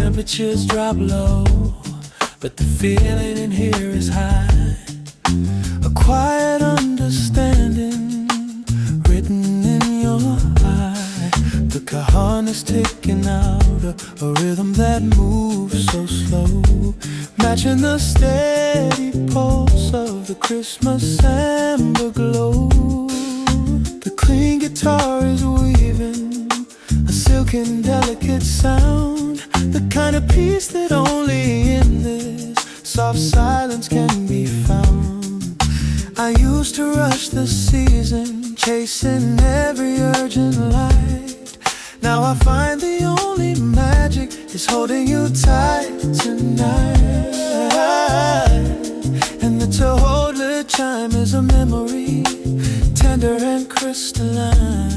Temperatures drop low, but the feeling in here is high. A quiet understanding written in your eye. The cajon is taking out a rhythm that moves so slow, matching the steady pulse of the Christmas amber glow. The clean guitar is weaving a silken delicate sound, the kind of peace that only in this soft silence can be found. I used to rush the season, chasing every urgent light. Now I find the only magic is holding you tight tonight. And the toadlet chime is a memory, tender and crystalline.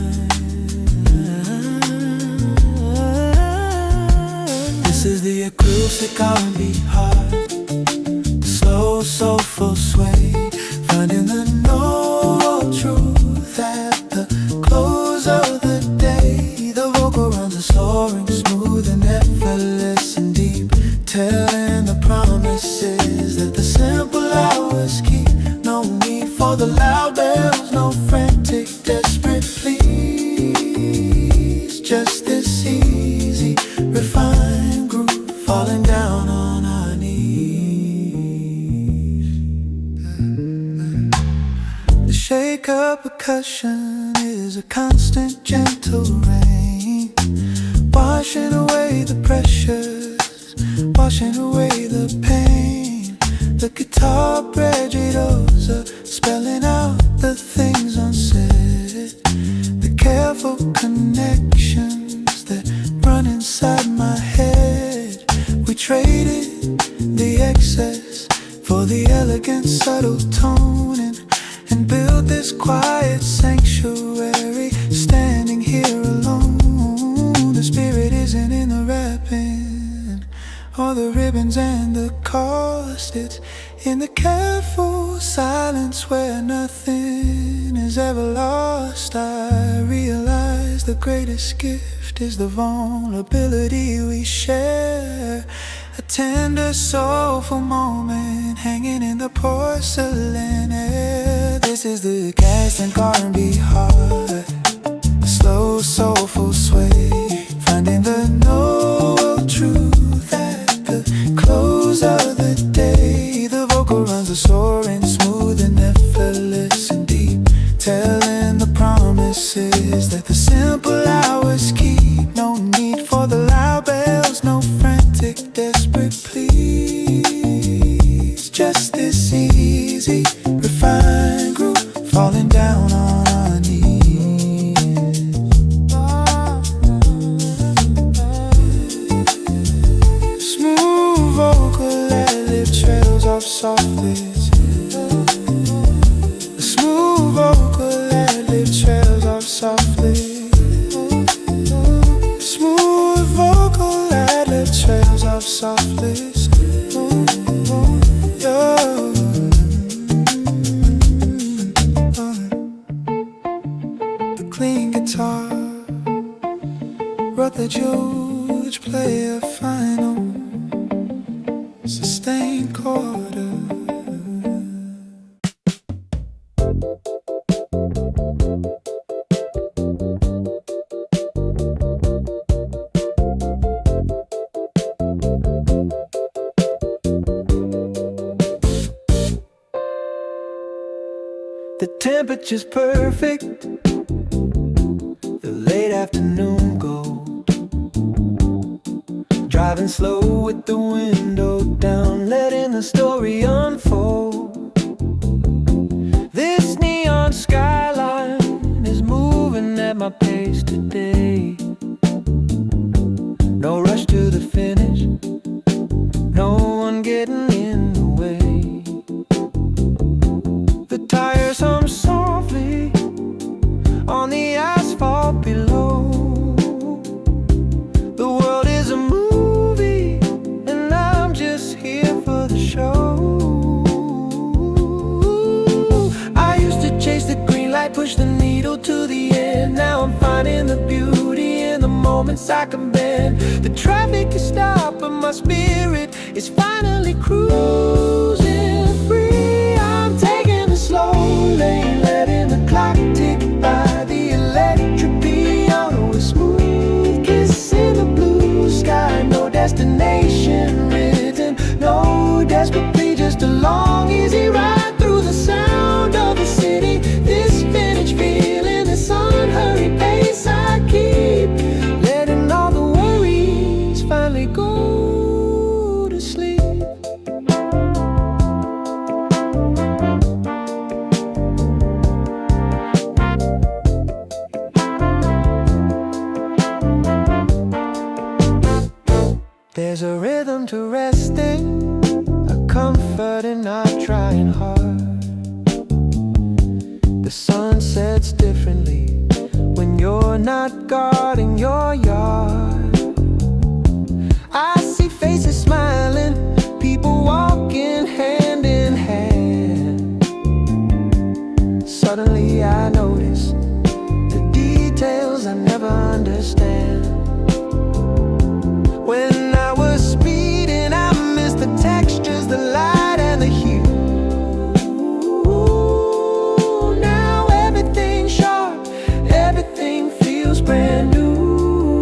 This is the acoustic R&B heart, the slow soulful sway, finding the note truth at the close of the day. The vocal runs are soaring, smooth and effortless and deep, telling the promises that the simple hours keep. No need for the loud bells, no frantic desperate pleas, just this easy refined groove, falling down on our knees. The shake-up percussion is a constant gentle rain, washing away the pressures, washing away the pain. The guitar arpeggios are spelling out the things unsaid, the careful connections that run inside my head. We traded the excess for the elegant subtle tone, and built this quiet sanctuary, standing here alone. The spirit isn't in the wrapping or the ribbons and the cost. It's in the careful silence where nothing is ever lost. I realize the greatest gift is the vulnerability we share, a tender soulful moment hanging in the porcelain air. This is the cast and R&B heart, the slow soulful sway, finding the note truth at the close of the day. The vocal runs are soaring, smooth and effortless and deep, telling the promises that the simple hours keep. No need for the loud bells, no frantic desperate pleas, just this easy refined groove, falling down on our knees. Smooth vocal ad-lib trails off softly. The smooth vocal ad-lib trails off softly. Smooth vocal ad-lib trails off softly. The clean guitar wrote the George play a final sustained chord. The temperature's perfect, the late afternoon gold, driving slow with the window down, letting the story unfold. This neon skyline is moving at my pace today. No rush to the finish, no one getting in the way. The tires hum softly on the push the needle to the end. Now I'm finding the beauty in the moments I can bend. The traffic is stopped, but my spirit is finally cruising free. I'm taking the slow lane, letting the clock tick by. The electric piano is smooth, kissing the blue sky. No destination written, no desperate plea, just a long easy ride through the sound of the city. This vintage feeling, this unhurried pace I keep, letting all the worries finally go to sleep. There's a rhythm to resting, a comfort in not trying hard. The sun sets differently when you're not guarding your yard. I see faces smiling, people walking hand in hand. Suddenly I notice the details I never understand. When I was speeding, I missed the textures, the light and the hue. Now everything's sharp, everything feels brand new.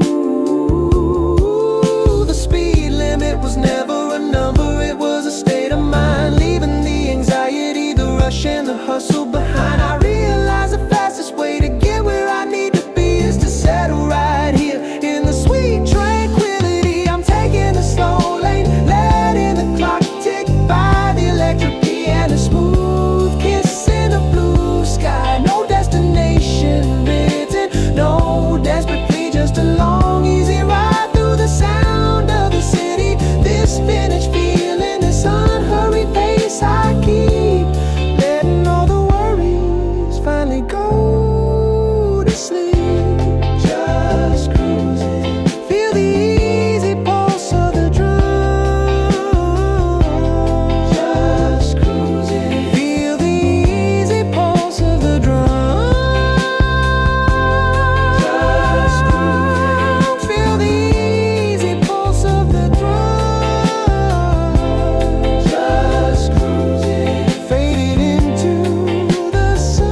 The speed limit was never a number, it was a state of mind. Leaving the anxiety, the rush and the hustle behind. I realize the fastest way to get where I need to be is to settle right here in the sweet tranquility. I'm taking the slow lane, letting the clock tick by. The electric piano smooth, kissing the blue sky. No destination written, no desperate plea, just a long easy ride through the sound of the city. This vintage feeling, this unhurried pace I keep, letting all the worries finally go to sleep. Just cruising, feel the easy pulse of the drum. Just cruising, feel the easy pulse of the drum. Just cruising, feel the easy pulse of the drum. Just cruising, faded into the sun.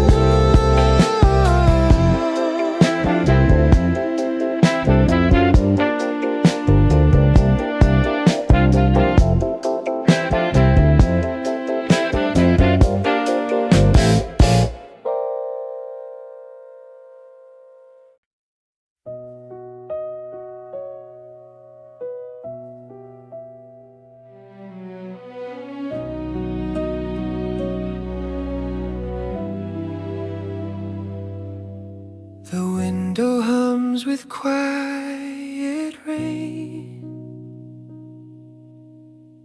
The window hums with quiet rain.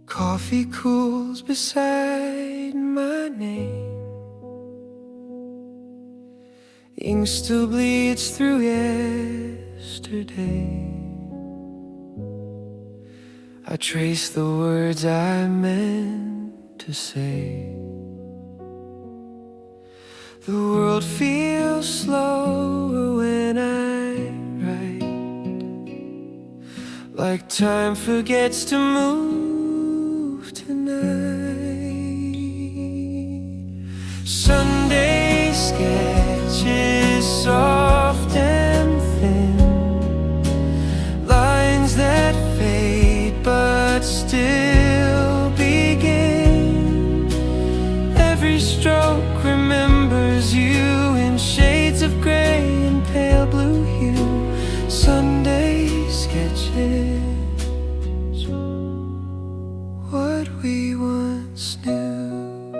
Coffee cools beside my name. Ink still bleeds through yesterday. I trace the words I meant to say. The world feels slower when I write, like time forgets to move tonight. Sunday sketches soft and thin, lines that fade but still begin. Every stroke remembers you in shades of gray and pale blue hue. Sunday sketches, what we once knew.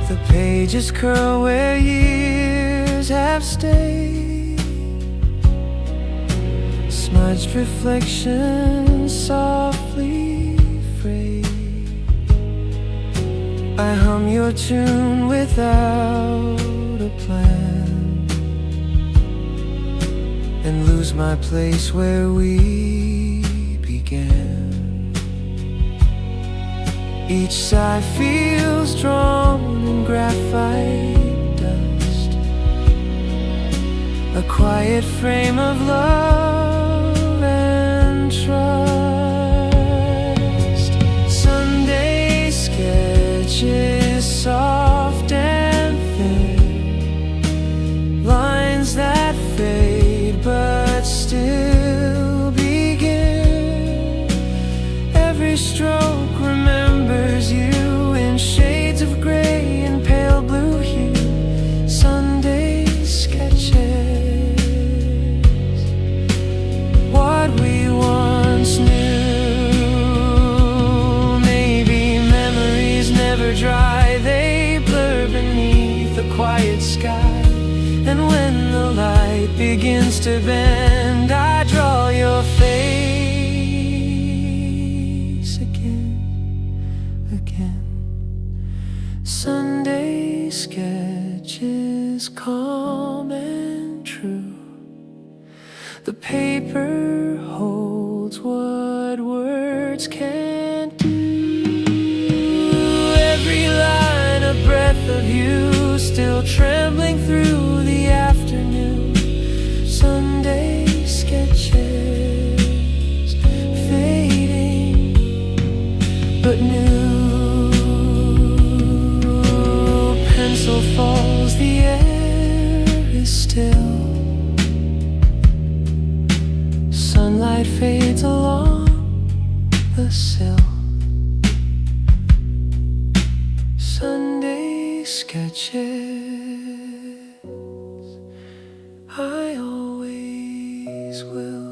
The pages curl where years have stayed, smudged reflections softly frayed. I hum your tune without a plan, and lose my place where we began. Each side feels drawn in graphite dust, a quiet frame of love and trust. Sunday sketches, soft and thin, lines that fade but still begin. Every stroke remembers you in shades of gray and pale blue hue. Sunday sketches, what we once knew. Maybe memories never dry, they blur beneath a quiet sky. And when the light begins to bend, I draw your face again. Sunday sketches, calm and true. The paper holds what words can't do. Every line a breath of you, still trembling through the afternoon. Sunday sketches, fading but new. Pencil falls, the air is still. Sunlight fades along the sill. Sunday sketches, I always will.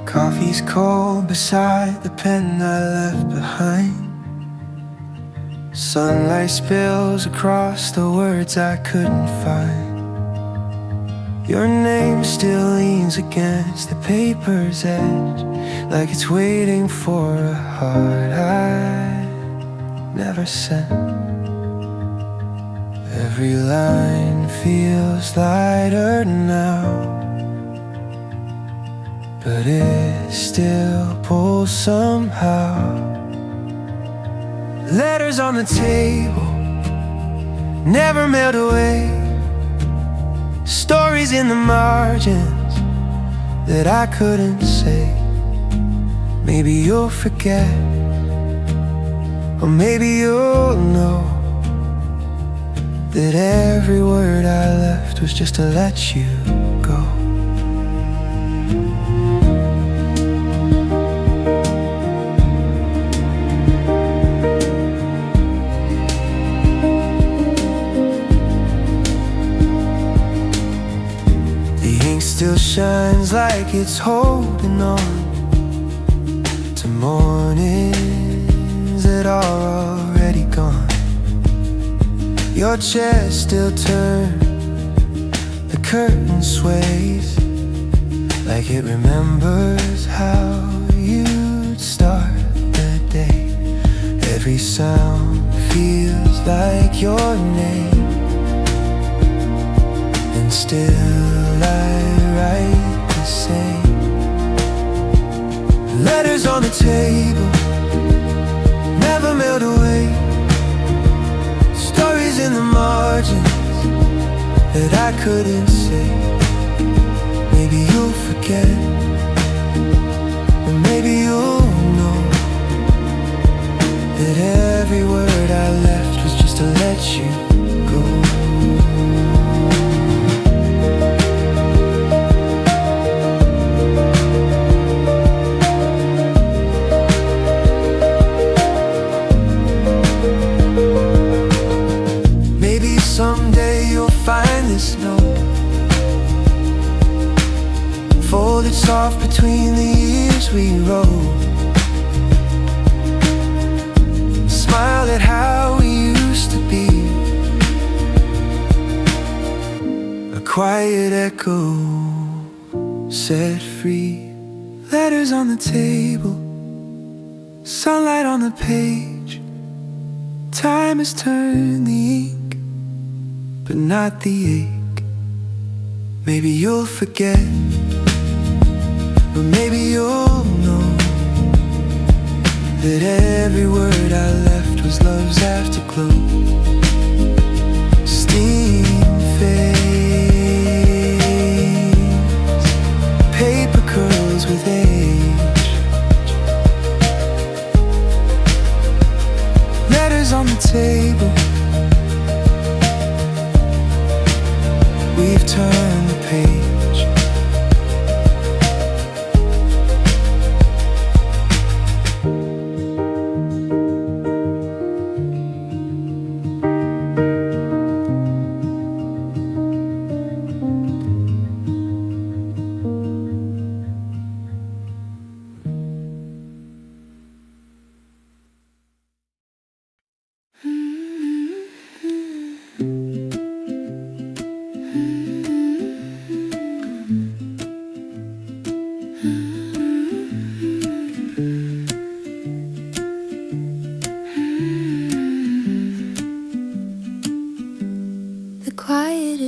Coffee's cold beside the pen I left behind. Sunlight spills across the words I couldn't find. Your name still leans against the paper's edge, like it's waiting for a heart I never sent. Every line feels lighter now, but it still pulls somehow. Letters on the table, never mailed away. Stories in the margins that I couldn't say. Maybe you'll forget, or maybe you'll know that every word I left was just to let you go. Still shines like it's holding on to mornings that are already gone. Your chair still turns, the curtain sways, like it remembers how you'd start the day. Every sound feels like your name, and still I write the same. Letters on the table, never mailed away. Stories in the margins that I couldn't say. Maybe you'll forget, or maybe you'll know that every word I left was just to let you go. soft between the years we roll. Smiled at how we used to be. A quiet echo set free. Letters on the table, sunlight on the page. Time has turned the ink, but not the ache. Maybe you'll forget, or maybe you'll know that every word I left was love's afterglow. Steam fades, paper curls with age. Letters on the table, we've turned the page.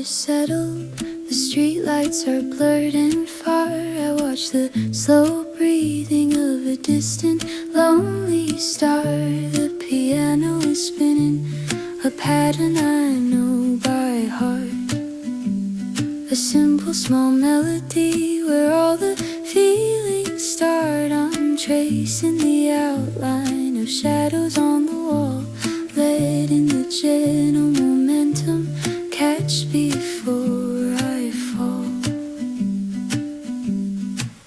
Settled, the streetlights are blurred and far. I watch the slow breathing of a distant, lonely star. The piano is spinning, a pattern I know by heart. A simple small melody where all the feelings start. I'm tracing the outline of shadows on the wall, letting the gentle momentum catch before I fall.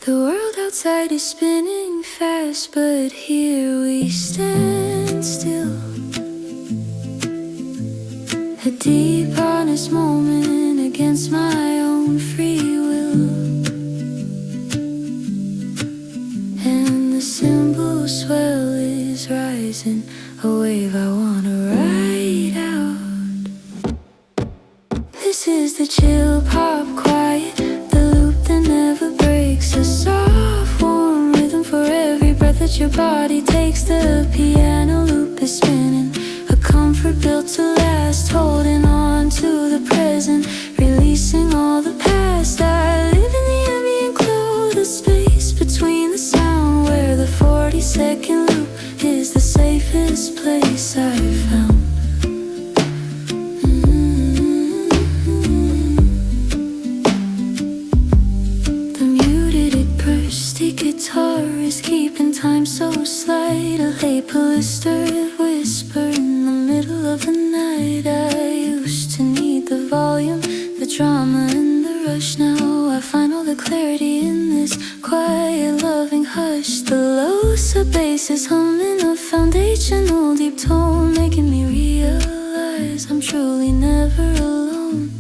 The world outside is spinning fast, but here we stand still. A deep, honest moment against my own free will. And the cymbal swell is rising, a wave I wanna ride out. This is the chill pop quiet, the loop that never breaks. A soft warm rhythm for every breath that your body takes. The piano loop is spinning, a comfort built to last. Holding on to the present, releasing all the past. I live in the ambient glow, the space between the sound, where the 40-second loop is the safest place I've found. Guitar is keeping time so slight. A late blistered whisper in the middle of the night. I used to need the volume, the drama and the rush. Now I find all the clarity in this quiet, loving hush. The low sub bass is humming a foundational deep tone, making me realize I'm truly never alone.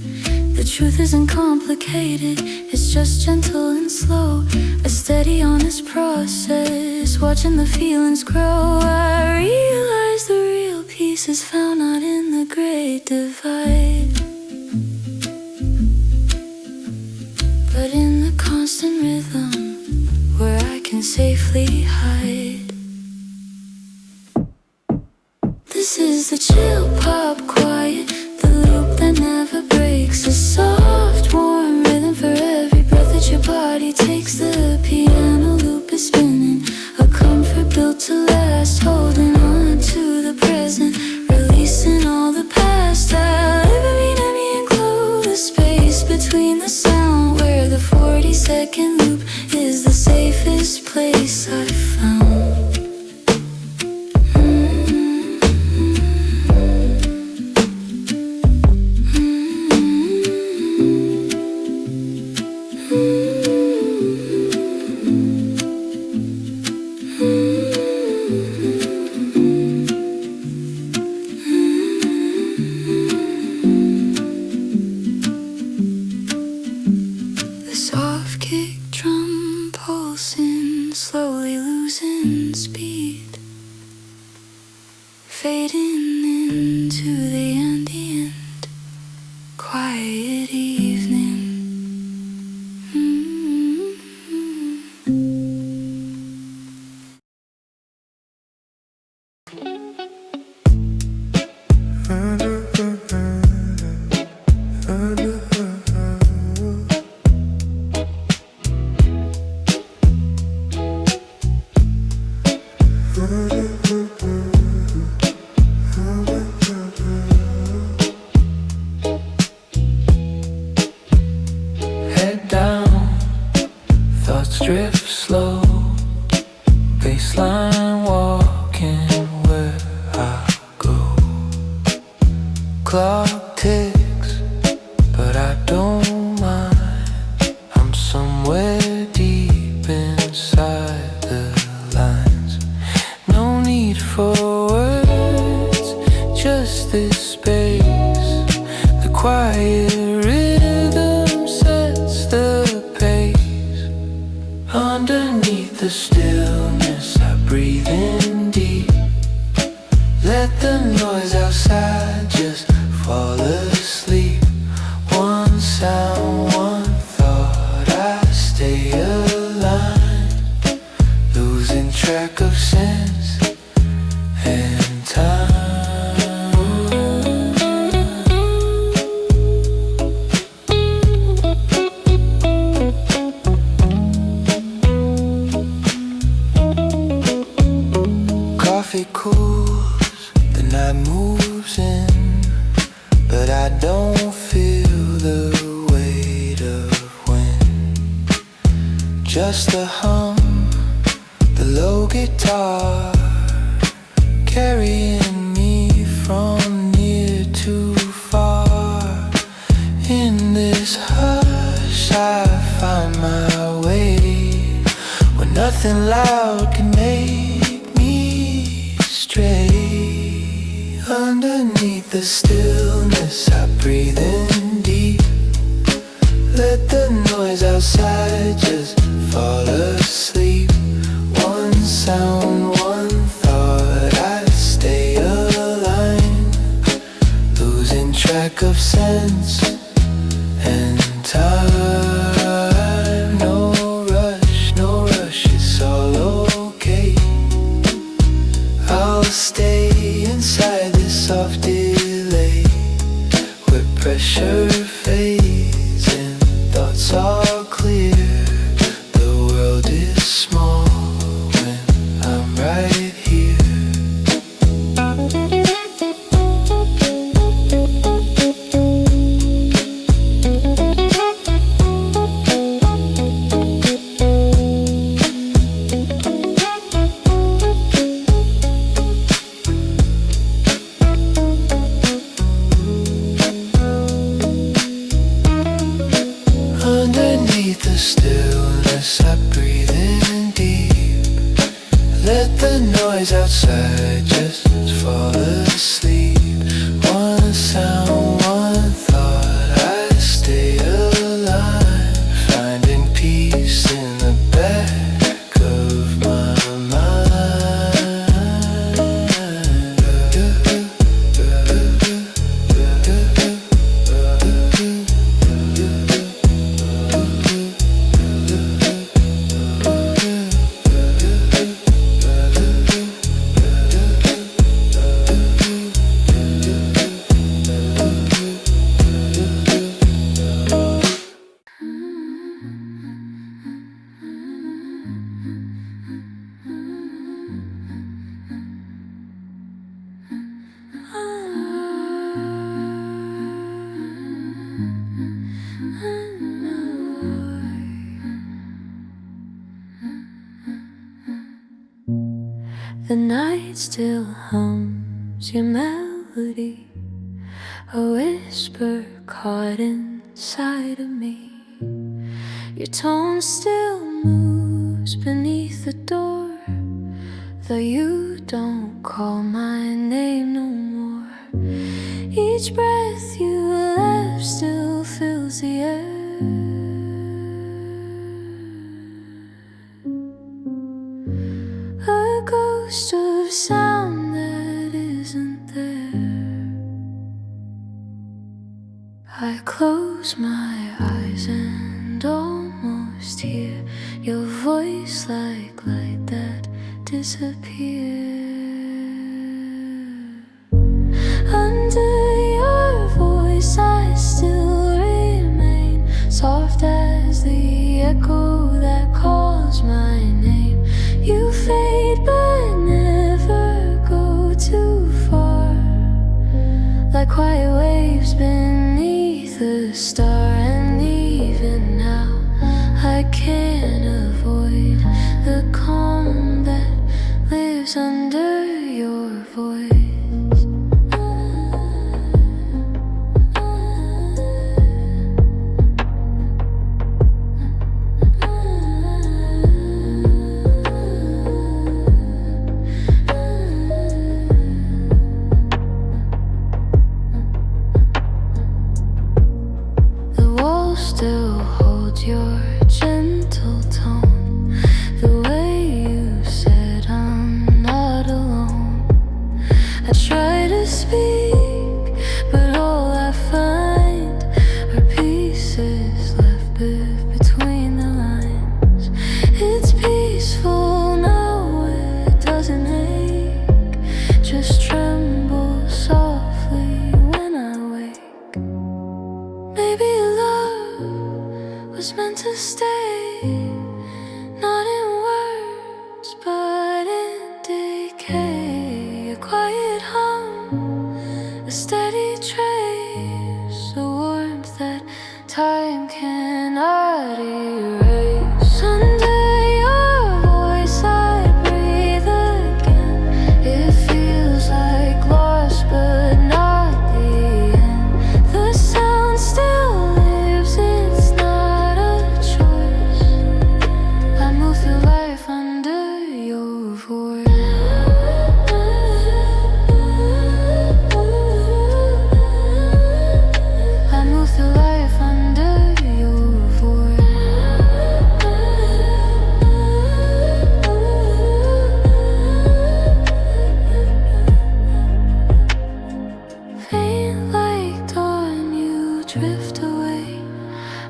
The truth isn't complicated, it's just gentle and slow. A steady, honest process, watching the feelings grow. I realize the real peace is found not in the great divide, but in the constant rhythm where I can safely hide. This is the chill pop quiet, the loop that never breaks. A soft warm rhythm for every breath that your body takes. The piano loop is spinning, a comfort built to last. Holding on to the present, releasing all the past. I live in ambient glow, the space between the sound, where the 40-second loop is the safest place I've found. clock ticks, but I don't mind. I'm somewhere deep inside the lines. No need for words, just this space. The quiet rhythm sets the pace. Underneath the stillness, I breathe in deep. Let the noise outside just fall asleep. One sound, one thought, I stay aligned, losing track of sense and time. Coffee cools, the night moves in, but I don't feel the weight of wind. Just the hum, the low guitar, carrying me from near to far. In this hush I find my way, where nothing loud can make me stray. Underneath the stillness, I breathe in deep. Let the noise outside just fall asleep. One sound, one thought, I stay aligned, losing track of sense and time. No rush, it's all okay. I'll stay inside this soft delay, where pressure fades and thoughts are clear. The world is small when I'm right here. Underneath the stillness, I breathe in deep. Let the noise outside just fall asleep. One sound, one thought, I stay alive, finding peace in the back of my mind. The night still hums your melody, a whisper caught inside of me. Your tone still moves beneath the door, though you don't call my name no more. Each breath you left still fills the air. A ghost of sound that isn't there. I close my eyes and almost hear your voice like light that disappears. Under your voice I still remain, soft as the echo that calls my name. You fade but never go too far, like quiet waves beneath a star. And even now I can't avoid the calm that lives under your voice. stay, not in words, but in decay. A quiet hum, a steady trace, a warmth that time cannot erase. Under your voice I breathe again. It feels like lost but not the end. The sound still lives, it's not a choice. I move through life under your voice. I move through life under your voice. Faint like dawn, you drift away,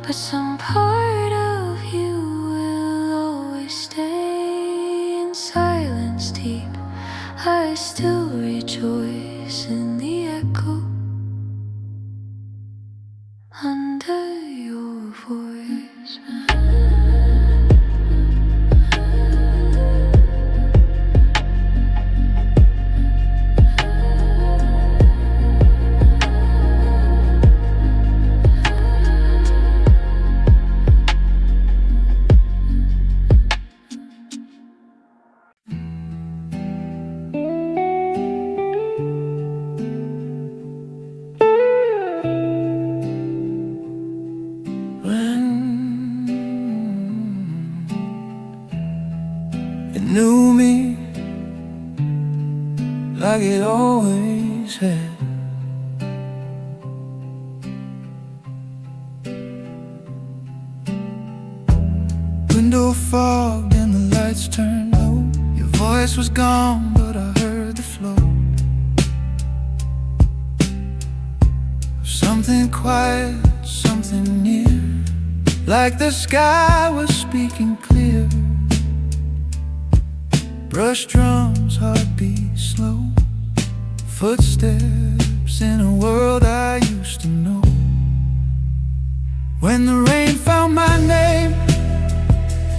but some part of you will always stay. In silence deep, I still rejoice in the echo under your voice. It knew me like it always had. Window fogged and the lights turned low. Your voice was gone, but I heard the flow of something quiet, something near, like the sky was speaking clear. Brush drums, heartbeat slow, footsteps in a world I used to know. When the rain found my name,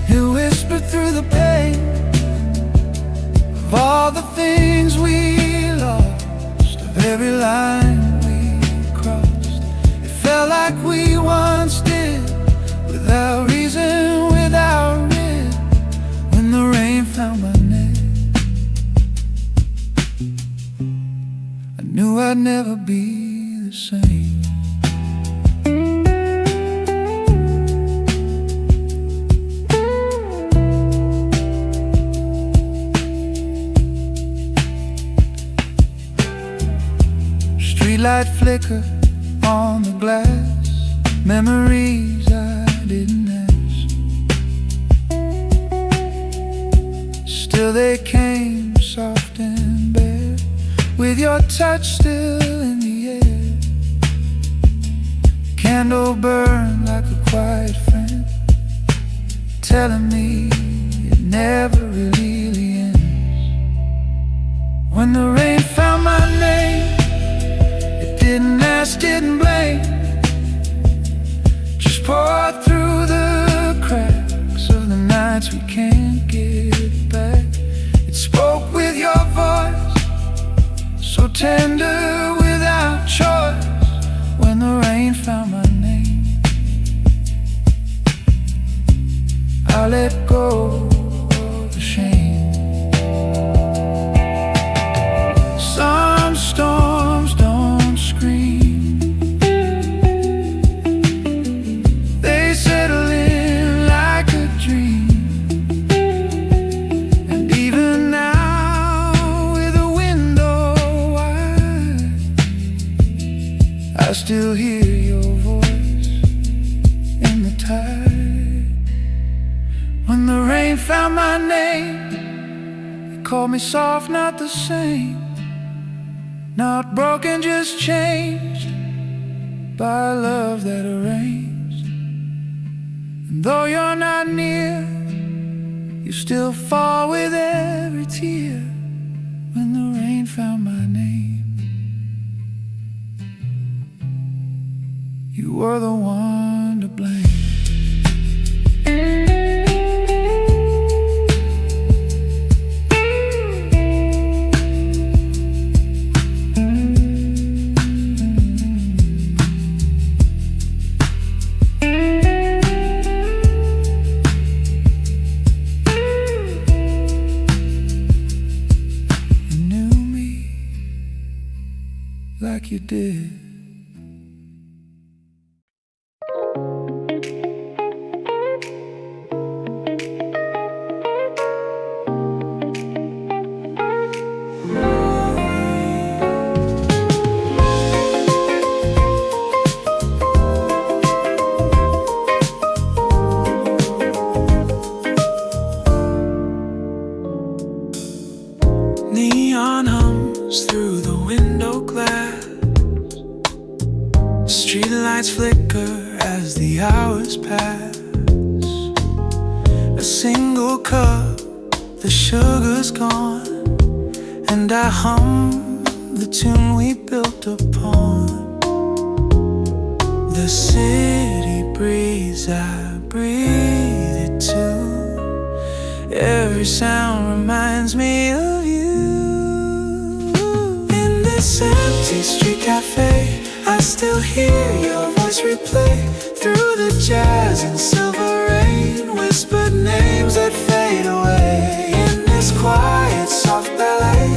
it whispered through the pain of all the things we lost, of every line we crossed. It felt like we once did, without reason, without wit. When the rain found my name, I knew I'd never be the same. Streetlight flicker on the glass, memories I didn't ask. Still they came soft and bare, with your touch still in the air. Candle burned like a quiet friend, telling me it never really ends. When the rain found my name, didn't ask, didn't blame, just poured through the cracks of the nights we can't get back. It spoke with your voice, so tender without choice. When the rain found my name, I let go of the shame. Some storms don't scream, they settle in like a dream. And even now, with a window wide, I still hear your voice in the tide. When the rain found my name, it called me soft, not the same. Not broken, just changed by love that arranged. And though you're not near, you still fall with every tear. When the rain found my name, you were the one to blame. like you did. Neon hums through the window glass. Streetlights flicker as the hours pass. A single cup, the sugar's gone, and I hum the tune we built upon. The city breeze, I breathe it too. Every sound reminds me of you. In this empty street cafe, I still hear your voice replay through the jazz and silver rain. Whispered names that fade away. In this quiet, soft ballet,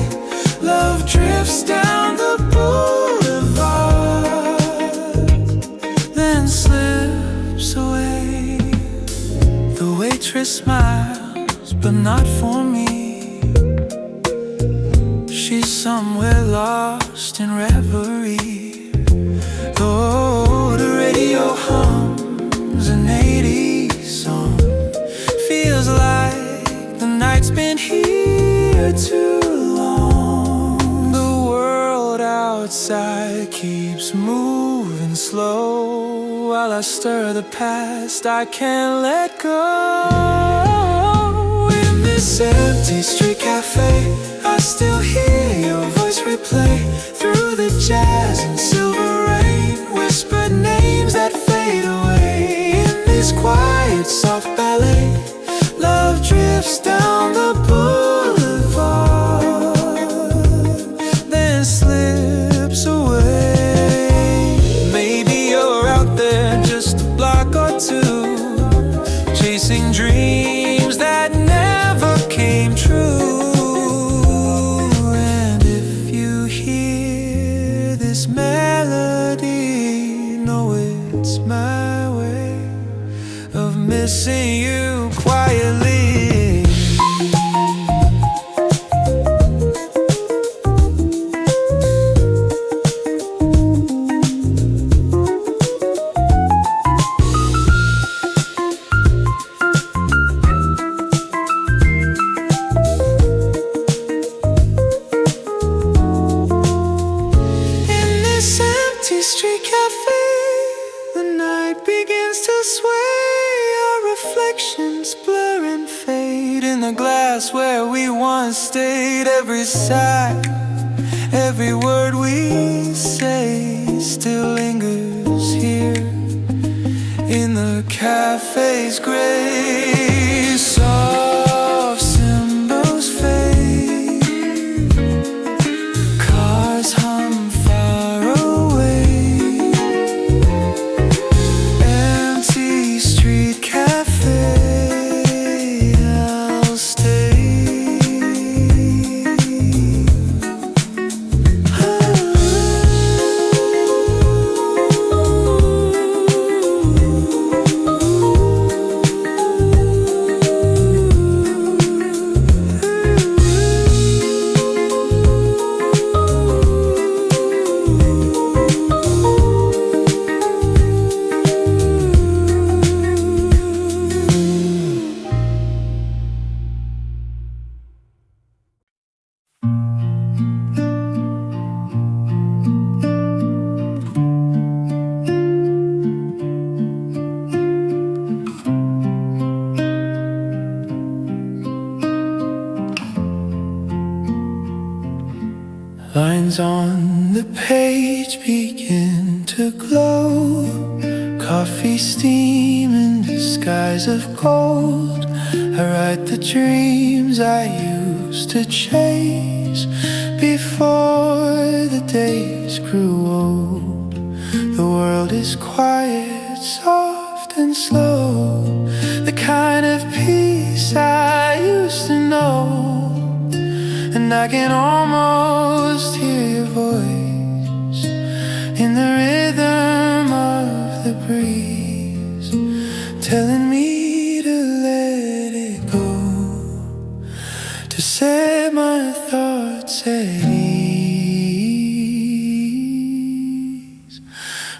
love drifts down the boulevard, then slips away. The waitress smiles, but not for me. She's somewhere lost in reverie. Oh, the radio hums an 80s song. Feels like the night's been here too long. The world outside keeps moving slow, while I stir the past I can't let go. In this empty street cafe, I still hear your voice replay through the jazz and silver rain. Whispered names that fade away. In this quiet, soft ballet, love drifts down the boulevard, then slips away. Maybe you're out there just a block or two, chasing dreams that never came true. And if you hear this melody, know it's my way of missing you quietly. Street cafe, the night begins to sway. Our reflections blur and fade in the glass where we once stayed. Every sigh, every word we say still lingers here in the cafe's gray. Soft cymbals fade, cars hum far away. Lines on the page begin to glow. Coffee steam in the skies of gold. I write the dreams I used to chase before the days grew old. The world is quiet, soft and slow, the kind of peace I used to know. And I can almost hear your voice in the rhythm of the breeze, telling me to let it go, to set my thoughts at ease.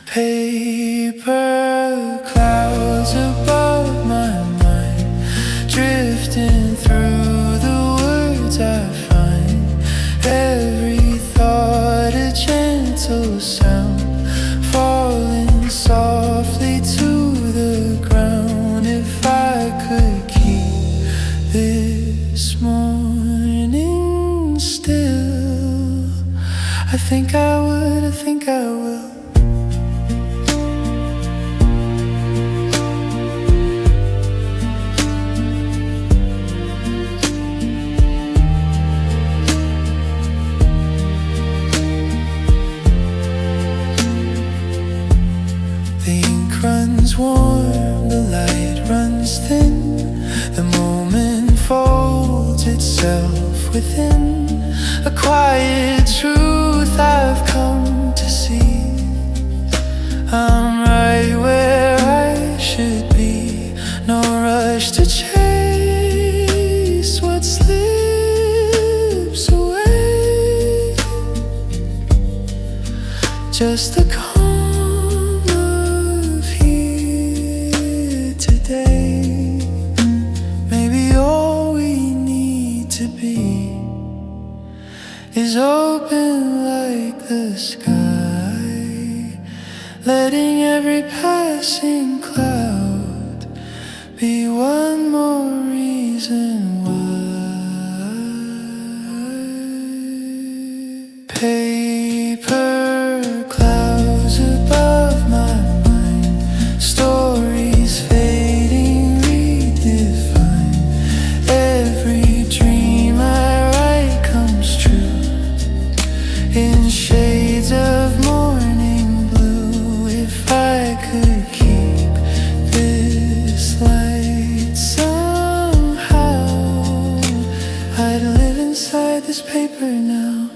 Paper clouds above my mind, drifting through the words I find. Every thought a gentle sound, falling softly to the ground. If I could keep this morning still, I think I would, I think I will. Runs warm, the light runs thin, the moment folds itself within. A quiet truth I've come to see, I'm right where I should be. No rush to chase what slips away, just the calm today. Maybe all we need to be is open like the sky, letting every passing cloud be one more reason why. Paper clouds above my mind, stories fading, redefined. Every dream I write comes true in shades of morning blue. If I could keep this light somehow, I'd live inside this paper now.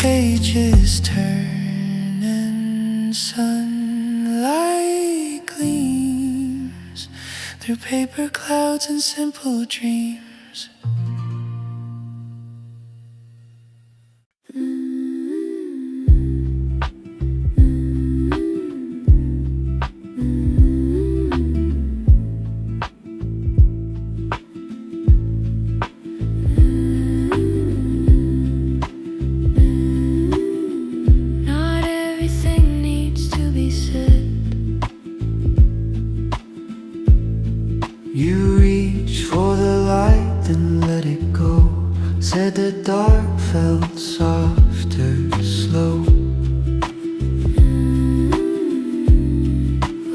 Pages turn and sunlight gleams through paper clouds and simple dreams. You reach for the light and let it go, said the dark felt softer, slow.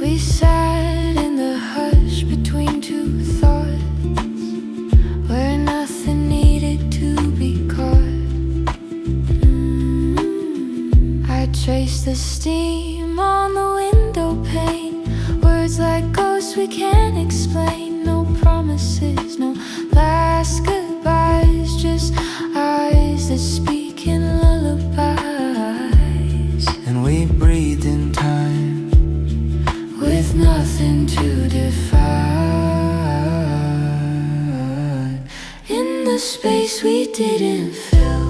We sat in the hush between two thoughts, where nothing needed to be caught. I traced the steam on the window pane, words like ghosts we can't explain. No promises, no last goodbyes, just eyes that speak in lullabies. And we breathed in time, with nothing to define. In the space we didn't fill,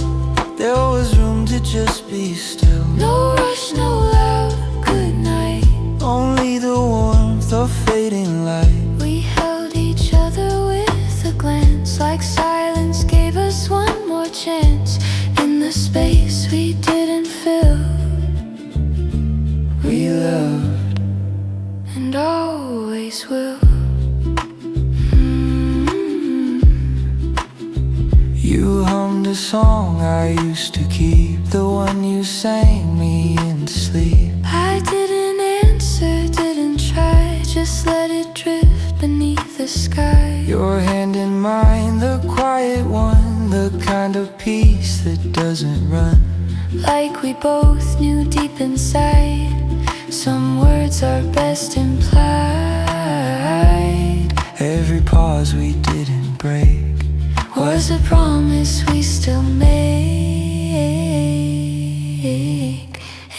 there was room to just be still. no rush, no loud goodnight. Only the warmth of fading light. We held each other with a glance, like silence gave us one more chance. In the space we didn't fill, We loved, and always will. You hummed a song I used to keep, the one you sang me into sleep. I didn't answer, didn't try, just let it drift beneath the sky. Your hand in mine, the quiet one, the kind of peace that doesn't run. like we both knew deep inside. Some words are best implied. Every pause we didn't break Was a promise we still make.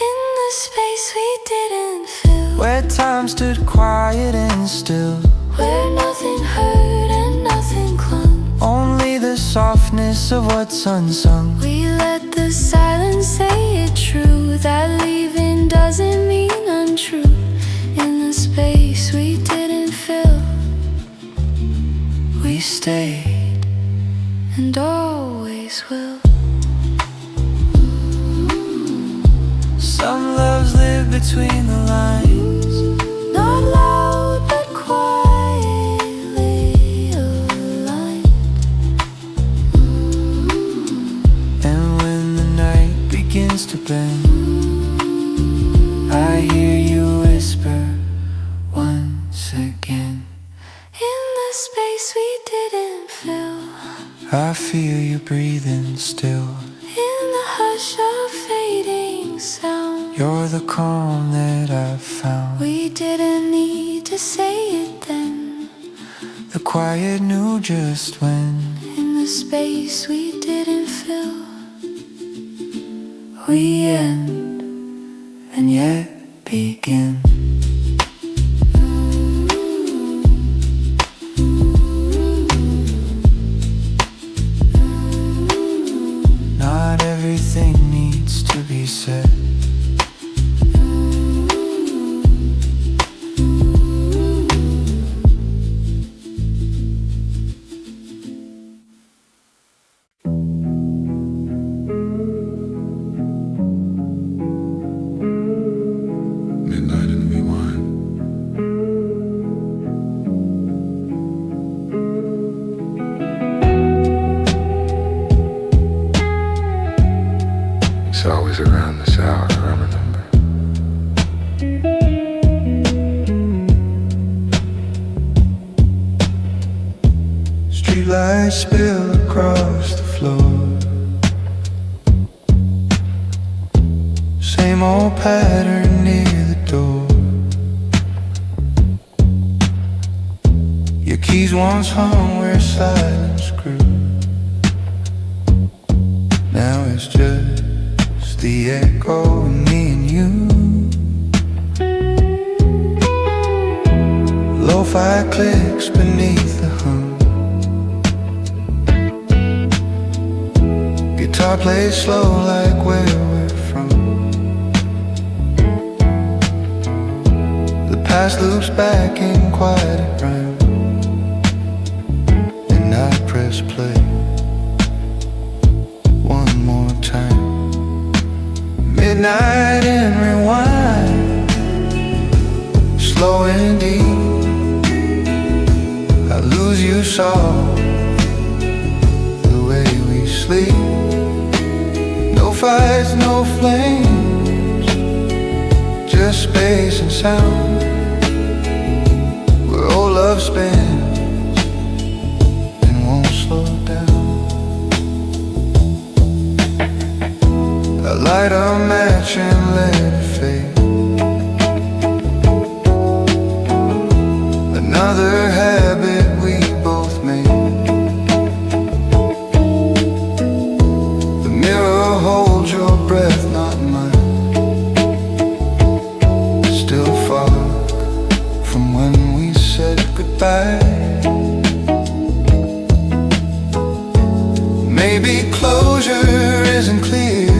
In the space we didn't fill, where time stood quiet and still, where nothing hurt and nothing clung. only the softness of what's unsung. We let the silence say it true, that leaving doesn't mean untrue. In the space we didn't fill, we stayed and always will. Some loves live between the lines, Not loud but quietly aligned. and when the night begins to bend, I hear you whisper once again. In the space we didn't fill, I feel you breathing still. in the hush of fading sound, You're the calm that I've found. we didn't need to say it then. The quiet knew just when. In the space we didn't fill, we end And yet begin. Not everything needs to be said. Midnight and rewind. It's always around this hour, I remember. Streetlights spill across the floor. Same old pattern near the door. Your keys once hung where silence grew. Now it's just the echo of me and you. Lo-fi clicks beneath the hum. Guitar plays slow like where we're from. The past loops back in quiet rhyme, and I press play one more time. Midnight and rewind, slow and deep. I lose you soft, the way we sleep. No fights, no flames, just space and sound, where old love spins and won't slow down. I light a match and let it fade. Another habit we both made. The mirror holds your breath, not mine. Still far from when we said goodbye. Maybe closure isn't clear.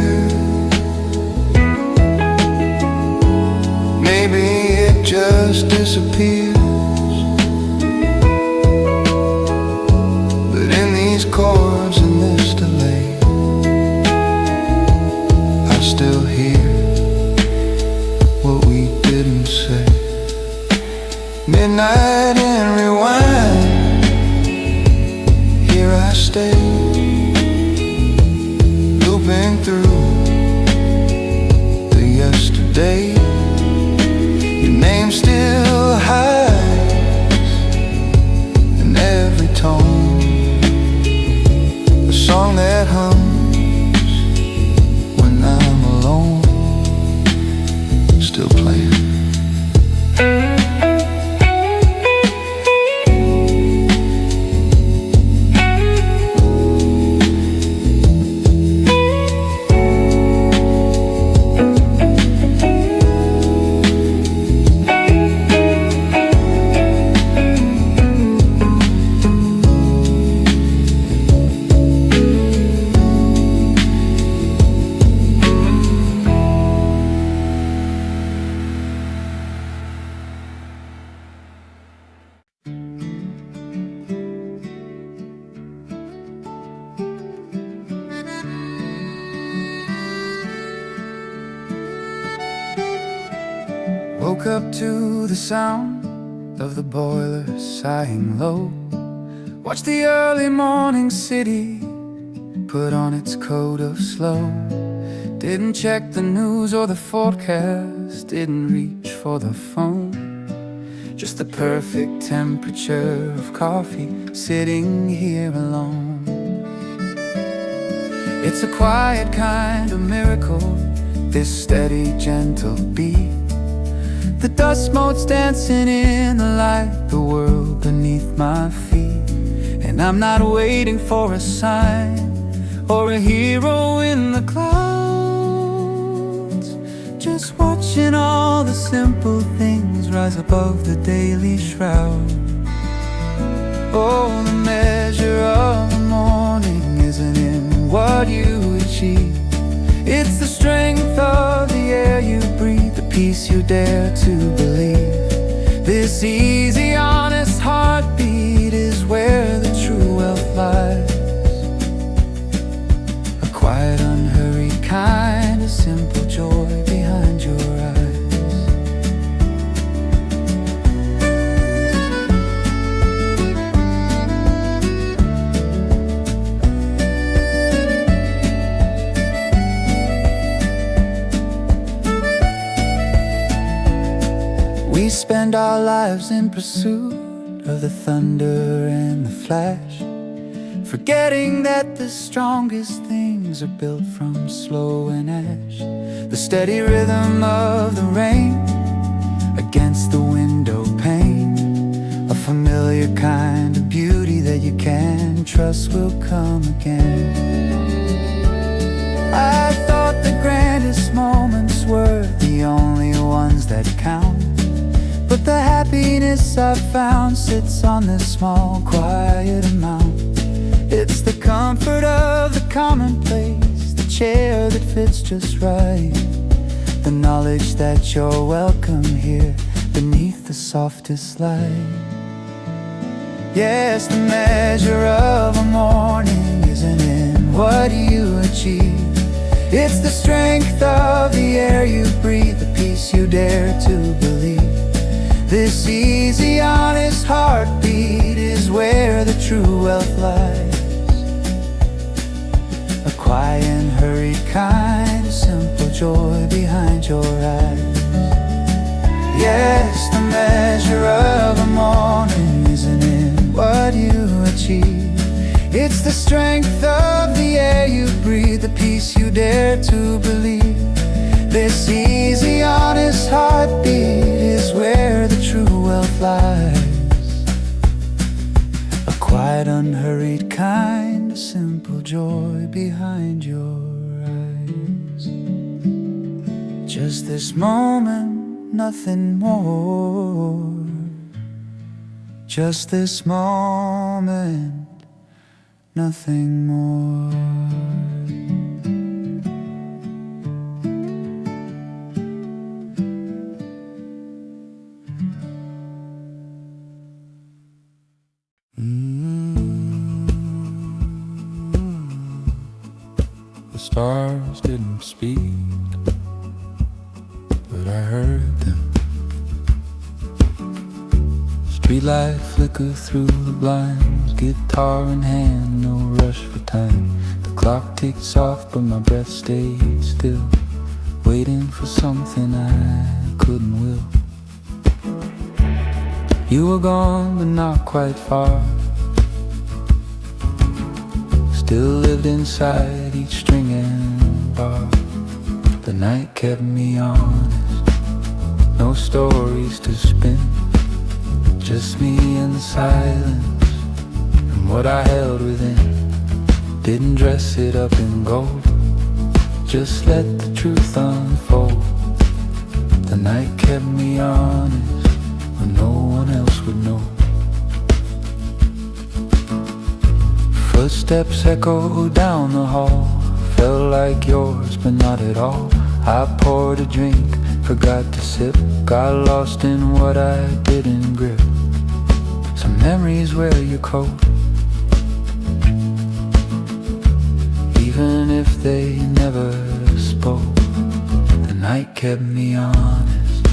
Maybe it just disappears. But in these chords and this delay, I still hear what we didn't say. Midnight and rewind, here I stay, looping through the yesterday. Your name still hides in every tone, a song that hums when I'm Woke up to the sound of the boiler sighing low. Watched the early morning city put on its coat of slow. Didn't check the news or the forecast, didn't reach for the phone. Just the perfect temperature of coffee, sitting here alone. It's a quiet kind of miracle, this steady, gentle beat. The dust motes dancing in the light, the world beneath my feet. And I'm not waiting for a sign or a hero in the clouds, just watching all the simple things rise above the daily shroud. Oh, the measure of the morning isn't in what you achieve, it's the strength of the air you breathe, the peace you dare to believe. This easy, honest heartbeat is where the true wealth lies. A quiet, unhurried kind of simple joy behind your eyes. We spend our lives in pursuit of the thunder and the flash, forgetting that the strongest things are built from slow and ash. The steady rhythm of the rain against the window pane, a familiar kind of beauty that you can trust will come again. I thought the grandest moments were the only ones that count, but the happiness I've found sits on this small, quiet amount. It's the comfort of the commonplace, the chair that fits just right, the knowledge that you're welcome here beneath the softest light. Yes, the measure of a morning isn't in what you achieve, it's the strength of the air you breathe, the peace you dare to believe. This easy, honest heartbeat is where the true wealth lies. A quiet and hurried kind of simple joy behind your eyes. Yes, the measure of a morning isn't in what you achieve, it's the strength of the air you breathe, the peace you dare to believe. This easy, honest heartbeat is where the true wealth lies. A quiet, unhurried kind of simple joy behind your eyes. Just this moment, nothing more. Just this moment, nothing more. The stars didn't speak, but I heard them. Streetlight flicker through the blinds, guitar in hand, no rush for time. The clock ticks off, but my breath stays still, waiting for something I couldn't will. You were gone, but not quite far. Still lived inside each string and bar. The night kept me honest, no stories to spin, just me and the silence and what I held within. Didn't dress it up in gold, just let the truth unfold. The night kept me honest when no one else would know. Footsteps echo down the hall, felt like yours but not at all. I poured a drink, forgot to sip, got lost in what I didn't grip. Some memories wear you cold, even if they never spoke. The night kept me honest,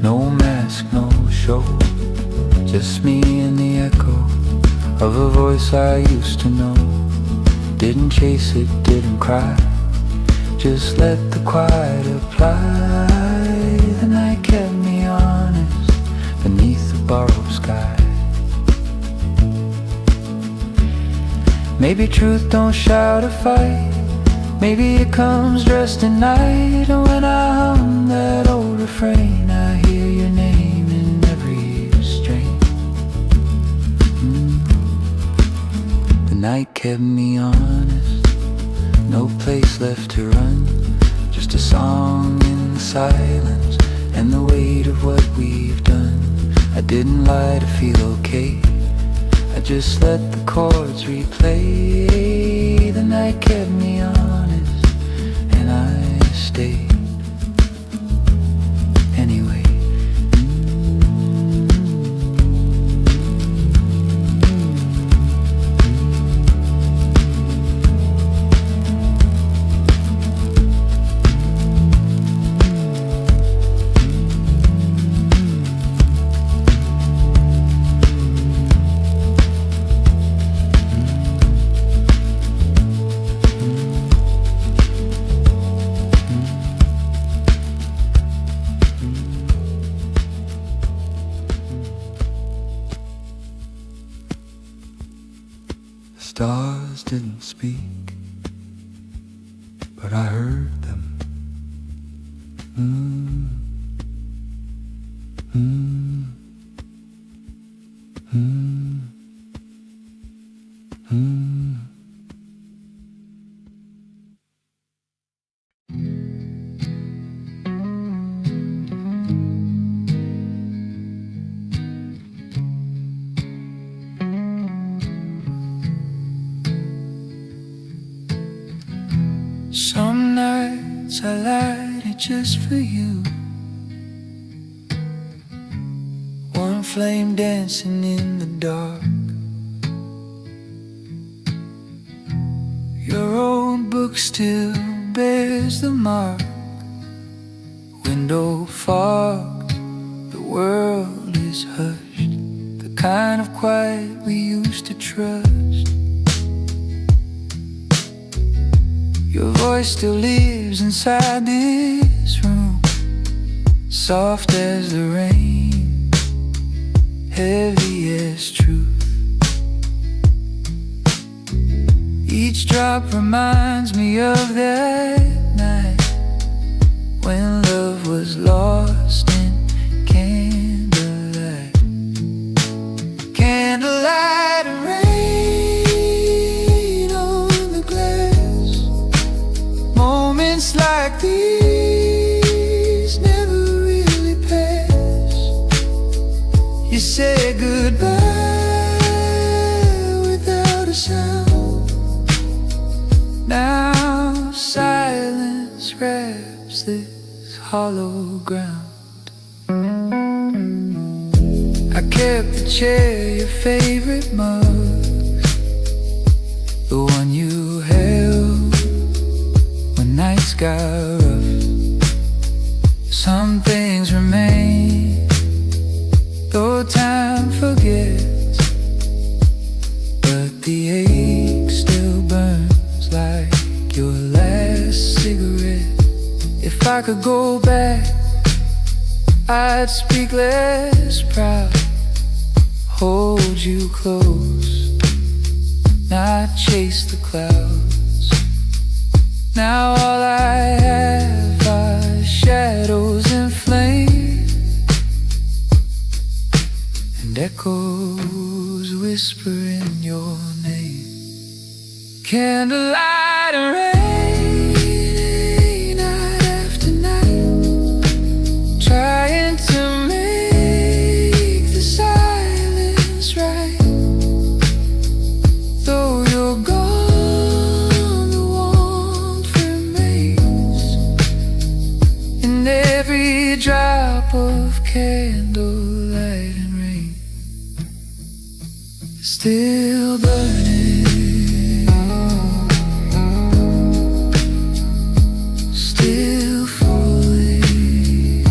No mask, no show, just me and the echo of a voice I used to know. Didn't chase it, didn't cry, just let the quiet apply. The night kept me honest beneath the borrowed sky. Maybe truth don't shout or fight, maybe it comes dressed in night. And when I hum that old refrain, I hear your name in every strain. The night kept me honest, no place left to run, just a song in the silence and the weight of what we've done. I didn't lie to feel okay, I just let the chords replay. The night kept me honest and I stayed anyway. Stars didn't speak, but I heard them. Some nights I light it just for you, one flame dancing in the dark. Your old book still bears the mark. Window fogged, the world is hushed, the kind of quiet we used to trust. Your voice still lives inside this room, soft as the rain, heavy as truth. Each drop reminds me of that night when love was lost in candlelight. Candlelight rain on the glass. Moments like these never really pass. You say goodbye without a sound. Now silence wraps this hollow ground. I kept the chair, your favorite mug, the one you held when nights got rough. Some things remain, though time forgets, but the ache still burns like your last cigarette. If I could go back, I'd speak less proud, hold you close, not chase the clouds. Now all I have are shadows and flame, and echoes whispering your name. Candlelight rain, night after night, trying to make the silence right. Though you're gone, the warmth remains, and every drop of candlelight and rain is still burning. Still falling.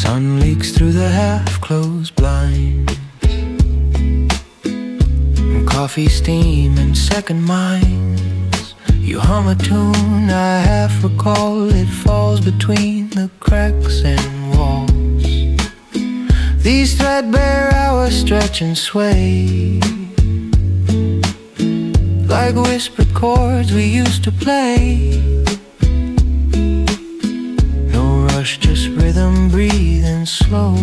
Sun leaks through the half-closed blinds, and coffee steam in second minds. You hum a tune I half recall, it falls between the cracks and walls. These threadbare hours stretch and sway like whispered chords we used to play. No rush, just rhythm, breathing slow.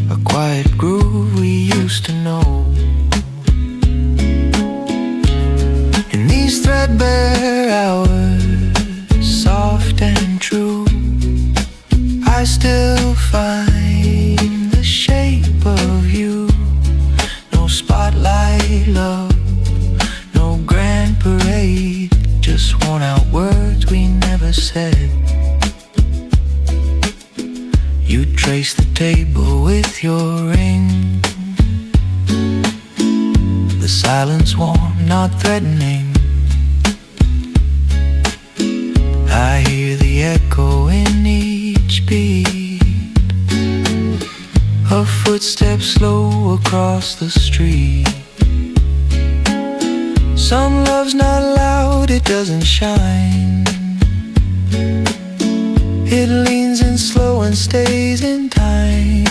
A quiet groove we used to know. In these threadbare hours, soft and true, I still find the shape of you. No spotlight love, no grand parade, just worn out words we never said. You trace the table with your ring, the silence warm, not threatening. I hear the echo in each beat of footsteps slow across the street. Some love's not loud, it doesn't shine. It leans in slow and stays in time.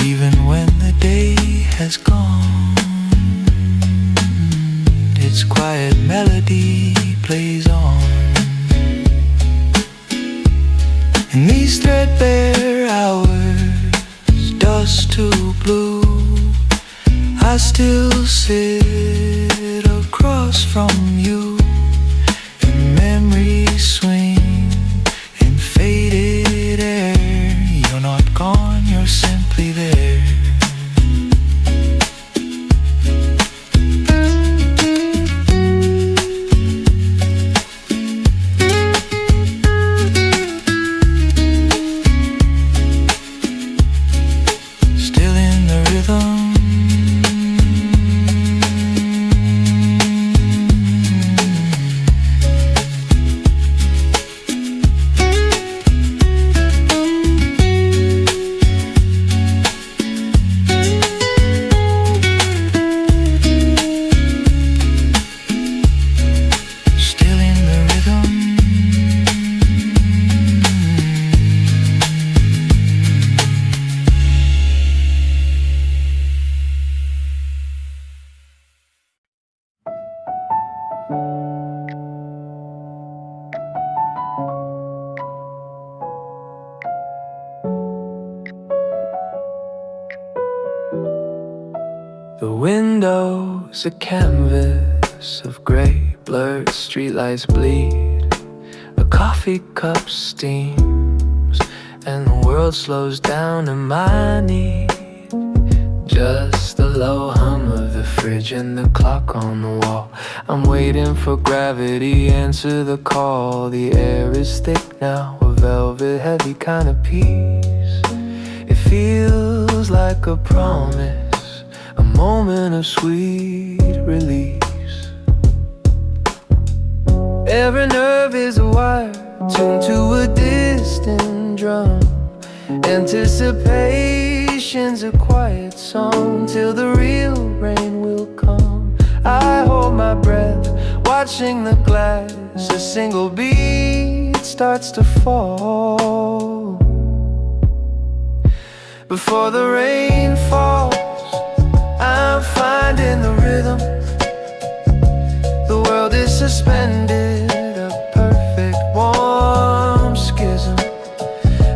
Even when the day has gone, its quiet melody plays on. In these threadbare hours, dust to blue, I still sit across from you. And memories swing in faded air. You're not gone, you're simply there. The window's a canvas of grey, blurred streetlights bleed. A coffee cup steams, and the world slows down to my need. Just the low hum of the fridge and the clock on the wall. I'm waiting for gravity, answer the call. The air is thick now, a velvet heavy kind of peace. It feels like a promise, a moment of sweet release. Every nerve is a wire tuned to a distant drum. Anticipation's a quiet song till the real rain will come. I hold my breath, watching the glass. A single beat starts to fall. Before the rain falls, I'm finding the rhythm. The world is suspended, a perfect warm schism.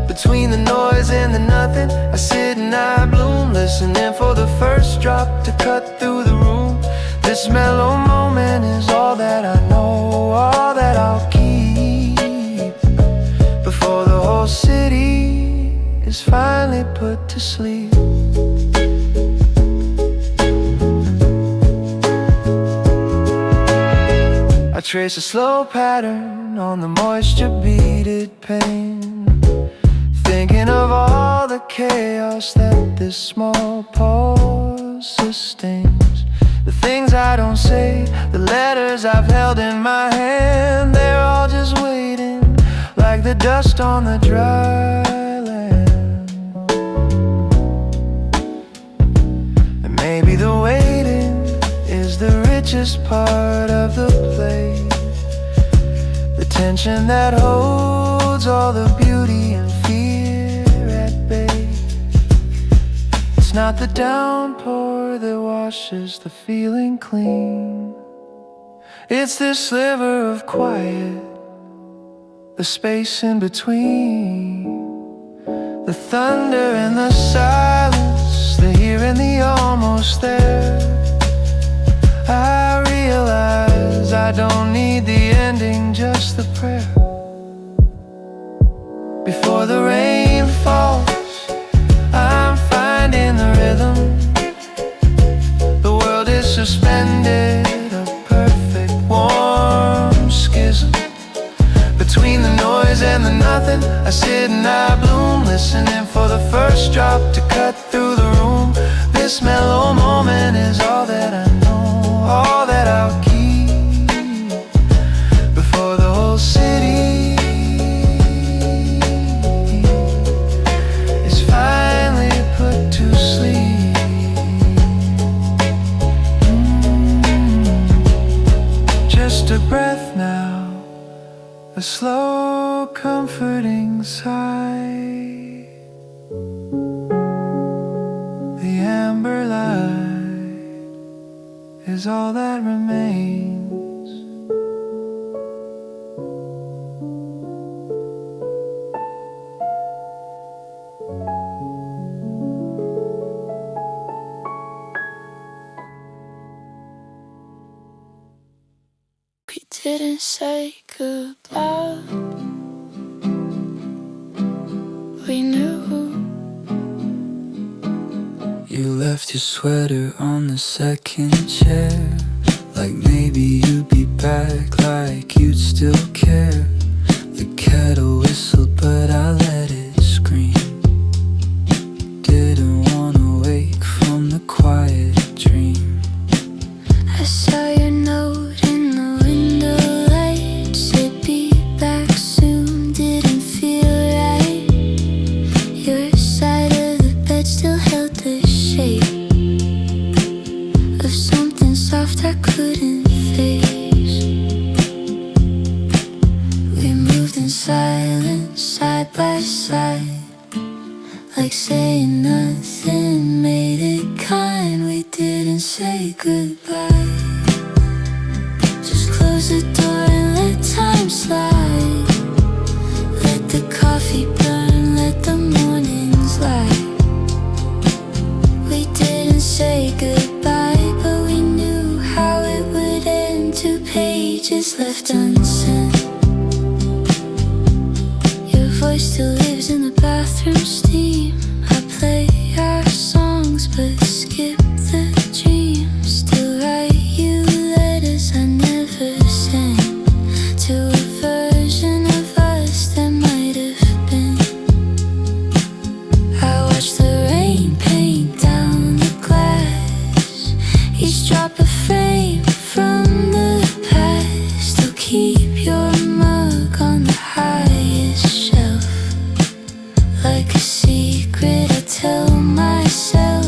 Between the noise and the nothing, I sit and I bloom, listening for the first drop to cut through the room. This mellow moment is all that I know, all that I'll keep, before the whole city is finally put to sleep. I trace a slow pattern on the moisture-beaded pane, thinking of all the chaos that this small pause sustains. The things I don't say, the letters I've held in my hand, they're all just waiting the dust on the dry land. And maybe the waiting is the richest part of the play, the tension that holds all the beauty and fear at bay. It's not the downpour that washes the feeling clean, it's this sliver of quiet, the space in between, the thunder and the silence, the here and the almost there. I realize I don't need the ending, just the prayer. Before the rain falls, I'm finding the rhythm. The world is suspended, a perfect warm schism. Between the noise and the nothing, I sit and I bloom, listening for the first drop to cut through the room. This mellow moment is all that I know, all that I'll keep before the whole city is finally put to sleep. Just a breath now, a slow, comforting sigh. The amber light is all that remains. We didn't say goodbye. We knew. You left your sweater on the second chair, like maybe you'd be back, like you'd still care. The kettle whistled but I let it scream. Didn't wanna wake from the quiet dream. I saw your note in the window light, said be back soon, didn't feel right. Your side of the bed still held the shape of something soft I couldn't face. We moved in silence, side by side, like saying nothing made it kind. We didn't say goodbye, just close the door and let time slide. Let the coffee burn, let the mornings light. We didn't say goodbye, but we knew how it would end. 2 pages left unsent. Your voice still lives in the bathroom steam. I play our songs but skip the dreams. Still write you letters I never sent, to a version of us that might have been. I watch the rain paint down the glass, each drop a frame from the past. Still keep your mug on the highest shelf, like a secret I tell myself.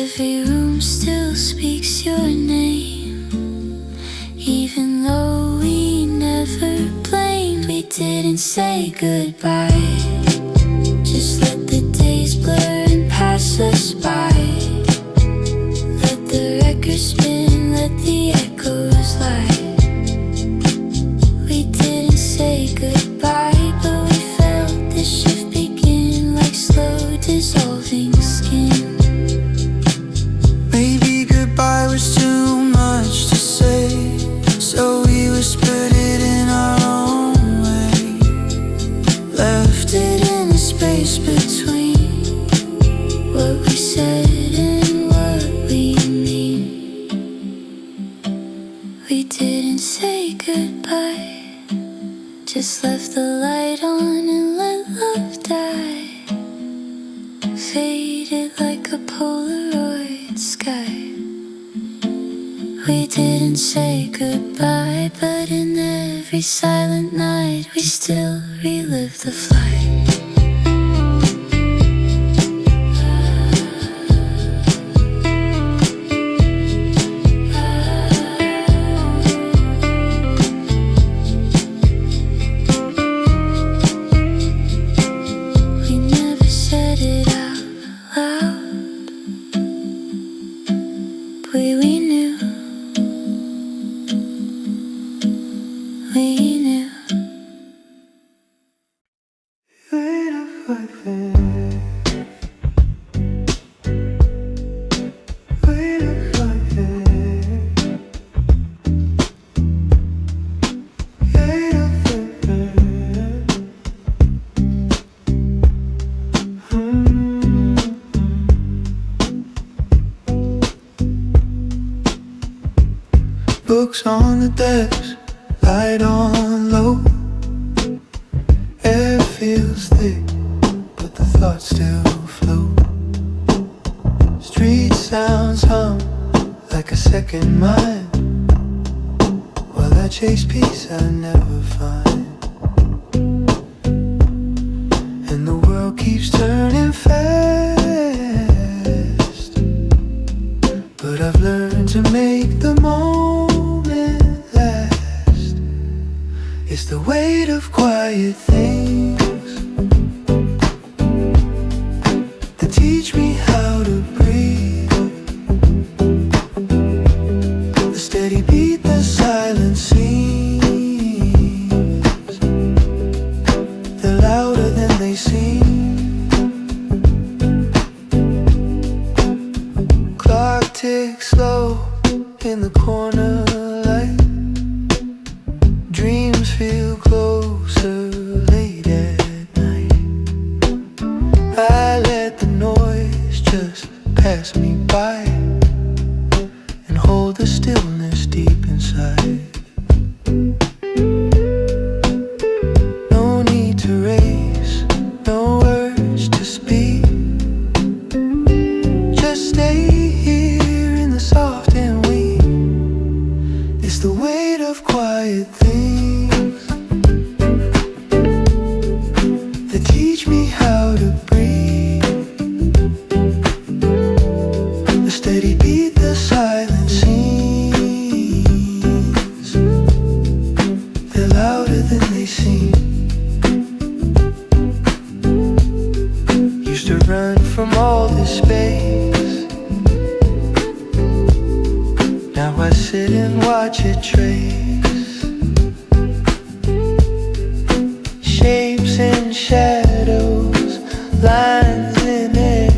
Every room still speaks your name, even though we never blamed. We didn't say goodbye, just let the days blur and pass us by. Let the record spin, let the echoes lie. We didn't say goodbye, but we felt the shift begin, like slow dissolving skin. Maybe goodbye was too much to say, so we whispered it in our own way. Left it in the space between what we said and what we mean. We didn't say goodbye, just left the light on and let love die. Faded like a Polaroid sky. We didn't say goodbye, but in every silent night we still relive the flight. We never said it out loud. We knew. We knew. Books on the desk, light on low. Air feels thick, but the thoughts still float. Street sounds hum like a second mind, while I chase peace I never find. And the world keeps turning fast, but I've learned to make the moment last. It's the weight of quiet things that teach me how to breathe. The steady beat, the silent seems, they're louder than they seem. Clock ticks slow in the corner light. Dreams feel closer late at night. I let the noise just pass me by and hold the stillness deep inside. No need to race, no urge to speak. Just stay here in the soft and weak. It's the weight of quiet things that teach me how to breathe. The steady beat, the silent scenes, they're louder than they seem. Used to run from all this space, now I sit and watch it trace. Shapes and shadows, lines in air.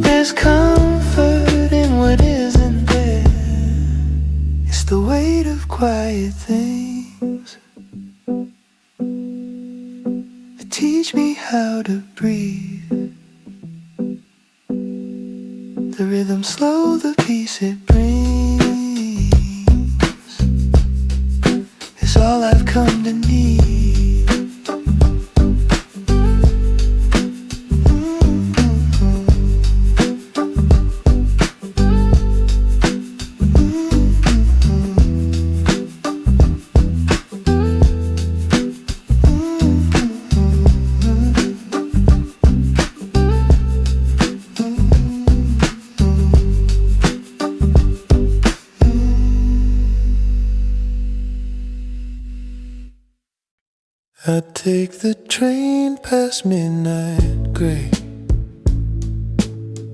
There's comfort in what isn't there. It's the weight of quiet things that teach me how to breathe. The rhythm slow, the peace it brings is all I've come to need. I take the train past midnight gray,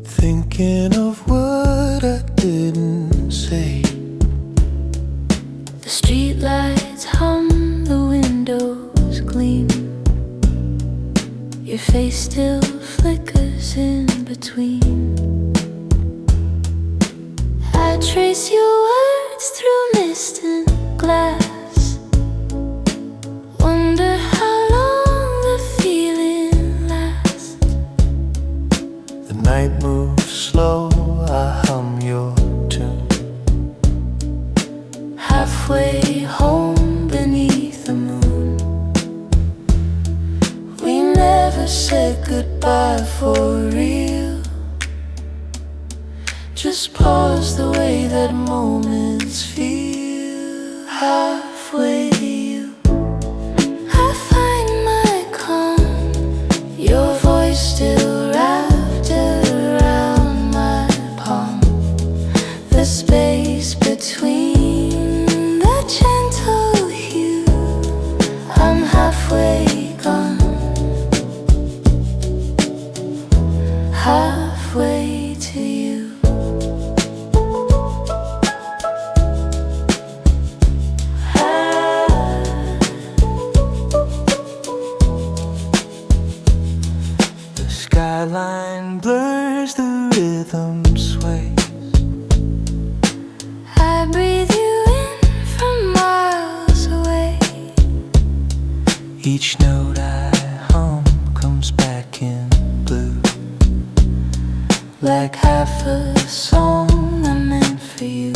thinking of what I didn't say. The streetlights hum, the windows gleam. Your face still flickers in between. I trace your words through mist and glass. Wonder how long the feeling lasts. The night moves slow, I hum your tune. Halfway home beneath the moon. We never said goodbye for real. Just pause the way that moments feel halfway to you. I find my calm, your voice still wrapped around my palm. The space between the gentle hue, I'm halfway gone, halfway to you. The skyline blurs, the rhythm sways. I breathe you in from miles away. Each note I hum comes back in blue, Like half a song I meant for you.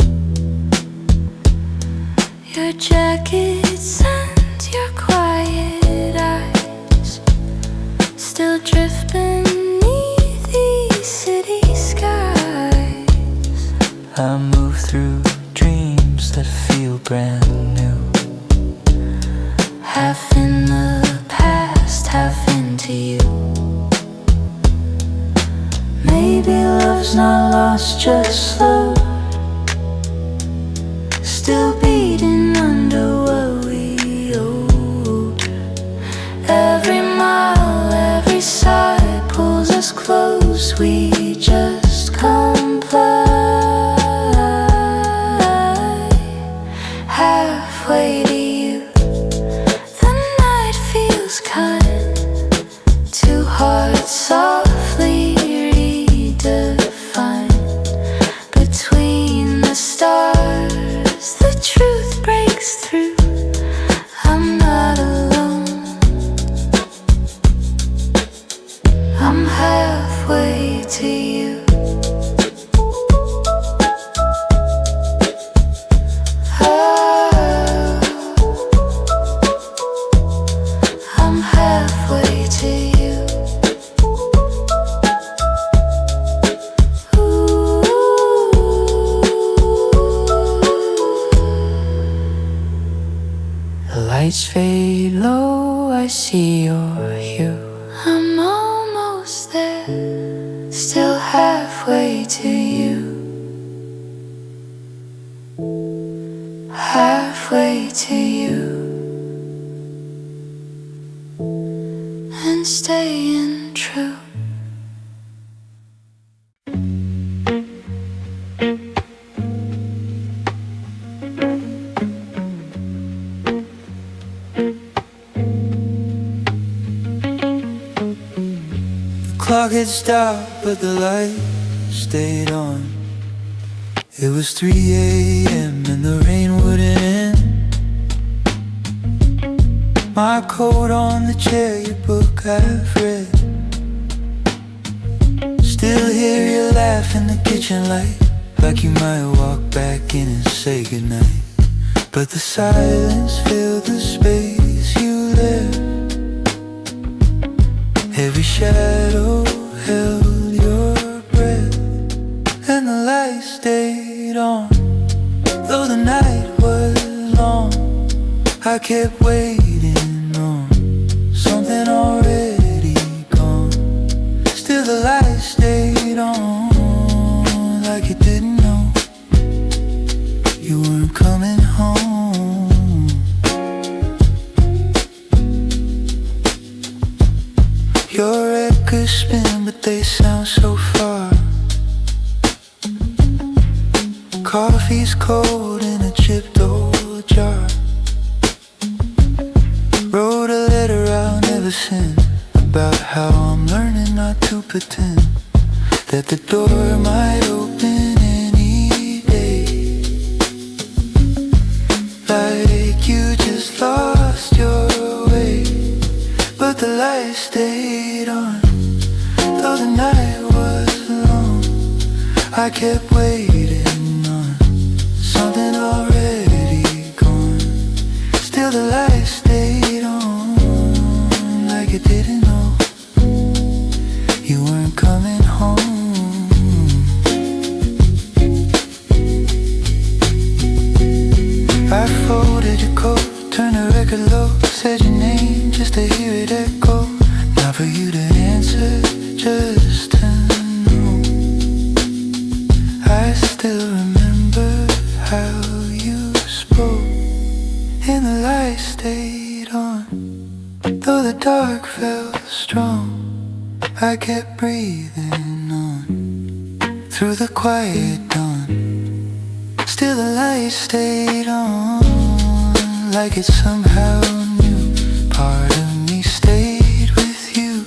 Your jackets and your quiet eyes still drift beneath these city skies. I move through dreams that feel brand new. Half in the past, half into you. Maybe love's not lost, just slow, still beating under what we owed. Every mile, every sigh pulls us close. We just comply, halfway to you. The night feels kind, two hearts softly redefined. Between the stars, the truth breaks through. I'm not alone, I'm halfway to you. Oh, I'm halfway to you. the lights fade low, I see your hue. I'm almost there, still halfway to you. Halfway to you. And staying true. Clock had stopped, but the light stayed on. It was 3 a.m. and the rain wouldn't end. My coat on the chair, your book I've read. Still hear you laugh in the kitchen light, like you might walk back in and say goodnight. But the silence filled the space you left. Every shadow held your breath, and the light stayed on. Though the night was long, I kept waiting on something already gone. Still the light stayed on, like you didn't know you weren't coming home. Your records spin, but they sound so far. Coffee's cold in a chipped old jar. Wrote a letter I'll never send, about how I'm learning not to pretend that the door might open any day. Like you just lost your way. But the light stayed on. Though the night was long, I kept waiting on something already gone. Still the light stayed on, like you didn't know you weren't coming home. folded your coat, turned the record low, said your name just to hear it echo. Not for you to answer, just to know. I still remember how you spoke, and the light stayed on. Though the dark felt strong, I kept breathing on through the quiet dawn. Still the light stayed on, like it somehow knew. Part of me stayed with you.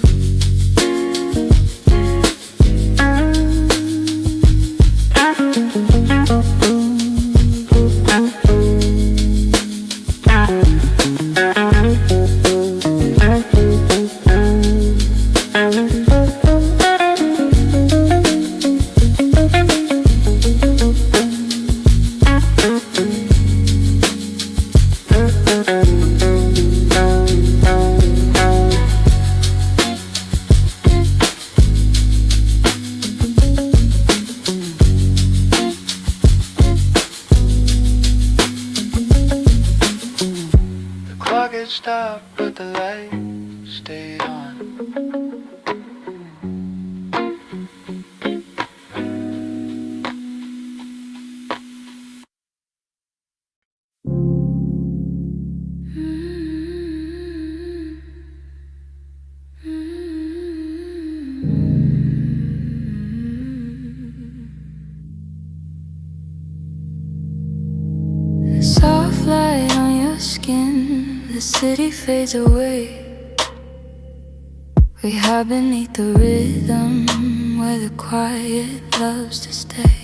Stopped, but the light stayed on. The soft light on your skin, the city fades away. We hide beneath the rhythm where the quiet loves to stay.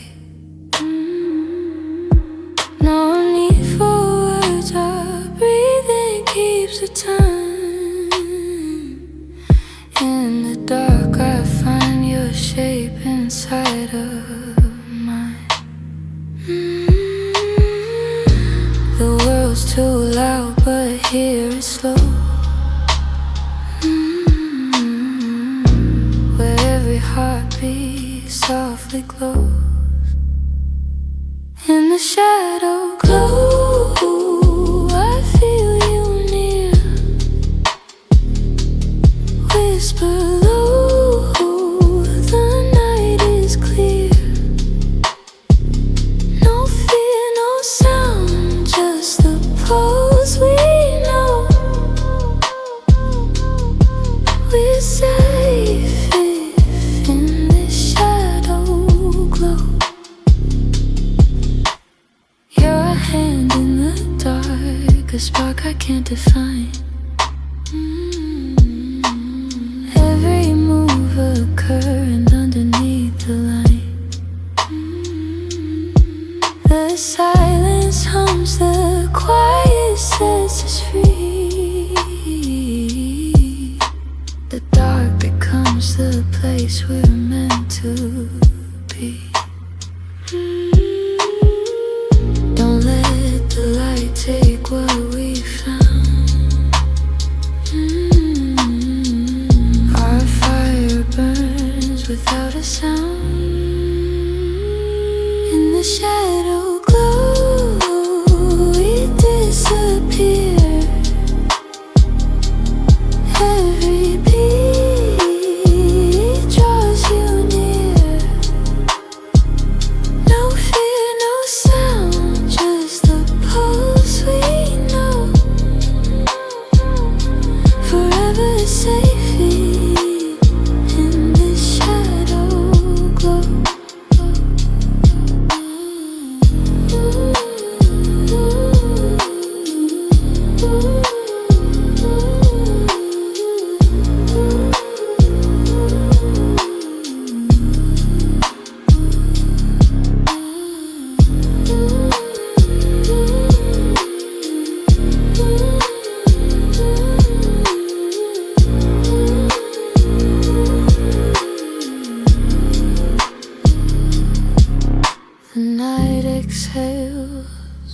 No need for words, our breathing keeps the time. In the dark I find your shape inside of mine. The world's too loud, but here it's slow. Where every heartbeat softly glows. In the shadow glow, I feel you near. Whisper low, the night is clear. No fear, no sound, just the pulse we know. We're safe if in this shadow glow. You're a hand in the dark, a spark I can't define. Every move occurring underneath the line. The silence hums, the quiet sets us free. The dark becomes the place we're meant to be. Don't let the light take what we found. Our fire burns without a sound. In the shadow glow, we disappear. Every beat draws you near. No fear, no sound, just the pulse we know. Forever safe in this shadow glow. The night exhales,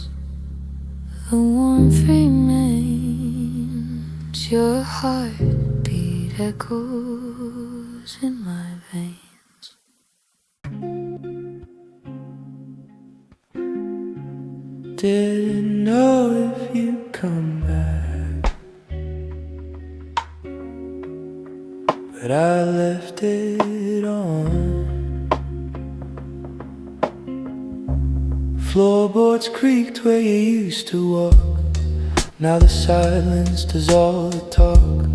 the warmth remains. Your heartbeat echoes in my veins. didn't know if you'd come back, but I left it on. Floorboards creaked where you used to walk. Now the silence does all the talk.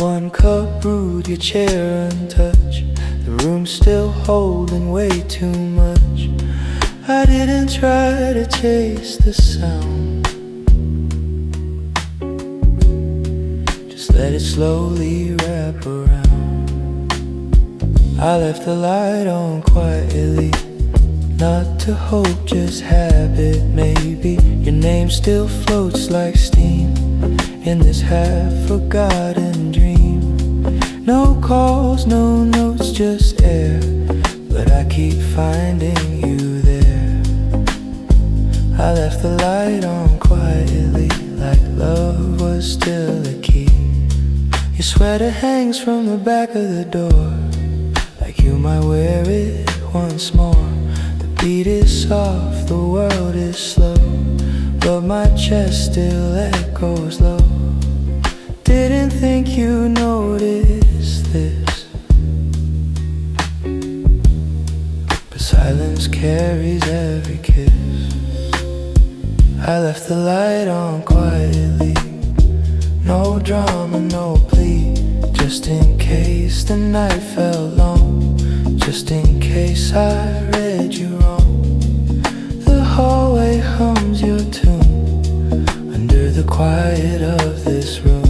One cup brewed, your chair untouched. The room's still holding way too much. I didn't try to chase the sound, just let it slowly wrap around. I left the light on quietly, not to hope, just habit maybe. Your name still floats like steam in this half-forgotten dream. No calls, no notes, just air, but I keep finding you there. I left the light on quietly, like love was still a key. Your sweater hangs from the back of the door, like you might wear it once more. The beat is soft, the world is slow, but my chest still echoes low. Didn't think you noticed this, but silence carries every kiss. I left the light on quietly, no drama, no plea, just in case the night felt long, just in case I read you wrong. The hallway hums your tune under the quiet of this room.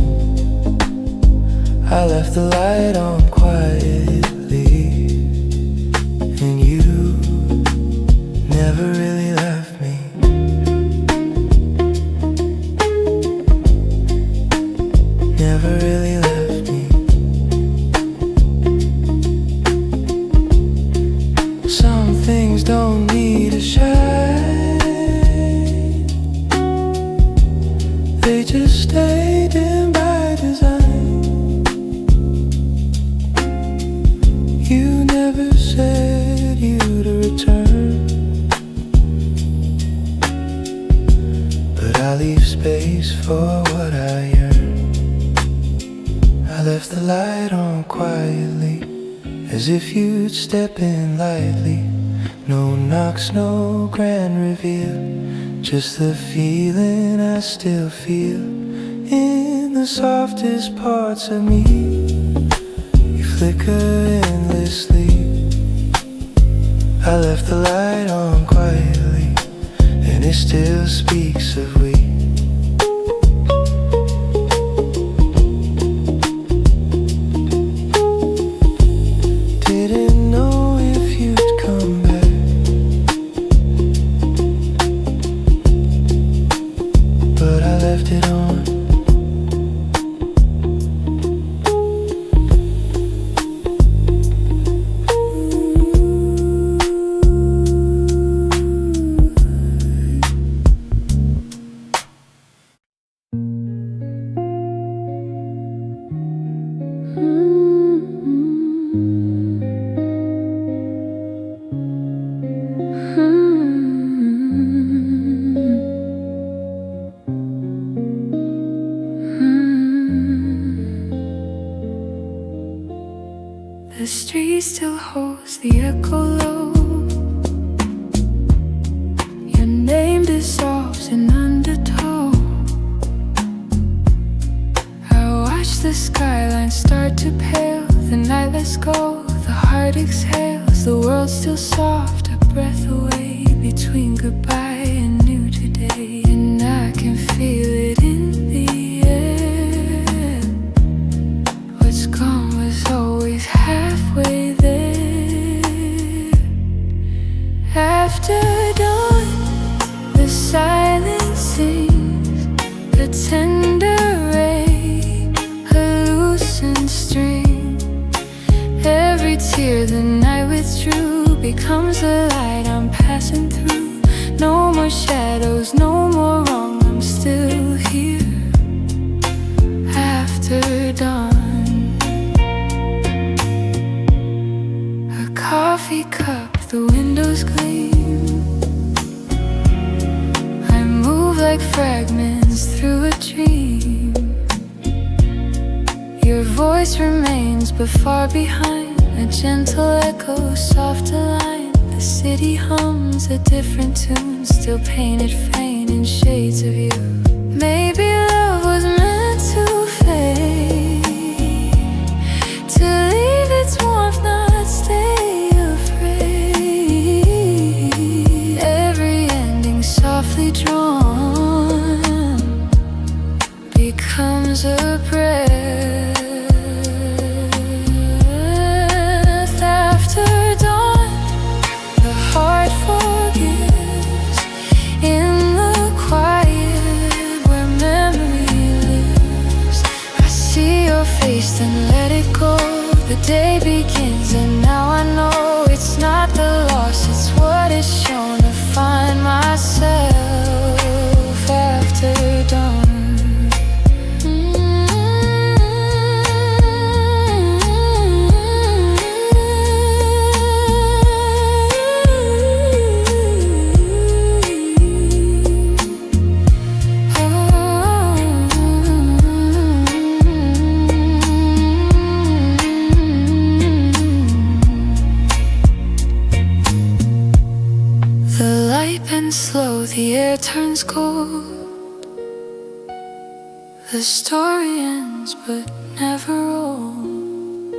I left the light on quietly, and you never really left me. Never really left me. Some things don't need a shine, they just stayed in by design. You never said you'd return, but I leave space for what I yearn. I left the light on quietly, as if you'd step in lightly. No knocks, no grand reveal, just the feeling I still feel in the softest parts of me. You flicker endlessly. I left the light on quietly, and it still speaks of we. Didn't know if you'd come back, but I left it on. The street still holds the echo low. Your name dissolves in undertow. I watch the skyline start to pale. The night lets go, the heart exhales. The world's still soft, a breath away between goodbye and new today. And I can feel it in the air. What's gone was always halfway there. After dawn, the silence sings, the tender ray, a loosened string. Every tear the night withdrew becomes the light I'm passing through. No more shadows, no more wrong, I'm still here. After dawn, a coffee cup, the windows gleam. I'm like fragments through a dream. Your voice remains but far behind, a gentle echo, soft aligned. The city hums a different tune, still painted faint in shades of you. Maybe love was meant to fade, to leave its warmth, not stay afraid. Every ending softly drawn becomes a breath. After dawn, the heart forgives in the quiet where memory lives. I see your face, then let it go. The day begins and now I know it's not the loss, it's what is shown. To find myself after dawn. Slow, the air turns cold. The story ends but never old.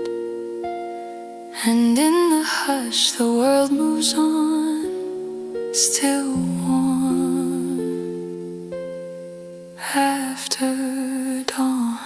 And in the hush the world moves on, still warm after dawn.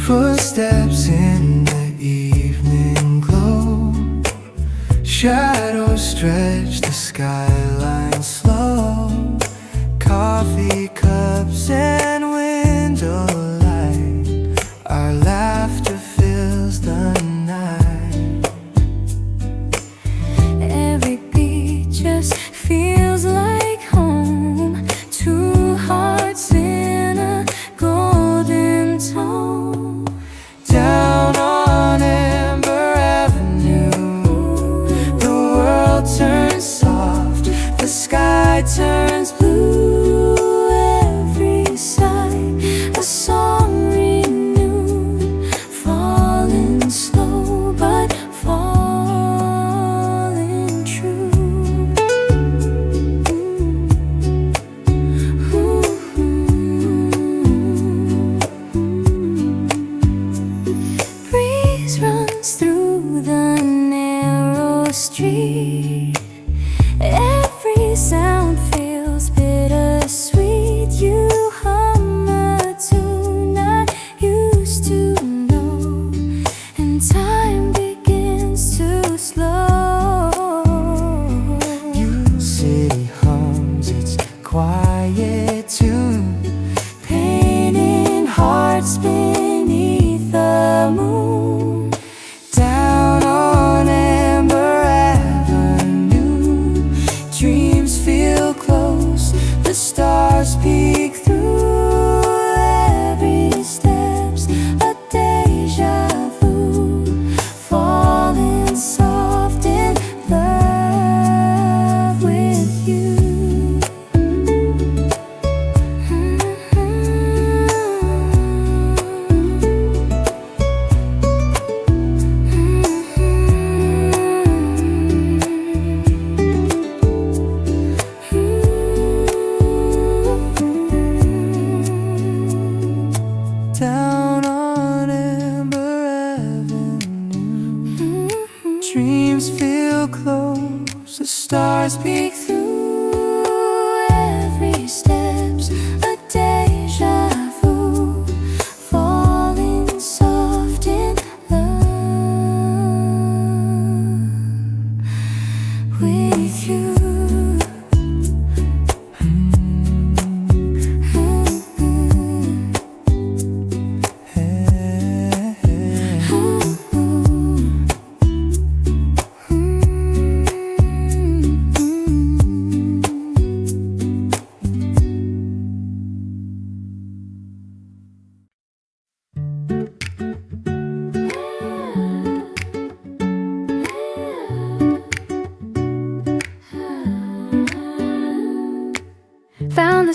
Footsteps in the evening glow, shadows stretch the skyline slow. Coffee cups and window light, our laughter fills the night. Every beat just feels like home, two hearts in a golden tone. Down on Amber Avenue, the world turns soft, the sky turns blue. Every sigh, a song renewed, falling slow but falling true. Breeze runs through the narrow street. Every sound feels bittersweet. You hum a tune I used to know, and time begins to slow. New city hums its quiet tune, painting hearts beneath the moon. Down on Amber Avenue, dreams feel close, the stars peek through. Every step's a deja vu, falling soft in love with you. Down on Amber Avenue, dreams feel close, the stars peek through. Every step's a deja vu, falling soft in love with you.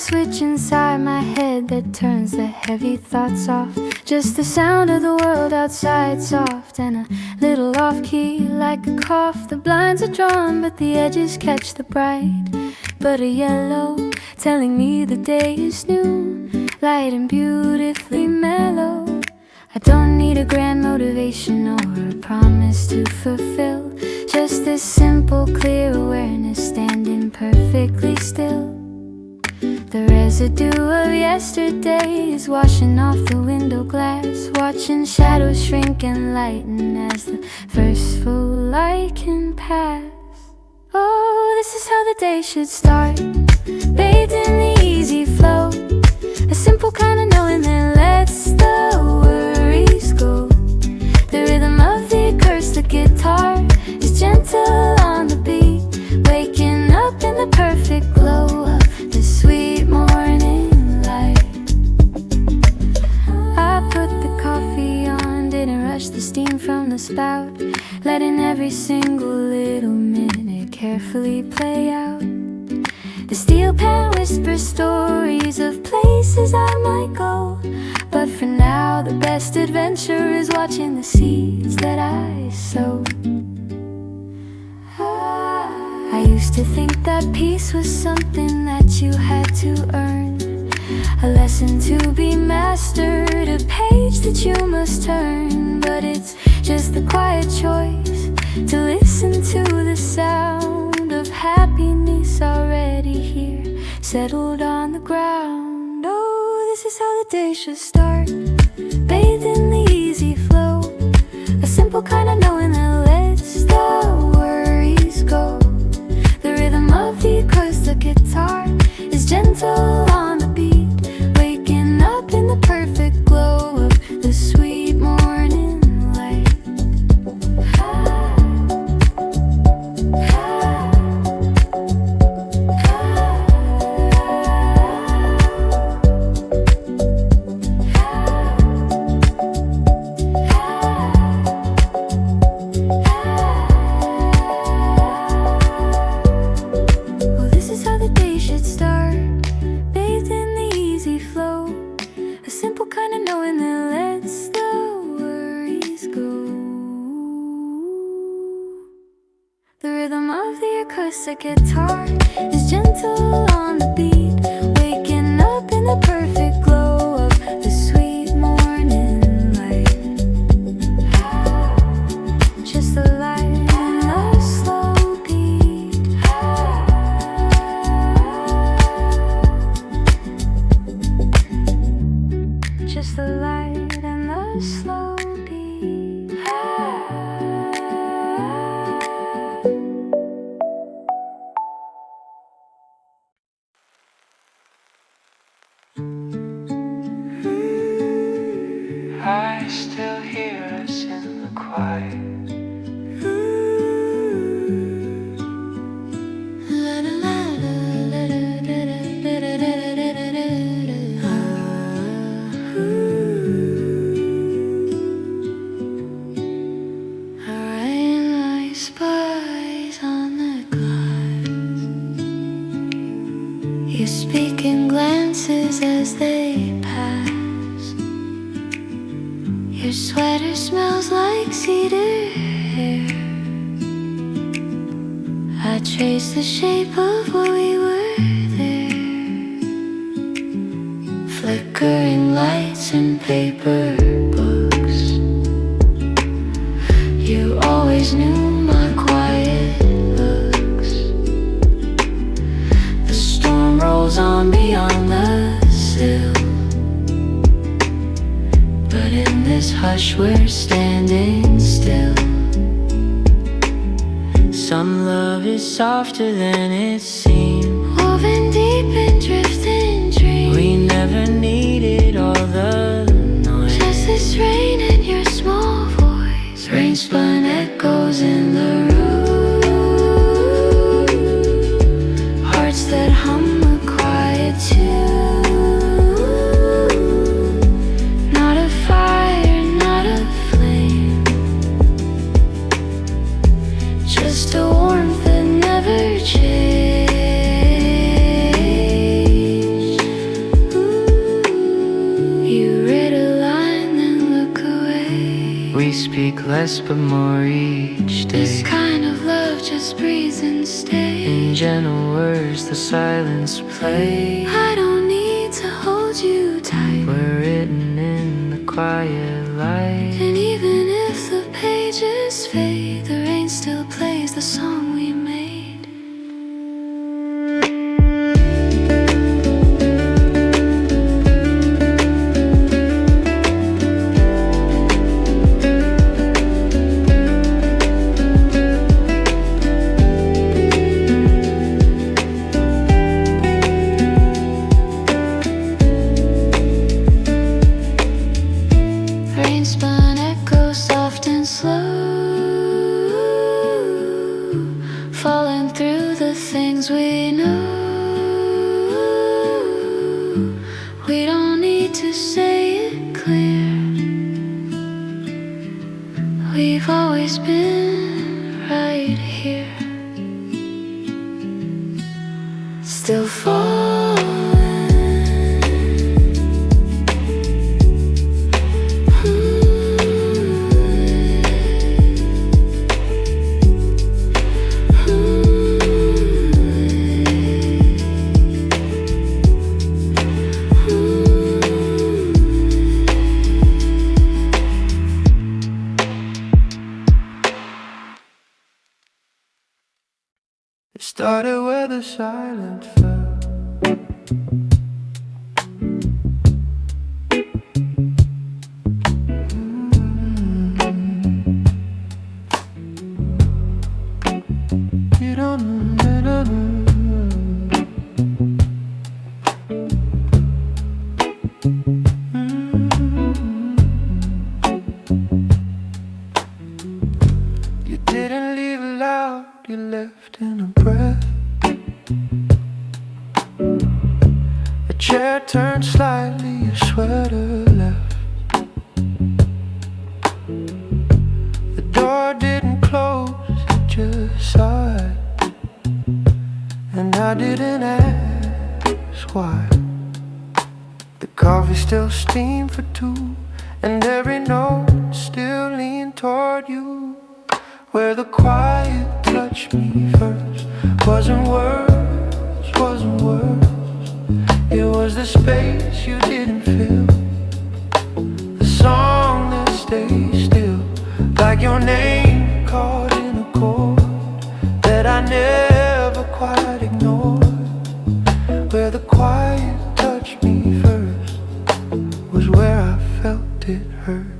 switch inside my head that turns the heavy thoughts off. Just the sound of the world outside, soft and a little off-key, like a cough. The blinds are drawn, but the edges catch the bright, but a yellow, telling me the day is new, light and beautifully mellow. I don't need a grand motivation or a promise to fulfill, just this simple, clear awareness, standing perfectly still. The residue of yesterday is washing off the window glass, watching shadows shrink and lighten as the first full light can pass. Oh, this is how the day should start, bathed in the easy flow, a simple kind of knowing that lets the worries go. The rhythm of the acoustic guitar is gentle on the beat, waking up in the perfect glow of the sweet morning light. I put the coffee on, didn't rush the steam from the spout, letting every single little minute carefully play out. The steel pan whispers stories of places I might go, but for now the best adventure is watching the seeds that I sow. I used to think that peace was something that you had to earn, a lesson to be mastered, a page that you must turn. But it's just the quiet choice to listen to the sound of happiness already here, settled on the ground. Oh, this is how the day should start, bathed in the easy flow, a simple kind of knowing that lets the worries go. The rhythm of the acoustic guitar is gentle on the beat, waking up in the perfect glow of the sweet morning light. The guitar is gentle on the beat, waking up in the perfect glow of the sweet morning light. Just the light and the slow beat, just the light and the slow beat. I still hear us in the quiet. You speak in glances as they pass. Your sweater smells like cedar hair. I trace the shape of where we were there. Flickering lights and paper books. You always knew my quiet looks. The storm rolls on beyond the sill, but in this hush we're standing still. Some love is softer than it seems, woven deep in drifting dreams. We never needed all the noise, just this rain and your small voice. Rain spun echoes in the room, hearts that hum a quiet tune. Not a fire, not a flame, just a warmth that never changed. speak less but more each day. This kind of love just breathes and stays. In gentle words the silence play. I don't need to hold you tight. We're written in the quiet light. And even if the pages fade, the rain still plays the song we made. Rain spun echoes soft and slow, falling through the things we know. We don't need to say it clear. We've always been right here, still falling. It started where the silence fell. You don't know. You didn't leave loud, you left in a breath. A chair turned slightly, your sweater left. The door didn't close, it just sighed. And I didn't ask why. The coffee still steamed for two, and every note still leaned toward you. Where the quiet touched me first wasn't words, wasn't words. It was the space you didn't fill, the song that stays still, like your name caught in a chord that I never quite ignored. Where the quiet touched me first was where I felt it hurt.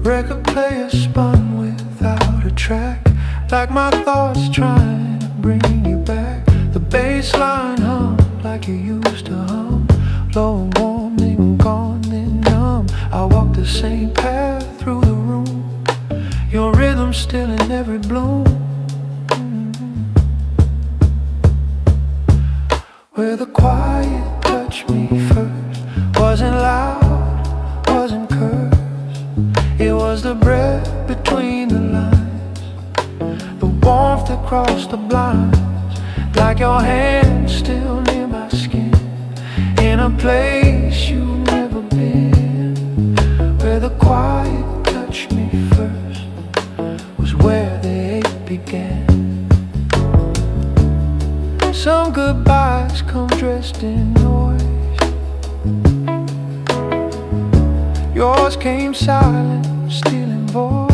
Record player spun without a track, like my thoughts trying to bring you back. The bass line hummed like you used to hum, low and warm, then gone, then numb. I walked the same path through the room, your rhythm still in every bloom. Where the quiet touched me first wasn't loud, wasn't cursed. It was the breath between the lines, the warmth across the blinds, like your hand still near my skin, in a place you've never been. Where the quiet touched me first was where the ache began. Some goodbyes come dressed in noise, yours came silent, stealing voice,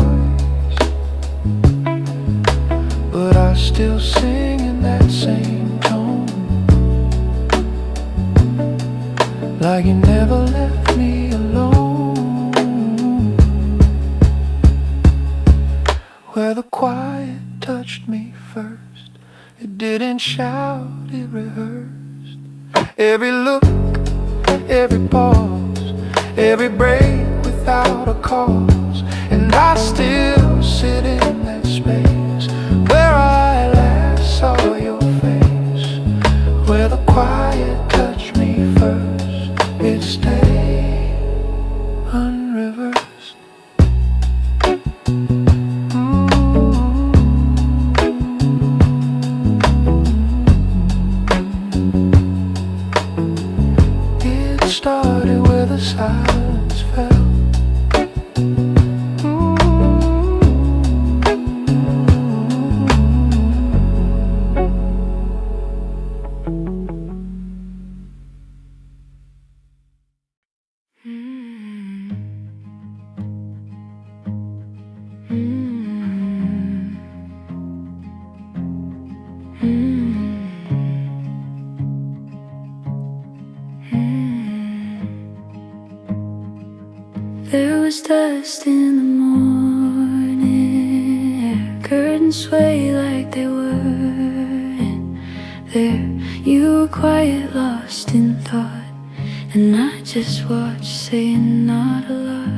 but I still sing in that same tone, like you never left me alone. Where the quiet touched me first, it didn't shout, it rehearsed. Every look, every pause, every break without a cause. And I still sit in that space where I last saw your face. Where the quiet touched me first, it stayed unreversed. It started where the silence fell. There was dust in the morning air. Curtains sway like they were. And there you were quiet, lost in thought. And I just watched, saying not a lot.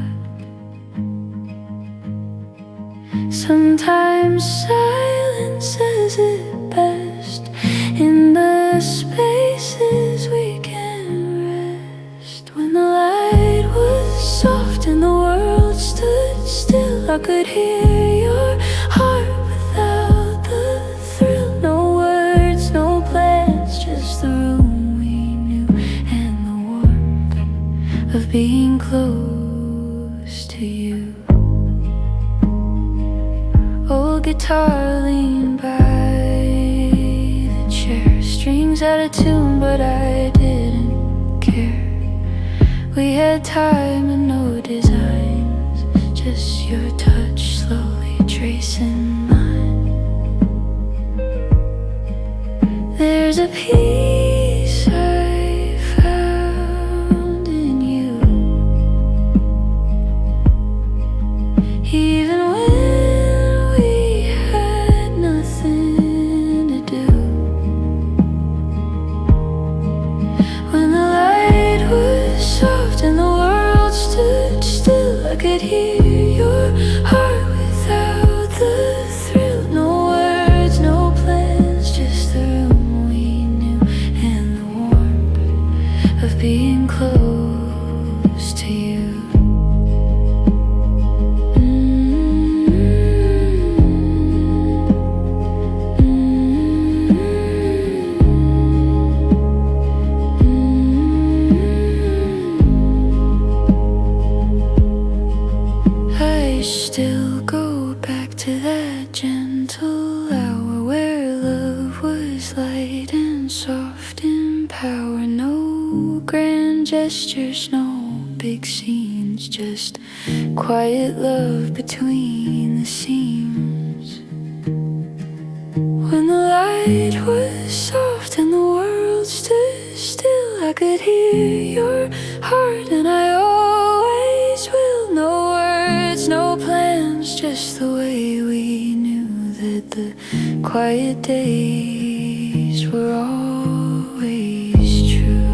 Sometimes silence is it best. In the spaces we can rest. When the light was soft and the world stood still, I could hear your heart without the thrill. No words, no plans, just the room we knew and the warmth of being close to you. Old guitar leaned by the chair. Strings out of tune, but I didn't care. We had time and no designs, just your touch slowly tracing mine. There's a peace I found in you, even when we had nothing to do. When the light was soft and the world stood still, I could hear your heart without the thrill. No words, no plans, just the room we knew and the warmth of being close to you. I still go back to that gentle hour where love was light and soft in power. No grand gestures, no big scenes, just quiet love between the seams. When the light was soft and the world stood still, I could hear your heart, and I always will. No words, no plans, just the way we knew that the quiet days were always true.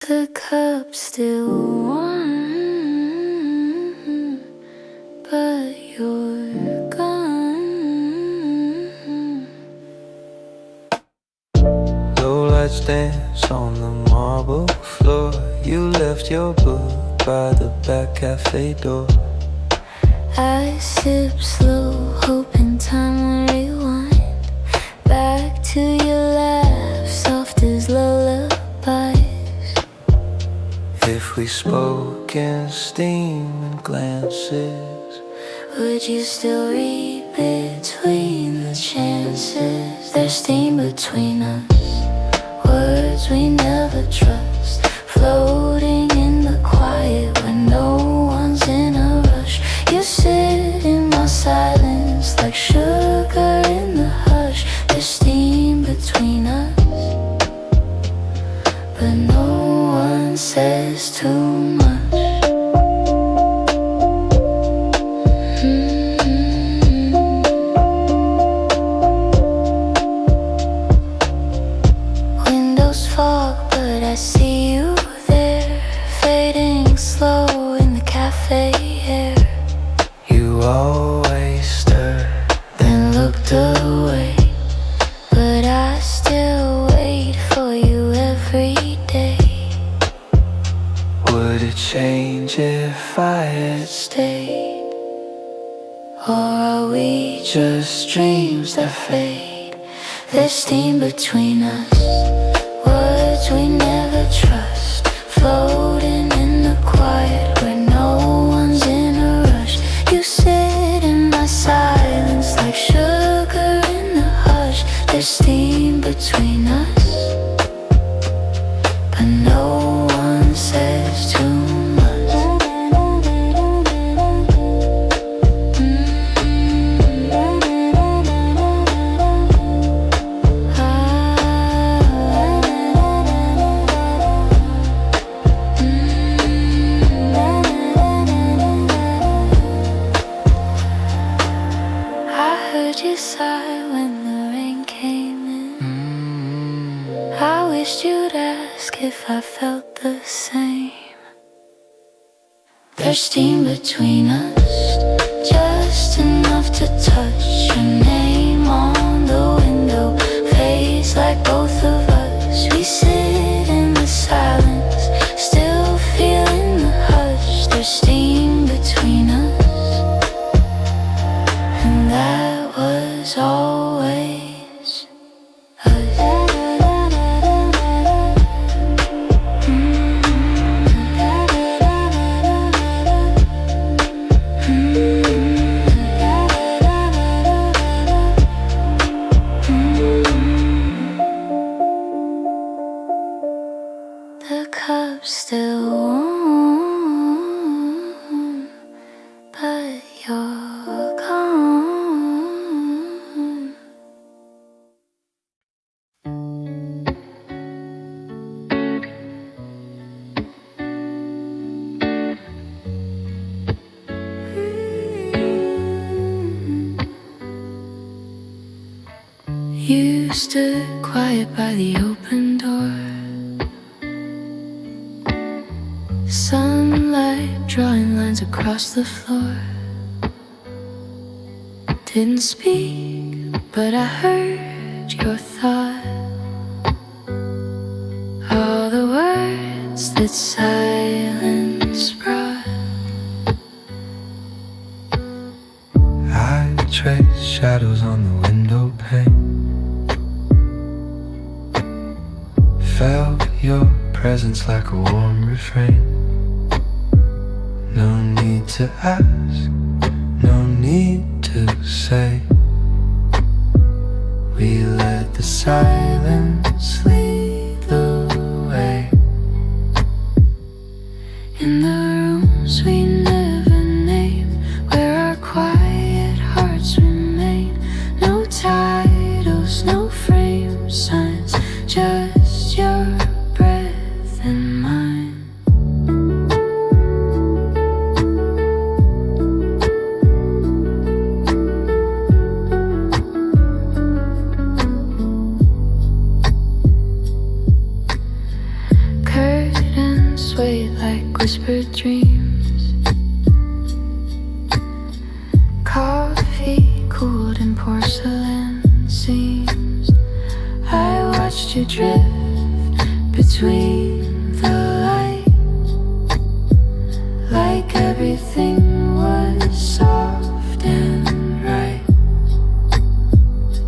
The cup's still warm, but you're gone. Low lights dance on the marble floor. You left your book by the back cafe door. I sip slow, hoping time will rewind back to your laugh, soft as lullabies. If we spoke in steam and glances, Would you still read between the chances? There's steam between us, words we never trust, floating in the quiet when no one's in a rush. You sit in my silence like sugar in the hush. There's steam between us, but no one says too much. Windows fog, but I see you there, fading slow in the cafe air. you always stir. Then looked away, but I still wait for you every day. Would it change if I had Stayed, or are we just dreams that fade? There's steam between us, words we never between us, but no one says too much. I heard you sigh when the rain came in. I wished you'd ask if I felt the same. There's steam between us, just enough to touch your name on the window. Face like both of us, we sit in the silence, still feeling the hush. There's steam between us, and that was always us. The cup's still warm, but you're gone. You stood quiet by the open door, sunlight drawing lines across the floor. Didn't speak, but I heard your thought. All the words that silence brought. I trace shadows on the window pane. Felt your presence like a warm refrain. No need to ask, no need to say. We let the silence lead the way. In the rooms we never name, where our quiet hearts remain. No titles, no frame signs, just your breath and mine. Curtains sway like whispered dreams. Coffee cooled in porcelain seams. I watched you drift between the light, like everything was soft and right.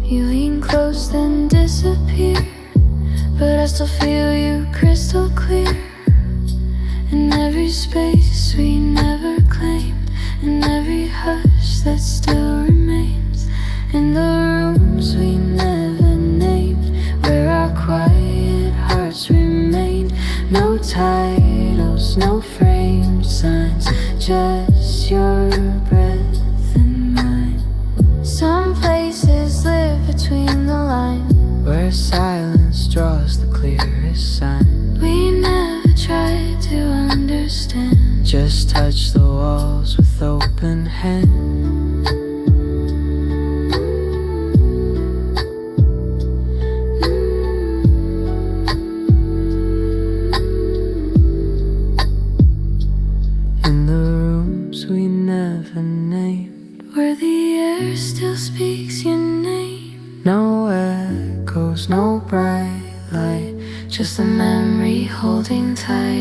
You lean close then disappear, but I still feel you crystal clear. In every space we never claimed, in every hush that still remains. In the rooms we never named, where our quiet hearts remain. No titles, no framed signs, just your breath and mine. Some places live between the lines, Where silence draws the clearest sign. we never tried to understand. Just touch the walls with open hand. In the rooms we never named, Where the air still speaks your name. no echoes, no bright light, Just a memory holding tight.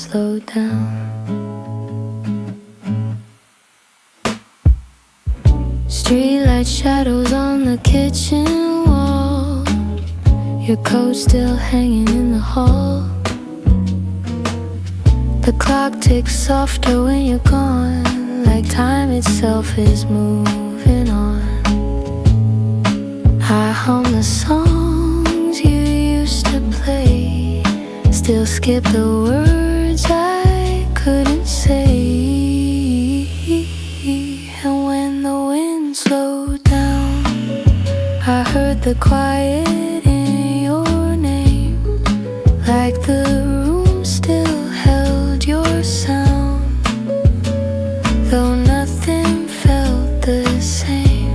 slow down. Streetlight shadows on the kitchen wall, your coat still hanging in the hall. The clock ticks softer when you're gone, like time itself is moving on. I hum the songs you used to play, still skip the words I couldn't say. And when the wind slowed down, I heard the quiet in your name, like the room still held your sound, though nothing felt the same.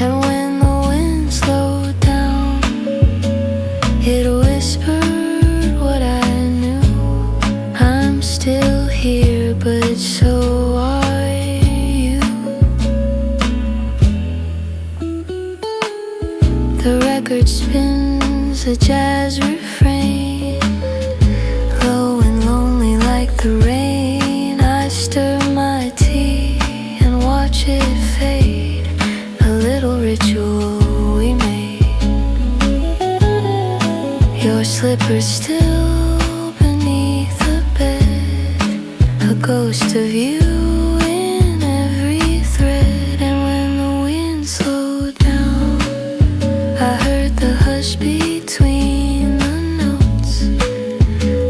And when the wind slowed down, it whispered what I knew. I'm still here, but so are you. The record spins a jazz refrain, low and lonely like the rain. I stir my tea and watch it fade, a little ritual we made. Your slippers still beneath the bed, a ghost of you in every thread. And when the wind slowed down, I heard the hush between the notes,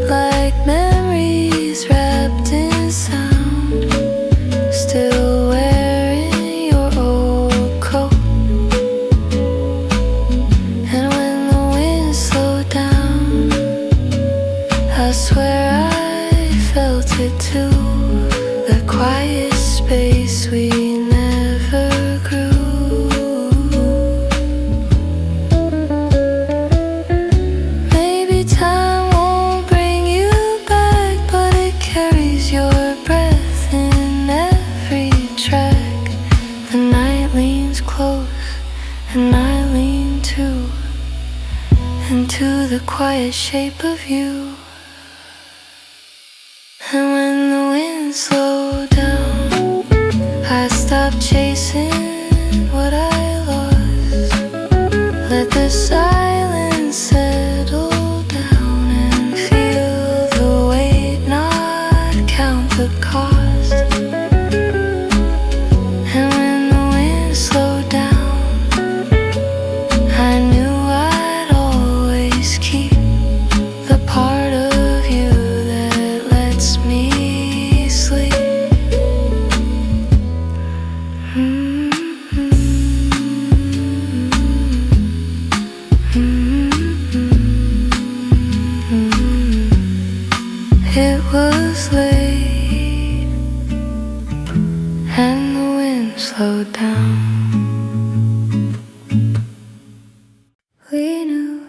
like memories wrapped in sound, still wearing your old coat. And when the wind slowed down, I swear I felt it too, the quiet space we never grew. Maybe time won't bring you back, but it carries your breath in every track. The night leans close and I lean too, into the quiet shape of you. And when the wind slowed down, I stopped chasing what I lost, let the silence settle down and feel the weight, not count the cost. And when the wind slowed down, I knew I'd always keep the part of you that lets me sleep. It was late and the wind slowed down. We knew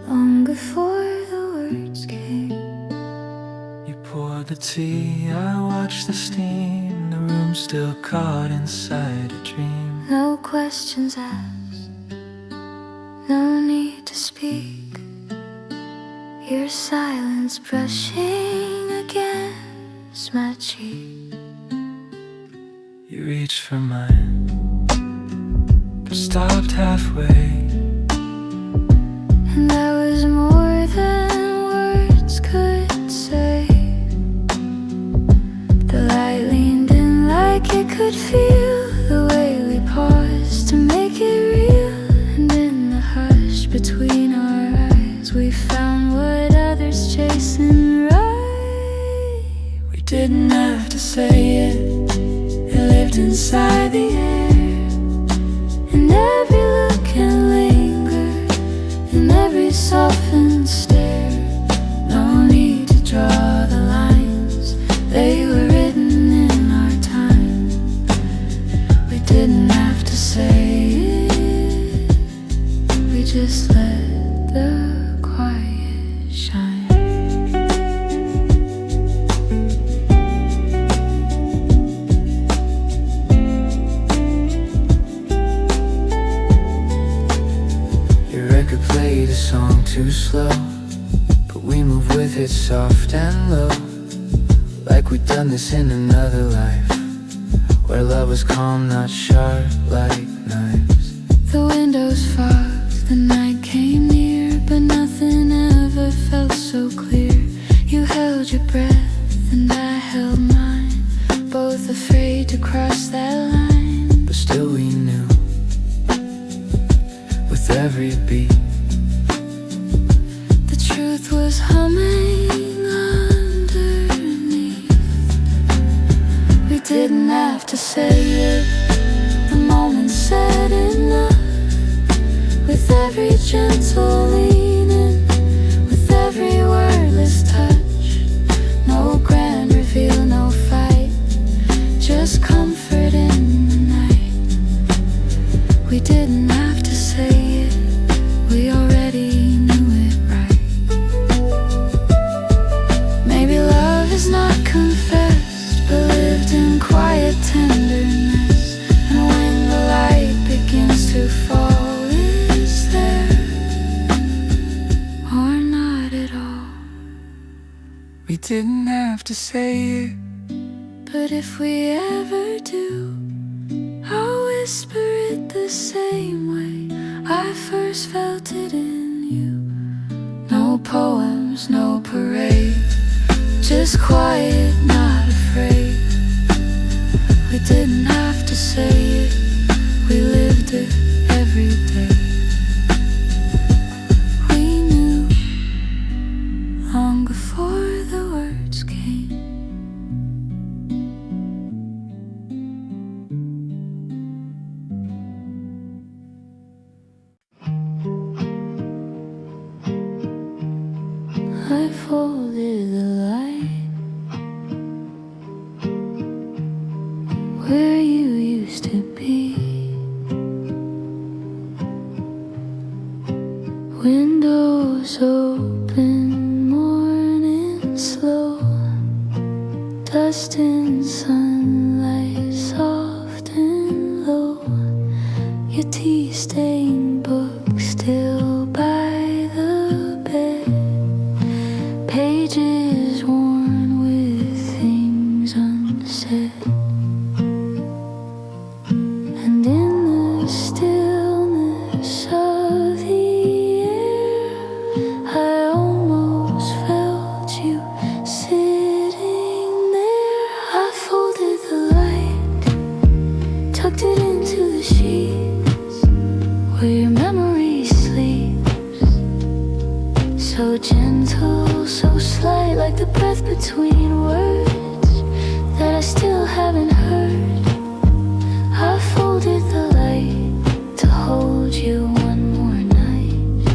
long before the words came. You poured the tea, I watched the steam, the room still caught inside a dream. No questions asked, no need to speak. Your silence brushing against my cheek. You reached for mine, but stopped halfway. And that was more than words could say. The light leaned in like it could feel the way we paused to make it real. And in the hush between our eyes, we found what others chasing right. We didn't have to say it, it lived inside the air. And every look and linger, and every softened stare. No need to draw the lines, They were written in our time. we didn't have to say it, We just let the quiet shine. Your record played a song too slow, but We move with it soft and low, like we've done this in another life, where love was calm, not sharp like knives. The windows fogged, the night came near, but nothing ever felt so clear. You held your breath and I held mine, both afraid to cross that line. But still we knew, with every beat, the truth was humming underneath. We didn't have to say it, the moment said enough. With every gentle leaning, with every wordless touch, no grand reveal, no fight, just comfort in the night. We didn't have to say it, we already knew it right. Maybe love is not confessed, but lived in quiet tenderness. And when the light begins to fall, is there or not at all? we didn't have to say it. But if we ever do, I'll whisper it the same way I first felt it in you. No poems, no parade, just quiet, not afraid. We didn't have to say it, we lived it every day. We knew long before the words came. I folded the light where you used to be. Windows open, morning slow, dust and sunlight soft and low. Your tea-stained book still by the bed, pages worn with things unsaid. And in the stillness of the air, I almost felt you sitting there. I folded the light, tucked it into the sheets where your memory sleeps. So gentle, so slight, like the breath between words that I still haven't heard. I folded the light to hold you one more night.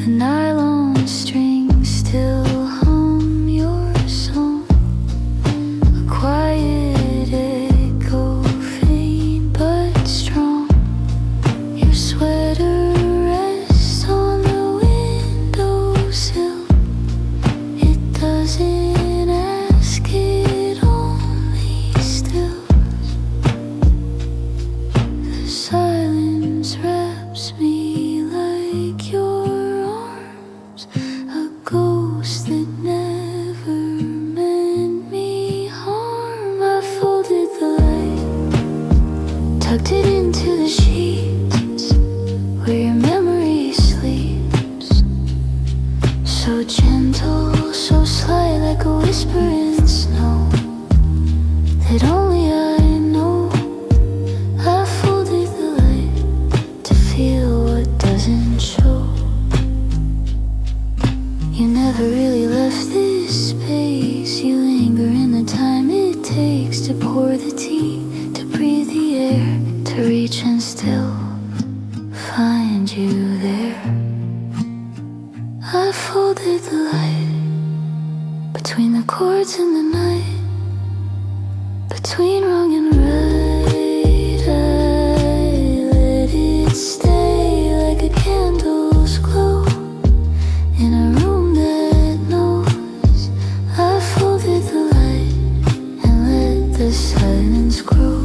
The nylon strings still hum your song, a quiet echo, faint but strong. Your sweater rests on the windowsill. It doesn't ask, it only stills. The silence wraps me like your arms, a ghost that never meant me harm. I folded the light, tucked it into the sheets where your memory sleeps. So gentle, so slight, like a whisper in snow that only I know. I folded the light to feel what doesn't show. You never really left this space. You linger in the time it takes to pour the tea, to breathe the air, to reach and still find you there. I folded the light between the chords in the night, between wrong and right. I let it stay like a candle's glow in a room that knows. I folded the light and let the silence grow.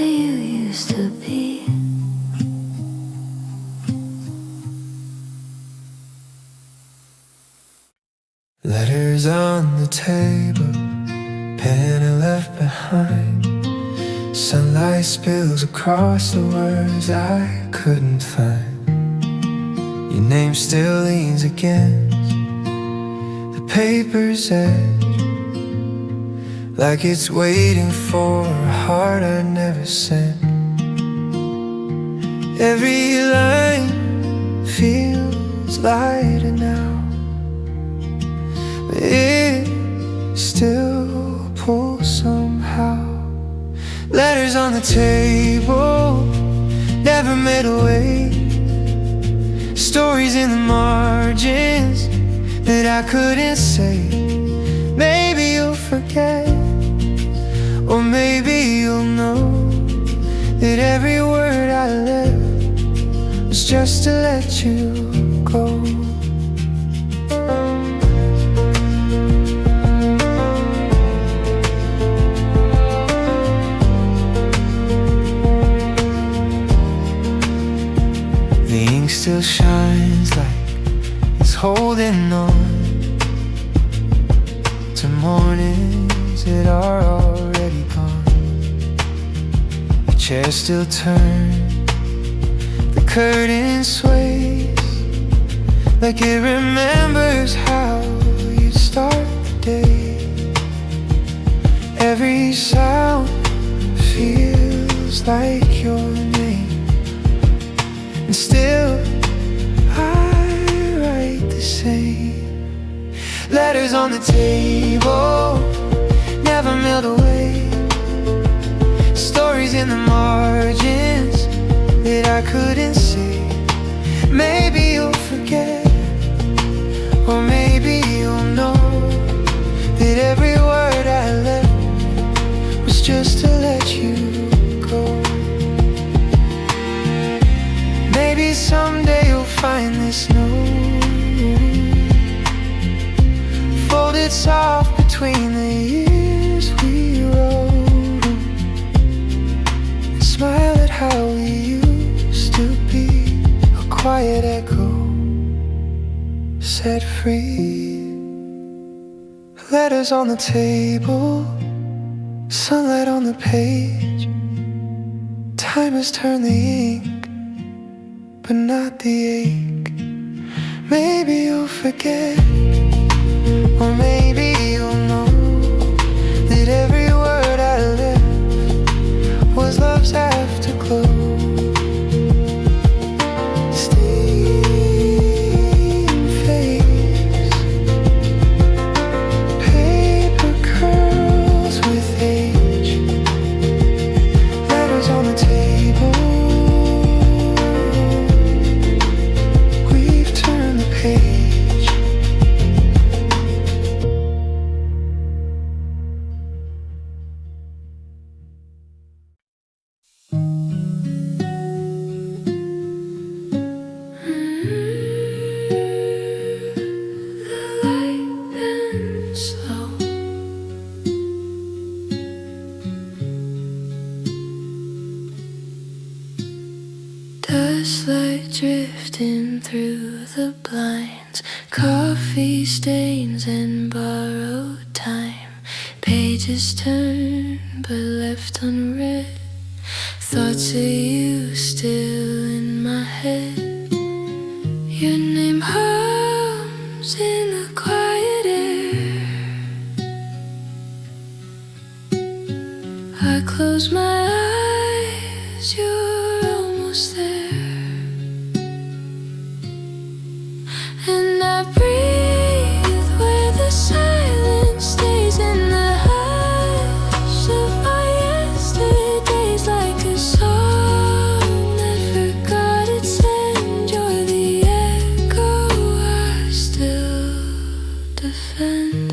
you used to be. Letters on the table, pen I left behind. Sunlight spills across the words I couldn't find. Your name still leans against the paper's edge, like it's waiting for a heart I never sent. Every line feels lighter now, but it still pulls somehow. Letters on the table, never made away. Stories in the margins that I couldn't say. Maybe you'll forget, or maybe you'll know that every word I left was just to let you go. Still shines like it's holding on to mornings that are already gone. The chair still turns, the curtain sways, like it remembers how you start the day. Every sound feels like your name, and still I write the same. Letters on the table, never mailed away. Stories in the margins that I couldn't say. Maybe you'll forget, or maybe you'll know that every word I left was just to let you go. Maybe someday you'll find this note folded soft between the years we wrote, and smile at how we used to be. A quiet echo set free. Letters on the table, sunlight on the page. Time has turned the ink, but not the ache. Maybe you'll forget, or maybe you'll know that every word I left was love's afterglow. Steam face, paper curls with age. Letters on the table, we've turned the page. Dust like drifting through the blinds, coffee stains and borrowed time. Pages turned but left unread. Thoughts of you still in my head. Your name hums in the quiet air. I close my eyes, you're almost there. And I breathe where the silence stays in the hush of our yesterdays, like a song that forgot its end. You're the echo I still defend.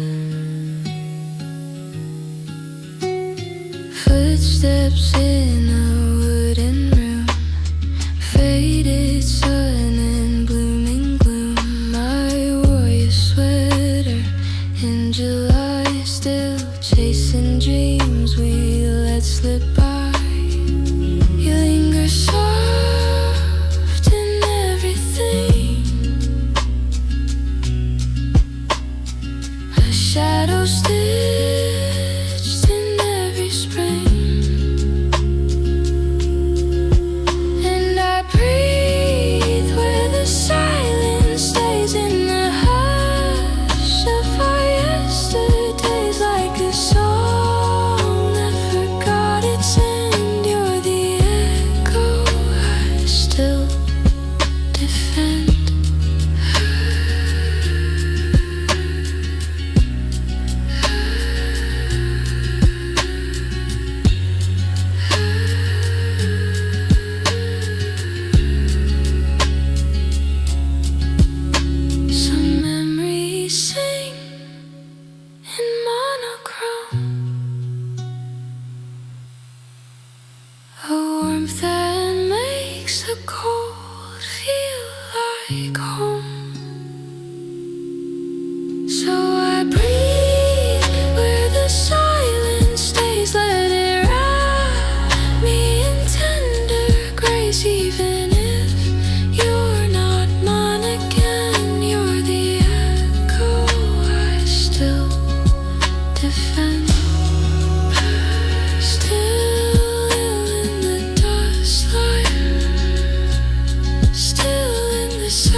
Footsteps in a wooden warmth that makes the cold feel like home. So I breathe where the silence stays. Let it wrap me in tender grace. Even if you're not mine again, you're the echo I still defend. Still in the dust light, still in the sun.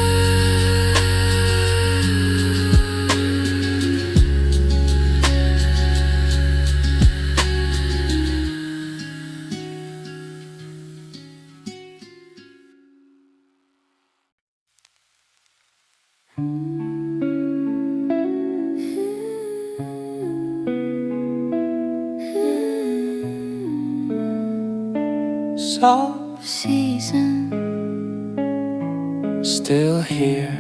Soft Season, still here,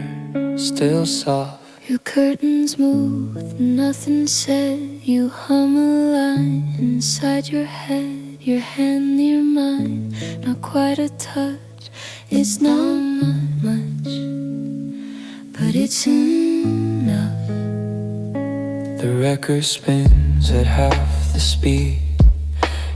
still soft. your curtains move, nothing said. You hum a line inside your head, your hand near mine, not quite a touch. It's not much, but it's enough. The record spins at half the speed.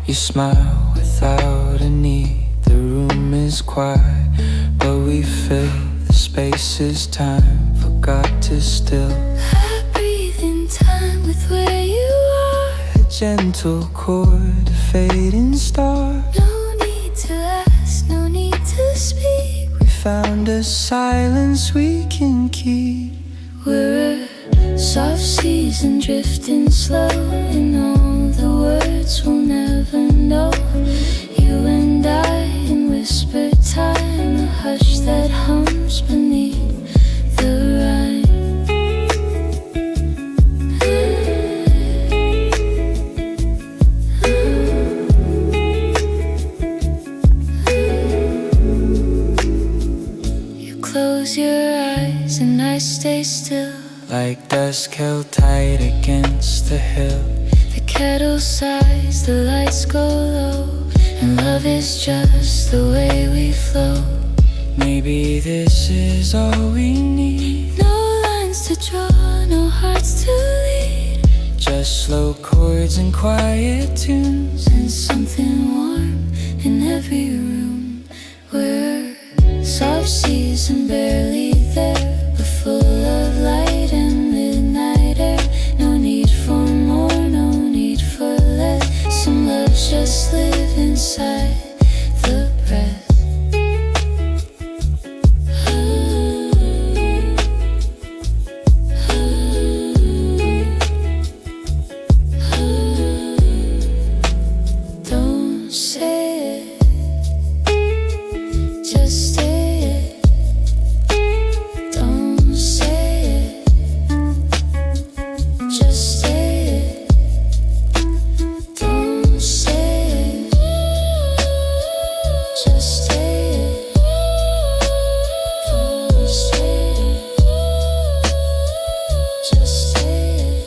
You smile without a need. The room is quiet, but we fill the spaces time forgot to still. I breathe in time with where you are. A gentle chord, a fading star. No need to ask, no need to speak. We found a silence we can keep. We're a soft season drifting slow, and all the words we'll never know. You and I in whispered time, a hush that hums beneath the rhyme. You close your eyes and I stay still. Like dusk held tight against the hill. The kettle sighs, the lights go low, and love is just the way we flow. Maybe this is all we need. No lines to draw, no hearts to lead. Just slow chords and quiet tunes. And something warm in every room. We're soft season, barely there, but full of light and midnight air. No need for more, no need for less. Some loves just live inside the breath. Don't say it, just say it. Don't say it, just say it. Don't say it, just say it. Don't say it, just say it.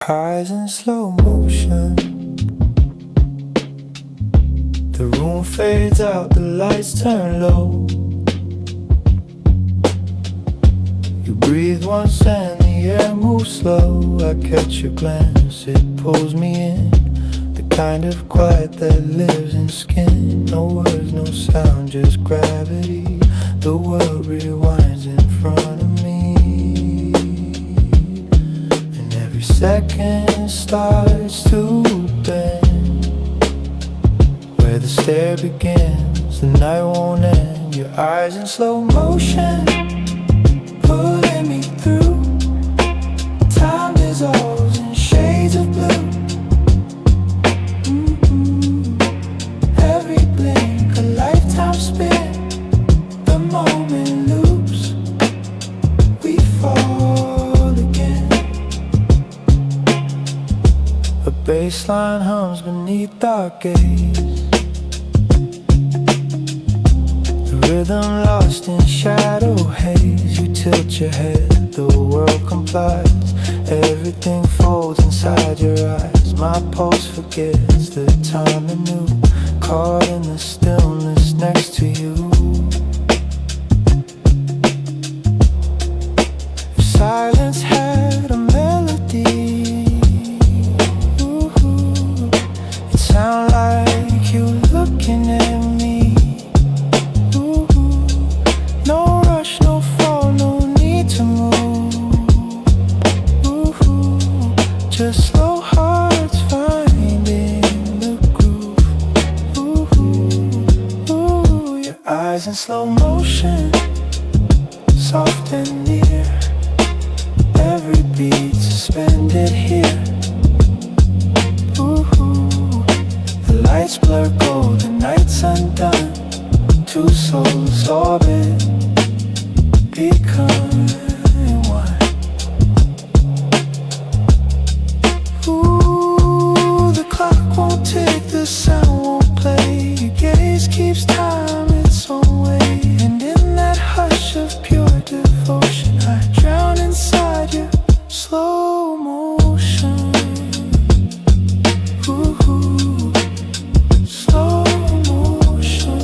Eyes in slow motion. The room fades out, the lights turn low. You breathe once and the air moves slow. I catch your glance, it pulls me in. The kind of quiet that lives in skin. No words, no sound, just gravity. The world rewinds in front of me. Second starts to bend. Where the stare begins, the night won't end. Your eyes in slow motion, pulling me through. Time dissolves in shades of blue. Every blink, a lifetime spin. The moment loops, we fall again. A baseline hums beneath our gaze. The rhythm lost in shadow. tilt your head, the world complies. Everything folds inside your eyes. My pulse forgets the time anew, caught in the stillness next to you. If silence had a melody, ooh, it'd sound like you looking at me. Ooh, no rush, no fall, no need to move. Ooh, just slow hearts finding the groove. Ooh, ooh, your eyes in slow motion, soft and near. Every beat suspended here. Ooh, the lights blur gold, the night's undone. Two souls orbit, becoming one. Ooh, the clock won't tick, the sound won't play. Your gaze keeps time its own way. And in that hush of pure devotion, I drown inside your slow motion. Ooh, slow motion.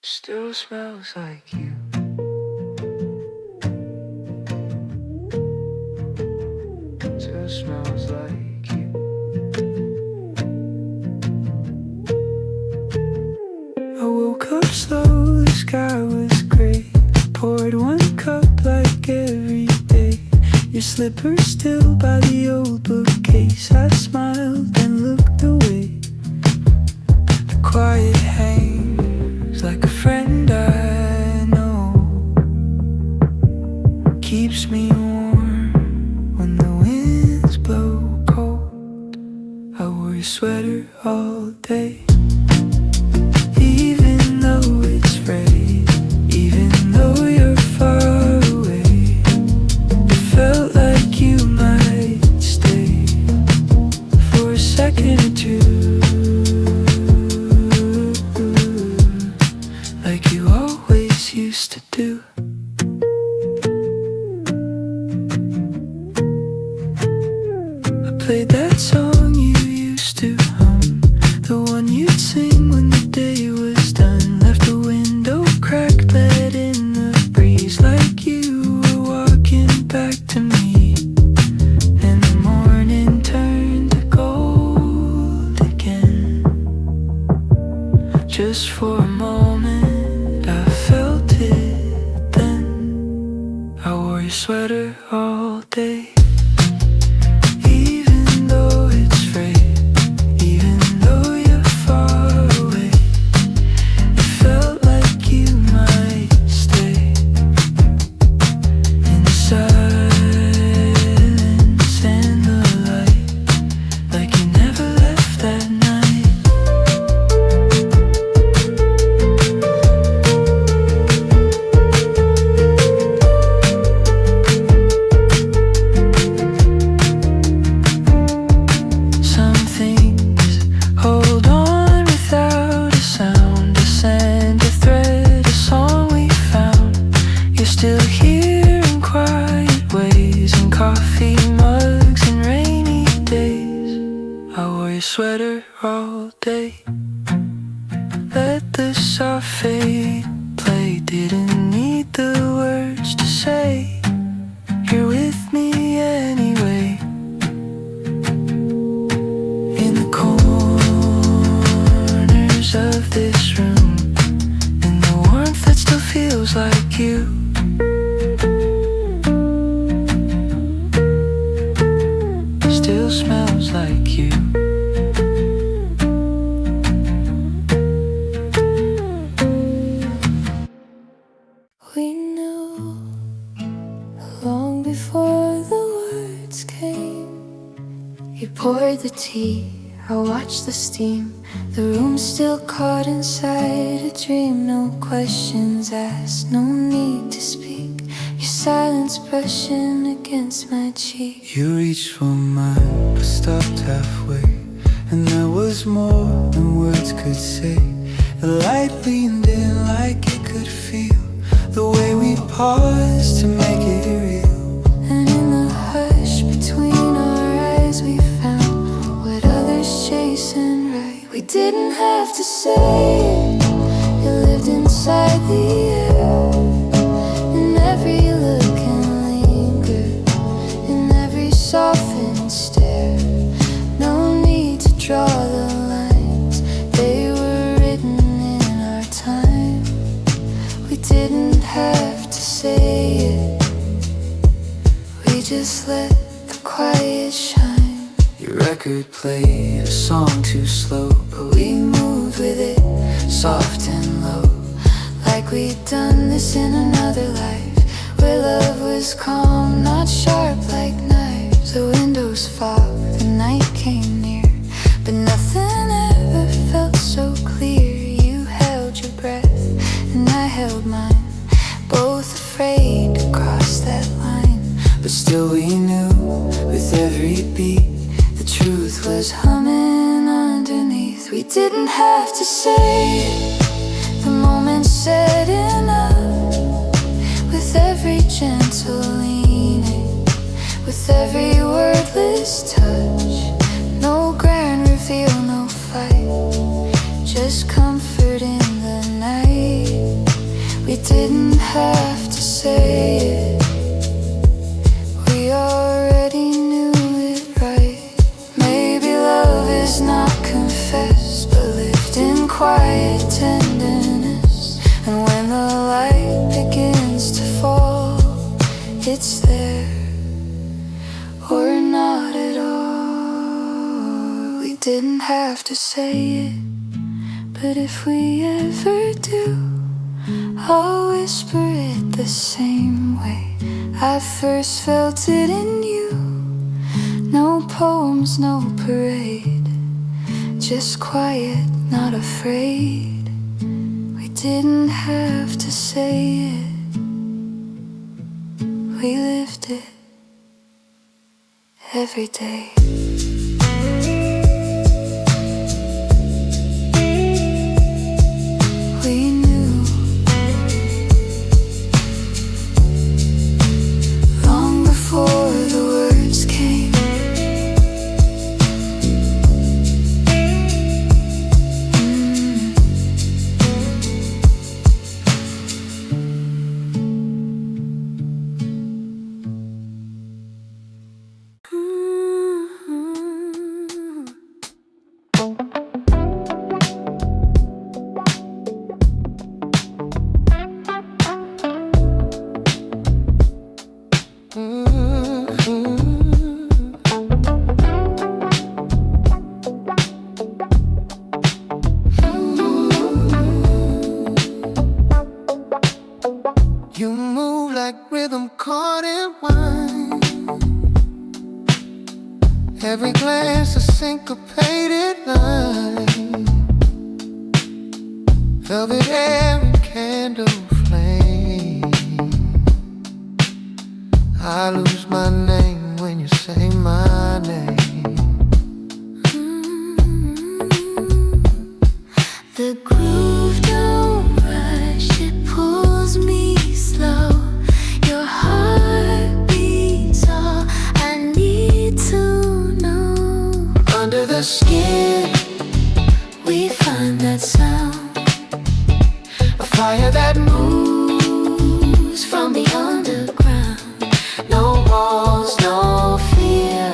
Still smells like you. Still smells like you. I woke up slow, the sky was gray. Poured one cup like every day. Your slippers still by the old bookcase. I smiled and looked away. The quiet hangs like a friend I know. Keeps me warm when the winds blow cold. I wore your sweater all day. Even though it's red, even though you're far away, it felt like you might stay for a second or two, like you always used to do. I played that song you used to hum, the one you'd sing when the day was done. Left the window cracked, let in the breeze, like you were walking back to me. And the morning turned to gold again. Just for a moment I felt it then. I wore your sweater all day. Even though it's red, even though you're far away, it felt like you might stay in the silence and the light, like you never left that night. Some things hold on without a sound, a scent, a thread, a song we found. You're still here in quiet ways, in coffee mugs and rainy days. I wore your sweater all day. Let the soft fade play, didn't need the words to say. You're with me anyway. In the corners of this room, in the warmth that still feels like you. Still smells like you. We knew long You poured the tea, I watched the steam. The room still caught inside a dream. No questions asked, no need to speak. Your silence brushing against my cheek. You reached for mine, but stopped halfway. And there was more than words could say. The light leaned in like it could feel the way we paused to make it real. And in the hush between our eyes we found what others chase and write. We didn't have to say it, it lived inside the air. In every look and linger, in every softened stare. No need to draw the lines, they were written in our time. We didn't have to say it, we just let the quiet shine. Your record played a song too slow, But we moved with it, soft and low. Like we'd done this in another life, where love was calm, not sharp like knives. The windows fogged, the night came near, but nothing ever felt so clear. You held your breath, and I held mine, both afraid to cross that line. but still we knew with every beat The truth was humming underneath. We didn't have to say it, the moment setting up. With every gentle leaning, with every wordless touch. No grand reveal, no fight, just comfort in the night. We didn't have to say it, we already knew it right. Maybe love is not confessed, but lived in quiet tenderness. And when the light begins to fall, it's there, or not at all. We didn't have to say it, but if we ever do, I'll whisper it the same way I first felt it in you. No poems, no parade, just quiet, not afraid. We didn't have to say it, we lived it every day. We knew long before the words came. You move like rhythm caught in wine. Every glance a syncopated line. Velvet hair and candle flame. I lose my name when you say my name. The groove don't rush, it pulls me slow. Your heart beats all I need to know. Under the skin, We find that sound, a fire that moves from the underground. no walls, no fear.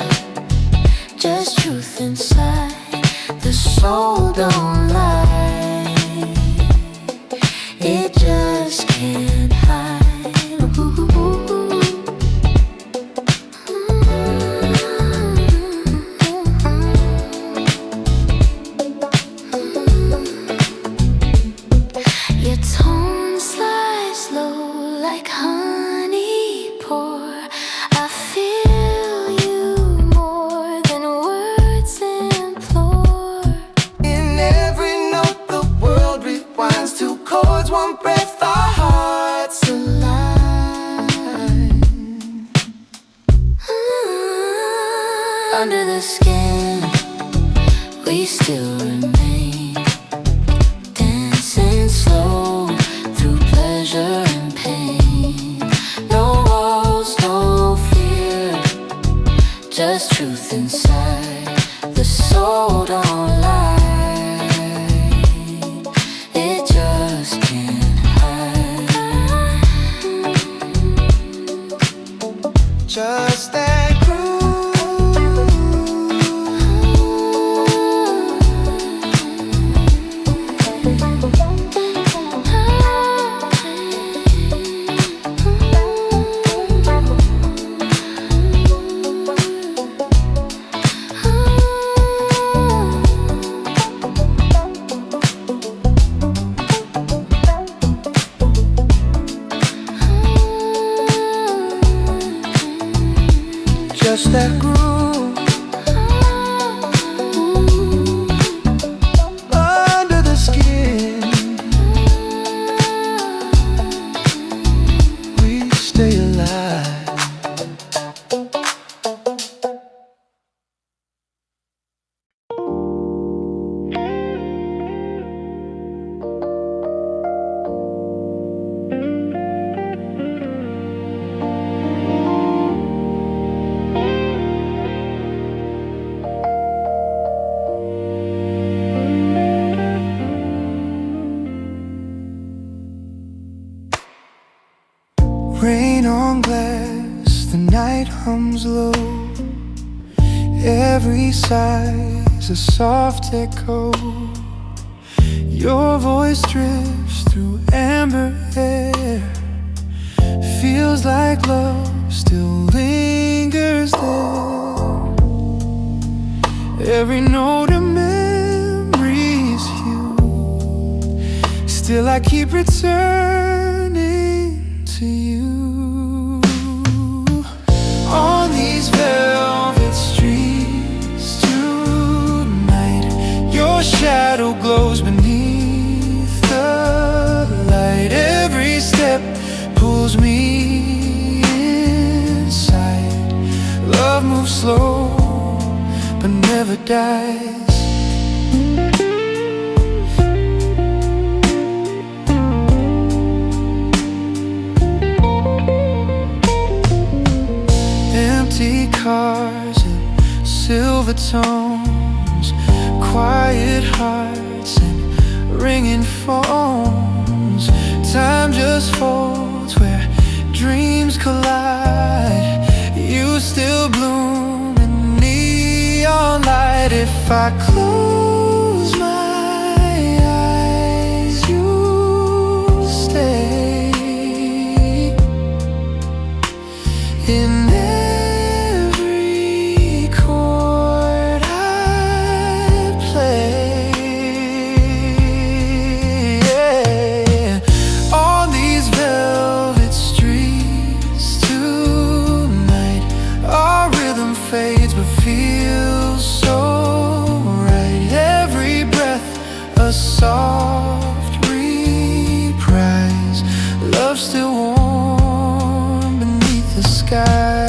Under the skin, we still remain, dancing slow through pleasure and pain. No walls, no fear, just truth inside. The soul don't lie, it just can't hide. Just that groove. Just that groove. Under the skin, we stay alive. Rain on glass, the night hums low. Every sigh's a soft echo. Your voice drifts through amber air. Feels like love still lingers there. Every note a memory's hue. Still I keep returning to you. On these velvet streets tonight, your shadow glows beneath the light. Every step pulls me inside. Love moves slow but never dies. Empty cars and silver tones, quiet hearts and ringing phones. Time just folds where dreams collide. You still bloom in neon light. If I close my eyes, you'll stay in every chord I play. Yeah. On these velvet streets tonight, our rhythm fades but feels so right. Every breath a soft reprise. Love still warm beneath the sky.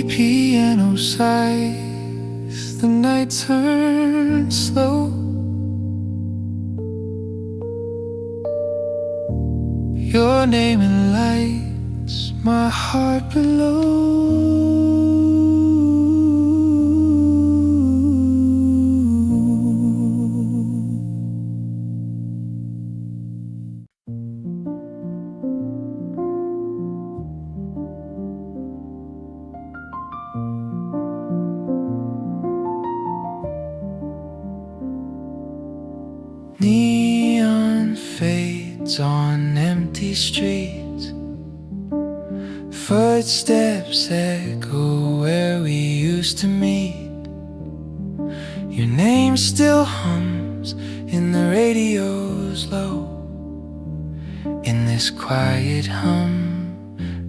Piano sighs, the night turns slow. Your name in lights my heart below. Neon fades on empty streets. Footsteps echo where we used to meet. Your name still hums in the radio's low. In this quiet hum,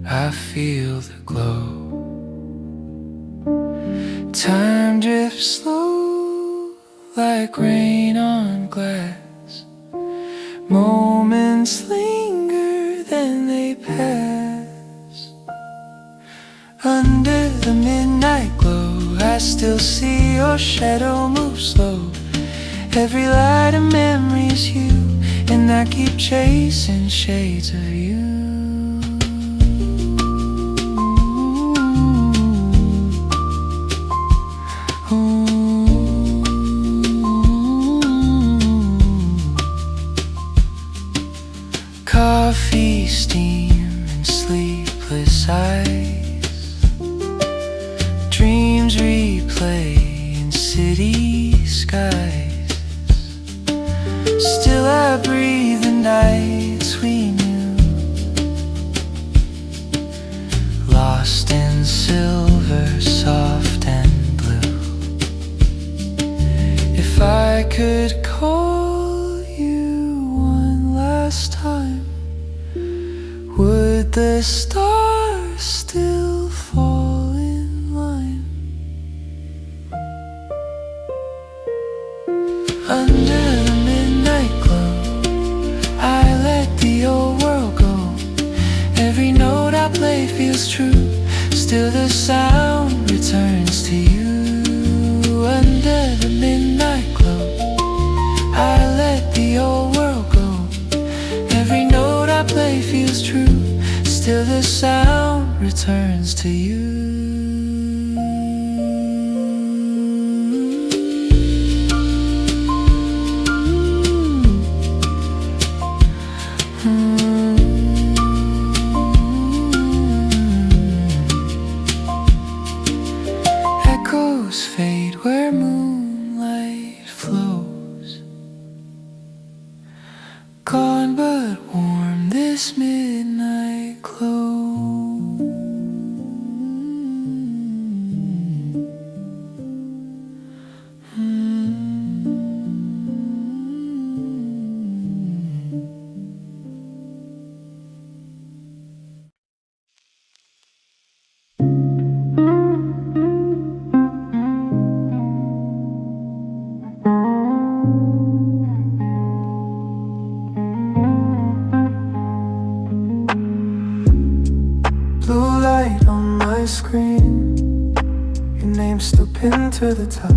I feel the glow. Time drifts slow like rain on glass. Moments linger, then they pass. Under the midnight glow, I still see your shadow move slow. Every light a memory's you, and I keep chasing shades of you. Coffee, steam, and sleepless eyes. Dreams replay in city skies. Still I breathe the nights we knew, lost in silver, soft and blue. If I could call you one last time, would the stars still fall in line? Under the midnight glow, I let the old world go. Every note I play feels true, still the sound returns to you. Under the midnight glow, I let the old world go. Every note I play feels true, still the sound returns to you. Echoes fade where moonlight flows. Gone but warm this midnight glow. Blue light on my screen, your name still pinned to the top.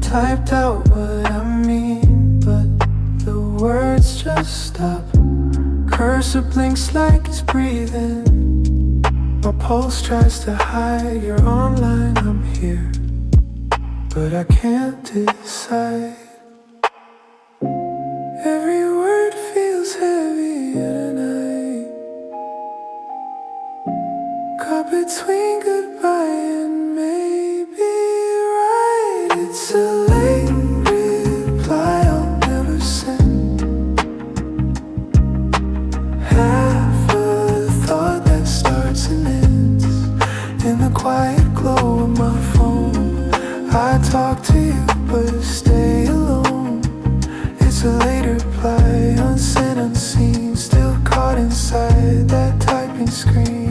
Typed out what I mean, but the words just stop. Cursor blinks like it's breathing. My pulse tries to hide. You're online, I'm here, but I can't decide. Every word feels heavy tonight, caught between goodbye and maybe right. It's a late reply I'll never send. Half a thought that starts and ends in the quiet glow of my phone. I talk to you but stay alone. It's a late reply, unsent, unseen, still caught inside that typing screen.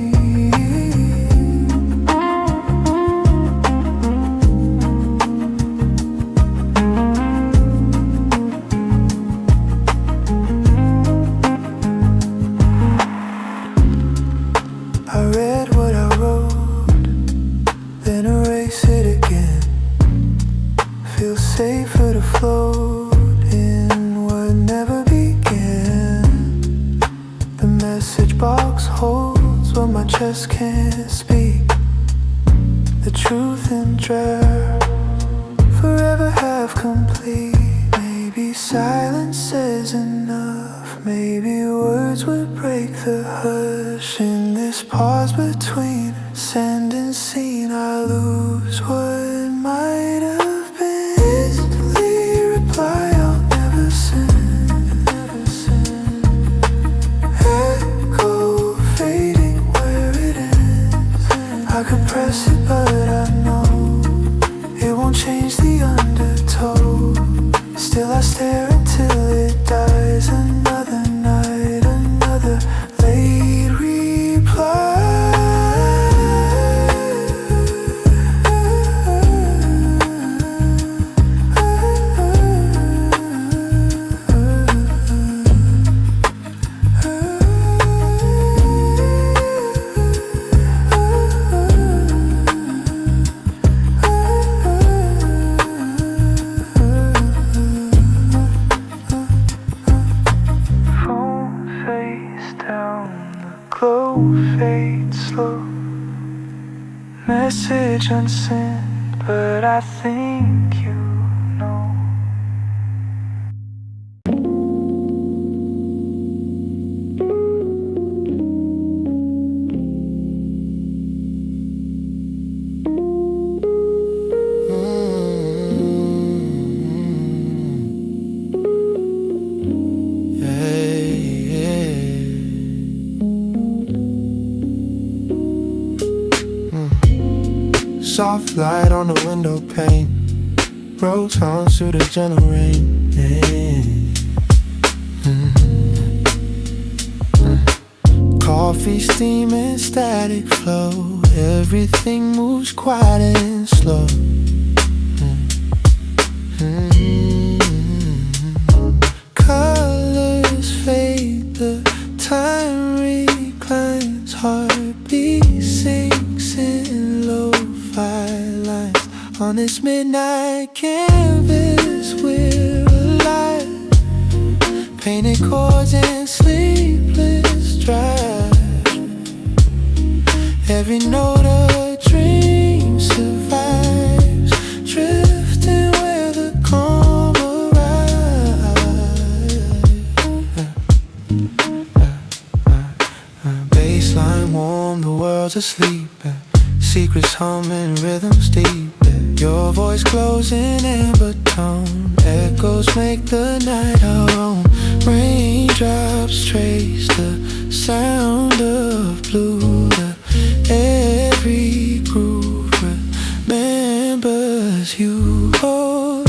I read what I wrote, then erase it again. Feels safer to float in what never began. The message box holds what my chest can't speak. The truth in draft, forever half complete. Maybe silence is enough. Maybe words would break the hush. In this pause between send and scene, I lose what might have been. Instantly reply I'll never send. Echo fading where it ends. I could press it but I know it won't change the undertow. Still I stare until it dies. Another night, another late reply. fade slow. Message unsent, but I think you know. Soft light on the window pane, road songs through the gentle rain. Coffee steaming, static flow. Everything moves quiet and slow. Colors fade, the time reclines. Heartbeat sinks in lo-fi lines. On this midnight canvas we're alive, painted chords and sleepless drive. Every note a dream survives, drifting where the calm arrives. Baseline warm, the world's asleep. Secrets humming, rhythms deep. Your voice glows in amber tone. Echoes make the night our own. Raindrops trace the sound of blue. Every groove remembers you. Oh,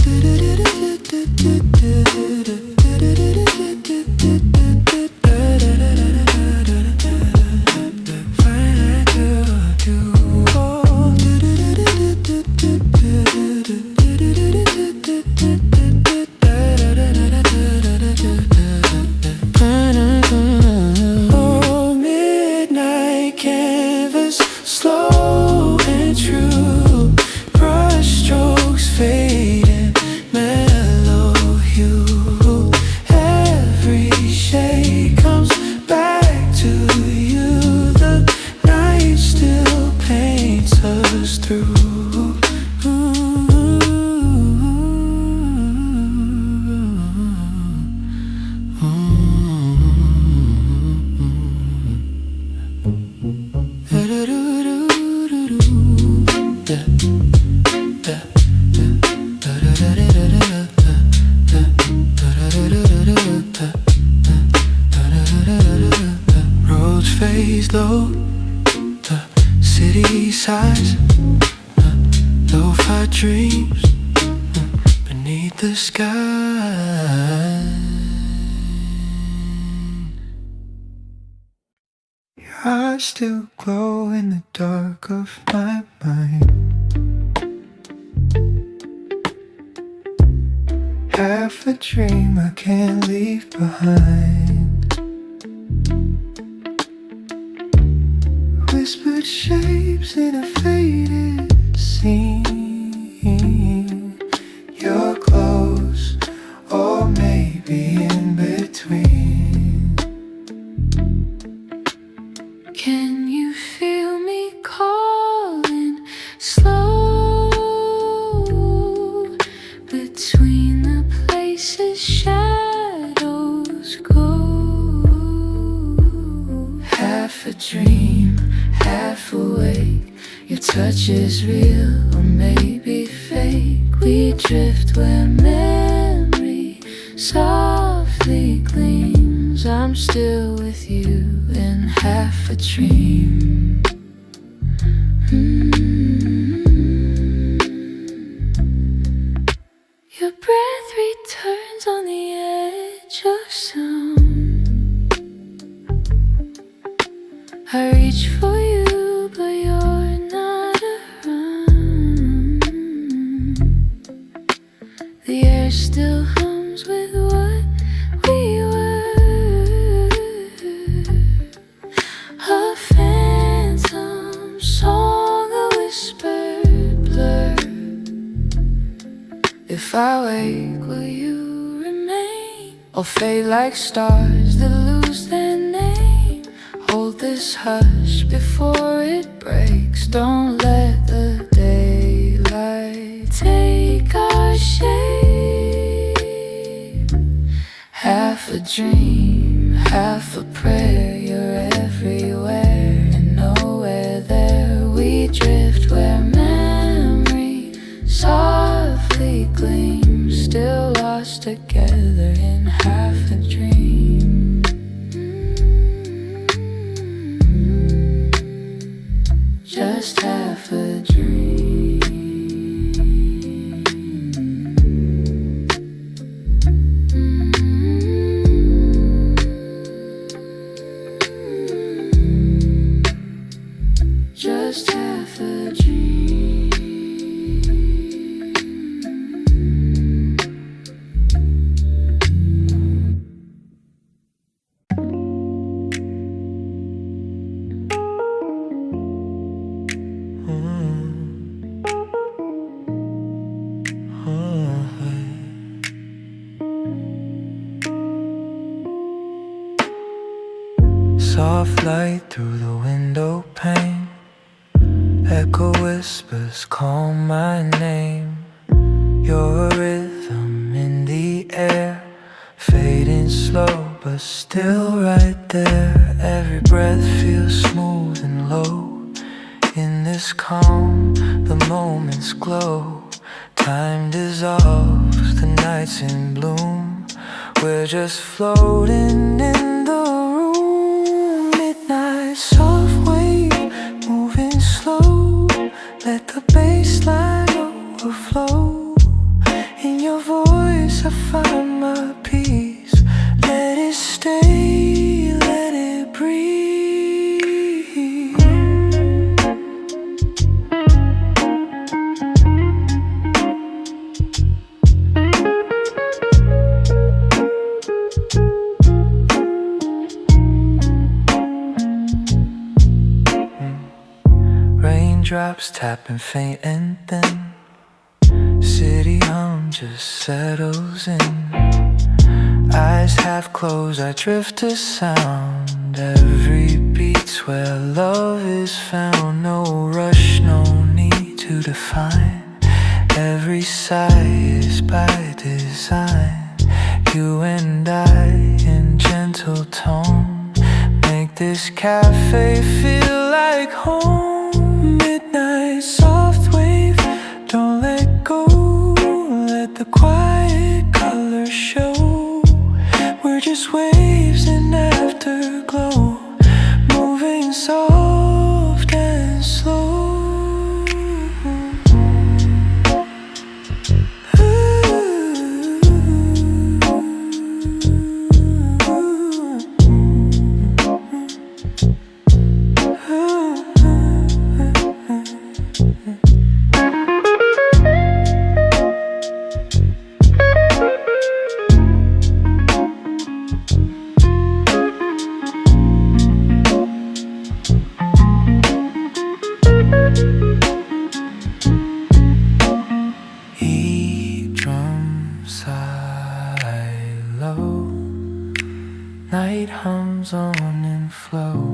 roads phase low, the city sighs, lo-fi dreams beneath the sky. Your eyes still glow in the dark of my mind. Half a dream I can't leave behind. Whispered shapes in a faded scene. You're close, or maybe in between. Can you feel me calling slow? Between the places shadows go. Half a dream, half awake. Your touch is real or maybe fake. We drift where memory softly gleams. I'm still with you in half a dream. Your breath returns on the edge of sound. I reach for you, but you're not around. The air still hums with what we were. A phantom song, a whispered blur. If I wake, will you remain? Or fade like stars that lose their name? Hold hold this hush before it breaks. Don't let the daylight take our shape. Half a dream, half a prayer. You're everywhere and nowhere there. We drift where memory softly gleams, still lost together in half a dream. Just half a dream. Just half a dream. Soft light through the window pane, echo whispers call my name. You're a rhythm in the air, fading slow but still right there. Every breath feels smooth and low. In this calm, the moments glow. Time dissolves, the night's in bloom. We're just floating in the room. Midnight, soft wave, moving slow. Let the bassline overflow. In your voice I find my peace. Let it stay, let it breathe. Raindrops tapping faint and thin. City hum just settles in. Eyes half closed, I drift to sound. Every beat's where love is found. No rush, no need to define. Every sigh is by design. You and I in gentle tone make this cafe feel like home. Midnight, soft wave, don't let go. Let the quiet colors show. We're just waves in afterglow, moving soft and slow. Night hums on and flow.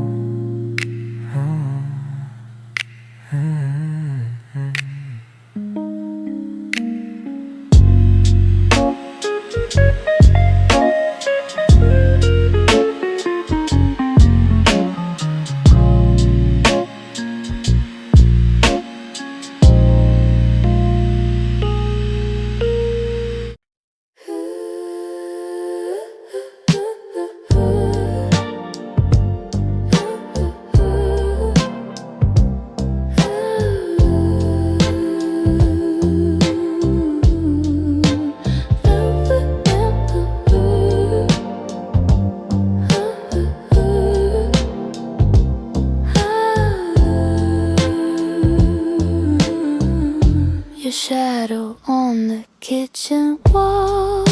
Your shadow on the kitchen wall.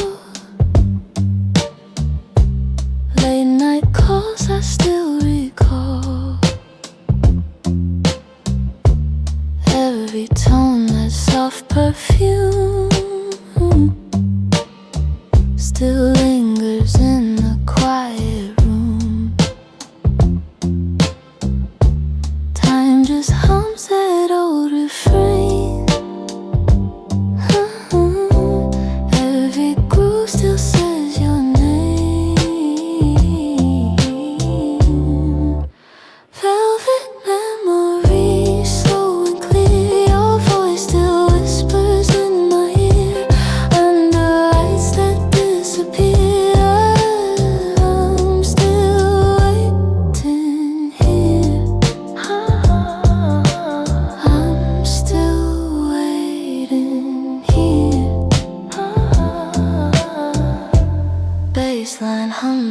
Late night calls I still recall. Every tone, that soft perfume still lingers in the quiet room.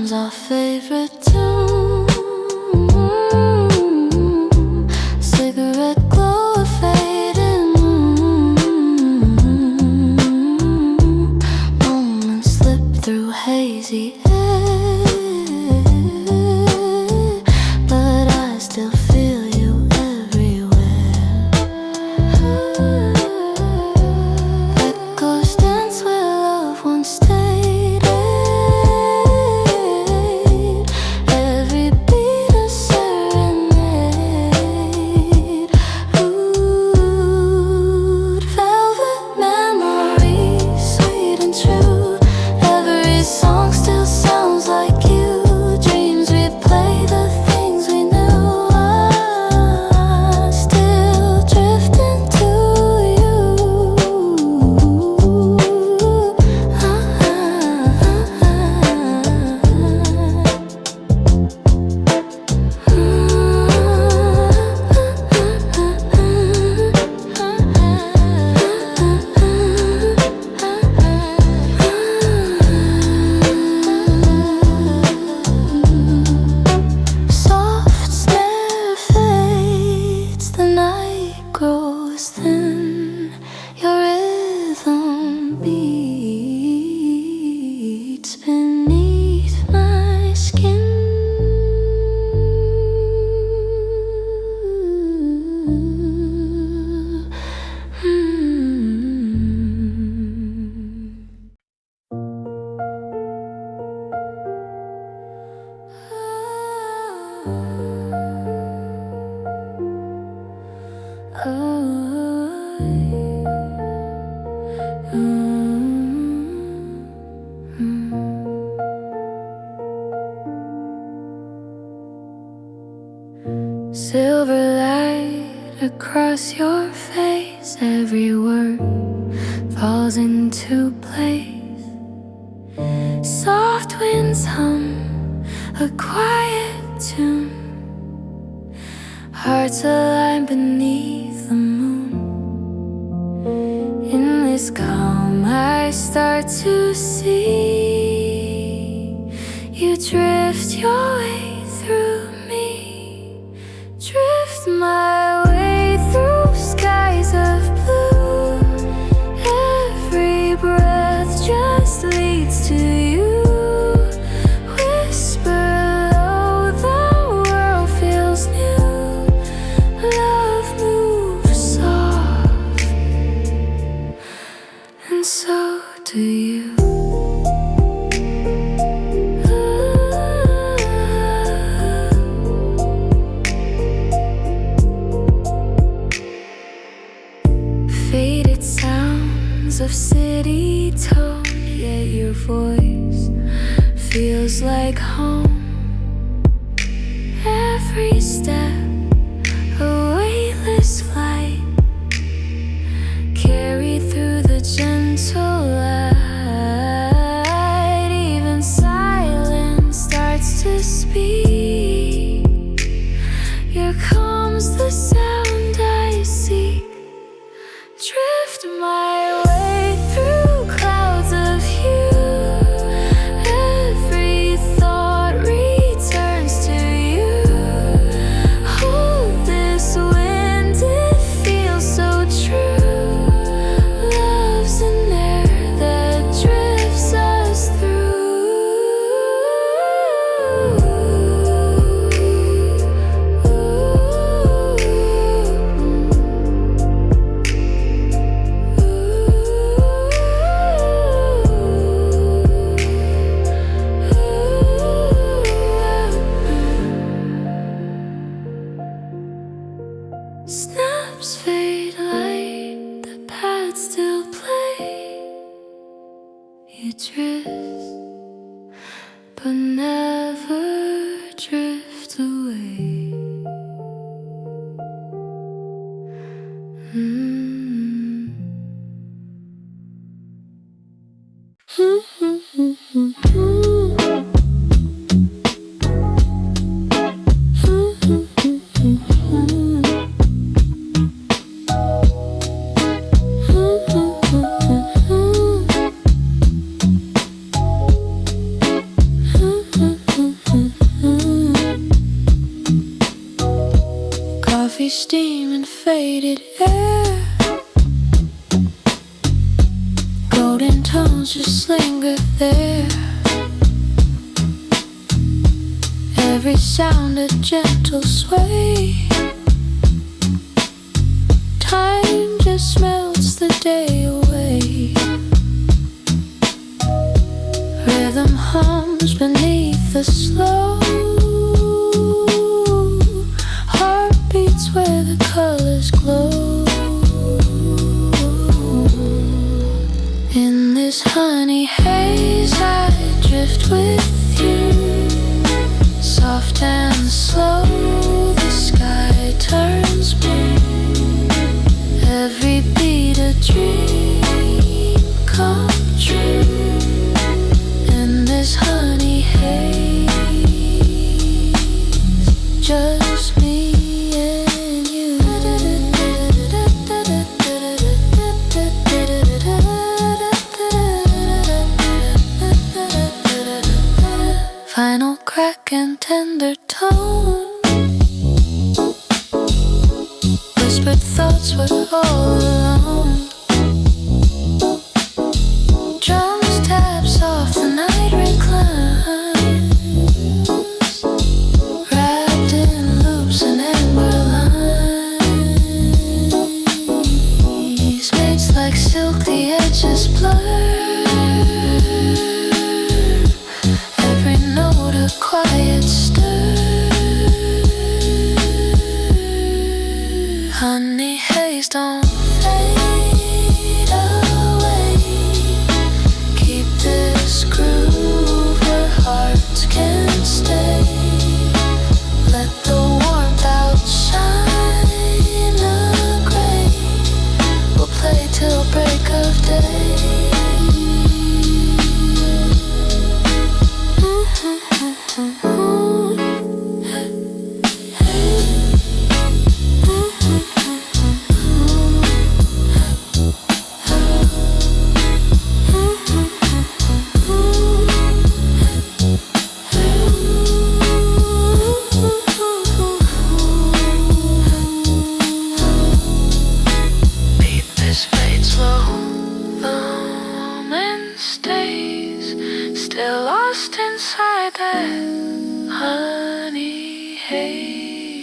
becomes our favorite tune. Cigarette glow of fading moments slip through hazy air, but I still feel you everywhere. Echoes dance where love once stayed. Every beat a serenade. Rude velvet memories, sweet and true. Every song still sounds like you. Dreams we play, the things we knew. I still drift into you. Soft snare fades, the night grows thin. Your rhythm beats beneath my skin. Silver light across your face, every word falls into place. Soft winds hum a quiet tune. Hearts align beneath the moon. In this calm I start to see you drift your way through me. Drift my way through skies of blue. Every breath just leads to you. Whisper low, the world feels new. Love moves soft, and so do you. Faded sounds of city tone, yet your voice feels like home. Every step a weightless flight, carried through the gentle light. Even silence starts to speak. Here comes the sound I seek. Drift my way through clouds of hue. Every thought returns to you. smoky steam and faded air. Golden tones just linger there. Every sound a gentle sway. Time just melts the day away. Rhythm hums beneath the slow. Heart beats where the colors glow. In this honey haze I drift with you. Soft and slow the sky turns blue. Every beat a dream come true. In this honey haze, just me and you. Final crack and tender tone. Whispered thoughts were all alone. Drums tap soft, the night reclines. Wrapped in loops and amber lines. Mates like silk, the edges blur. Every note a quiet stir. Honey haze, don't fade away. Keep this groove where hearts can stay. Let the warmth outshine the gray. We'll play till break of day. Still lost inside that honey haze.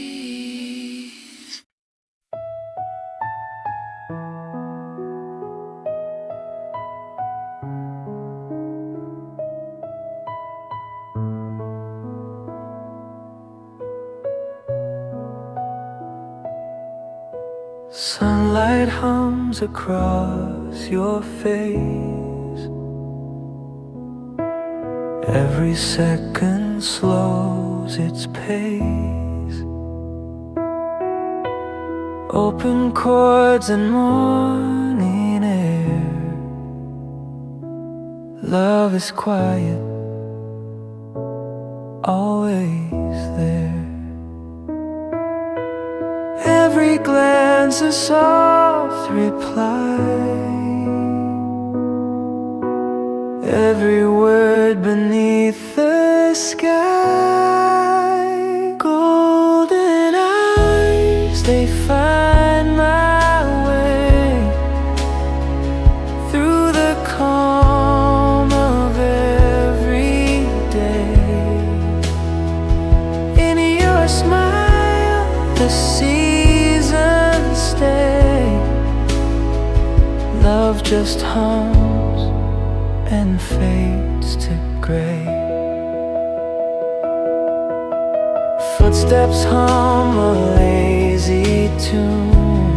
Sunlight hums across your face. Every second slows its pace. Open chords and morning air. Love is quiet, always there. Every glance a soft reply. Every word beneath the sky. Golden eyes, they find my way through the calm of every day. In your smile, the seasons stay. Love just hums and fades to gray. Footsteps hum a lazy tune.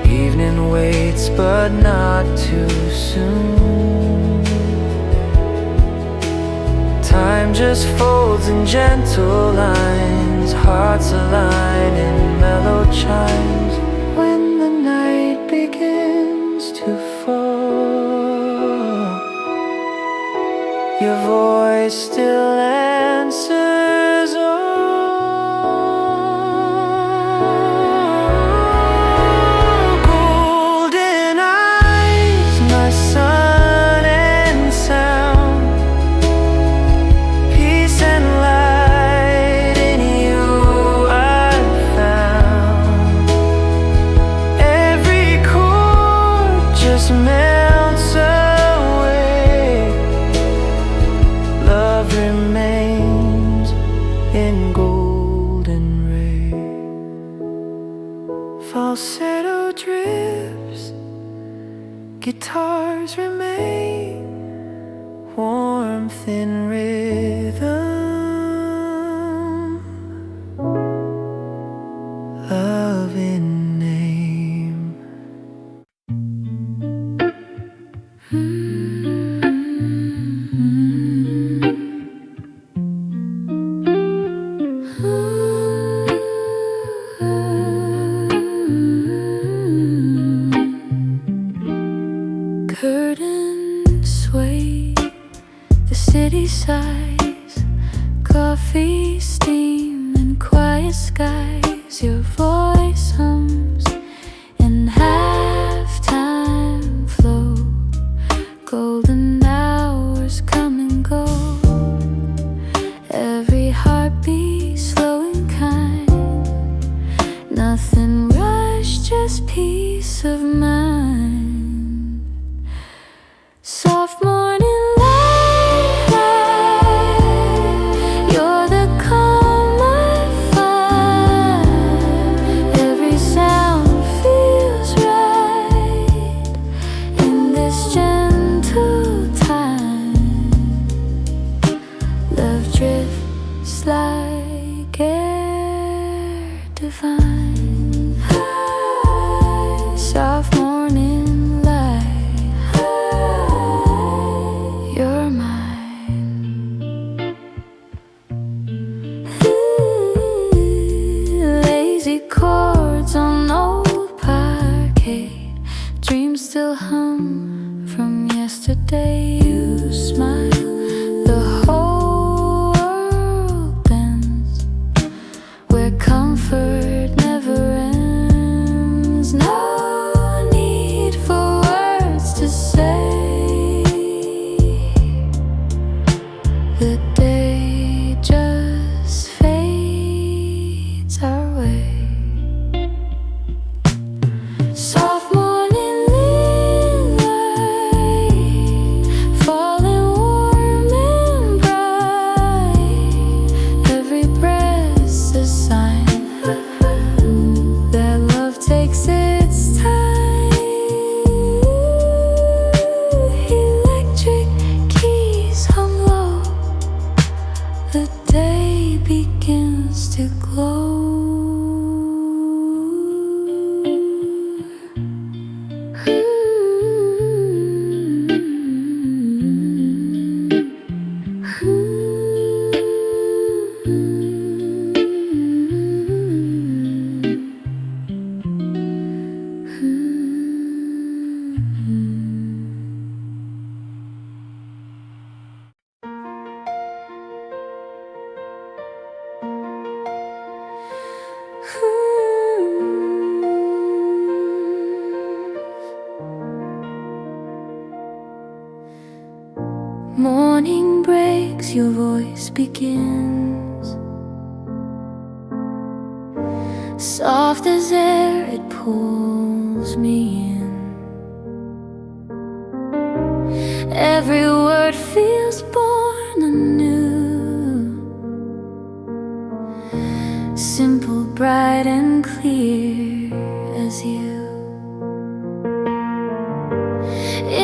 Evening waits but not too soon. Time just folds in gentle lines. Hearts align in mellow chimes. When the night begins to fall, your voice still answers all. Golden eyes, my sun and sound. Peace and light in your guitars remain, warmth in rhythm, love in name. Curtains sway, the city sighs, coffee steam and quiet skies. Your voice hums in halftime flow. Golden hours come and go, every heartbeat slow and kind. Nothing rushed, just peace of mind. Soft morning light, you're the calm I find. Every sound feels right in this gentle time. Love drifts like air divine. Soft morning light, you're mine. Lazy chords on old parquet, dreams still hum from yesterday. You smile, the whole world bends, where comfort never ends. No need for words to say. The day just fades our way. Soft morning moonlight, falling warm and bright. Every breath's a sign that love takes its time. Electric keys hum low, the day begins to glow. Morning breaks, your voice begins. Soft as air, it pulls me in. Every word feels born anew, simple, bright and clear as you.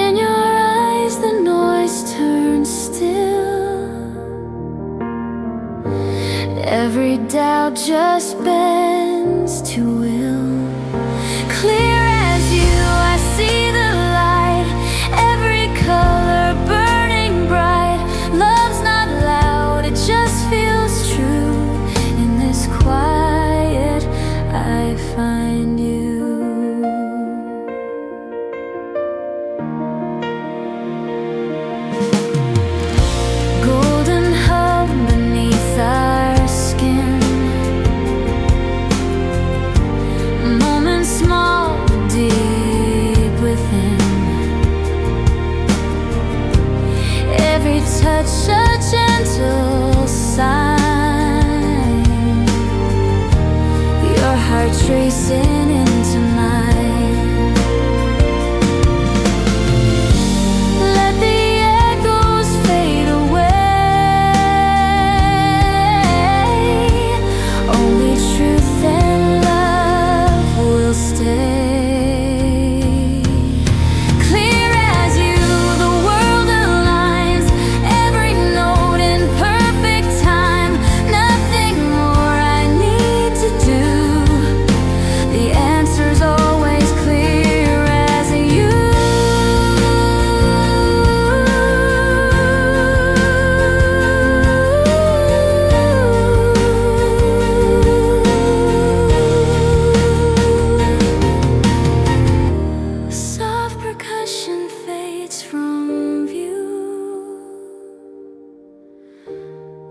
In your eyes the noise turns still, every doubt just bends to will. Clear as you, I see the light, every color burning bright. Love's not loud, it just feels true. In this quiet I find you. Golden hum beneath our skin,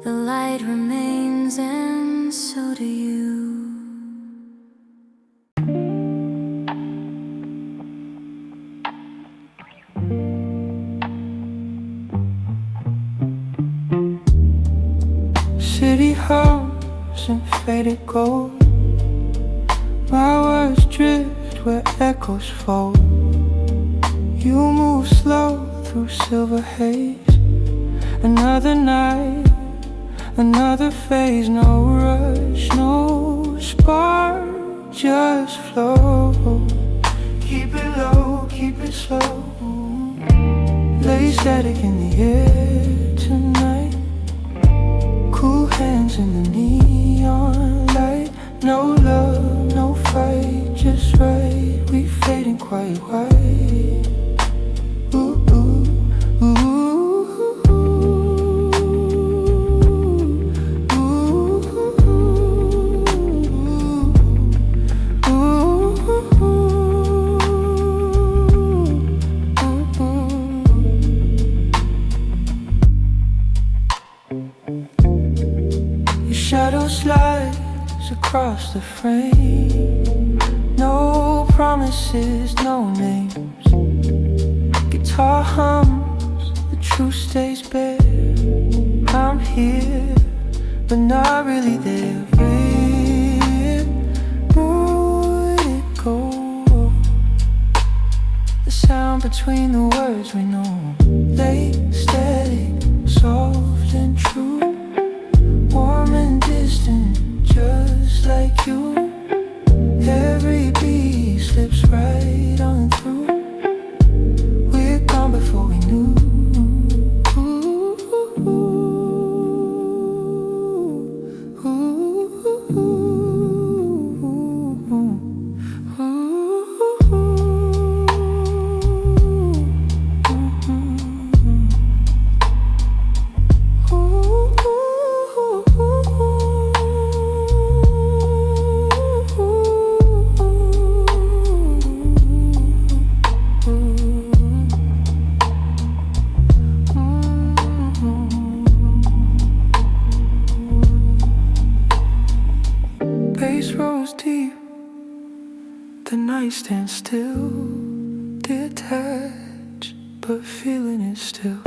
The light remains, and so do you. City hums and faded gold. My words drift where echoes fall. You move slow through silver haze. Another night, another phase. No rush, no spark, just flow. Keep it low, keep it slow. Lay static in the air tonight. Cool hands in the neon light. No love, no fight, just right. We fading quite white. Ooh, ooh, ooh, Your shadow slides across the frame. No promises, no names. Guitar hums, the truth stays bare. I'm here, but not really there. Where would it go? The sound between the words we know. Late, static, soft and true. Warm and distant, just like you. Every beat slips right on through. We're gone before we knew. Bass rolls deep, the night stands still, detached, but feeling it still.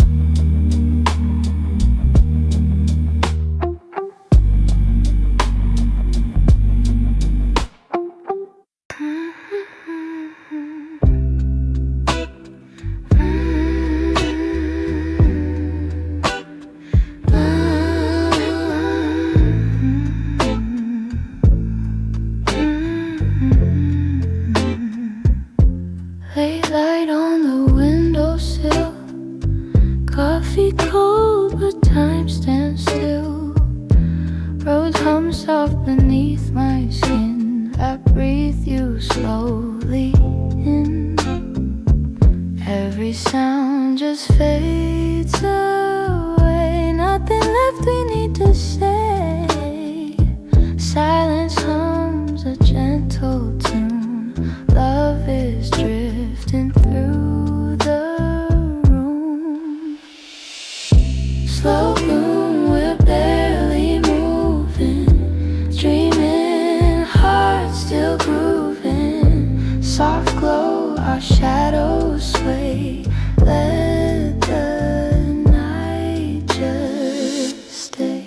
Late light on the windowsill. Coffee cold, but time stands still. Road hums soft beneath my skin. I breathe you slowly in. Every sound just fades away. Nothing left we need to say. Silence hums a gentle tune. Love is drifting through the room. Slow room, we're barely moving. Dreaming, heart still grooving. Soft glow, our shadows sway. Let the night just stay.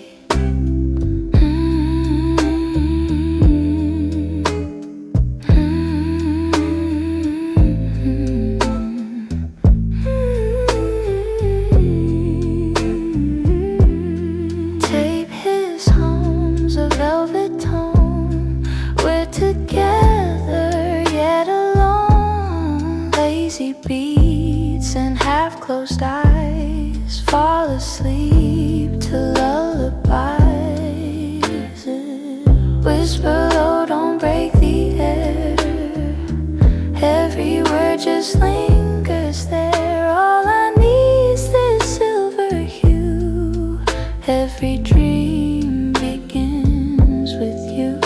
Tape his hums a velvet tone. We're together yet alone. Lazy beats and half-closed eyes. Fall asleep to lullabies. Whisper low, don't break the air. Every word just lingers there. All I need is this silver hue. Every dream begins with you.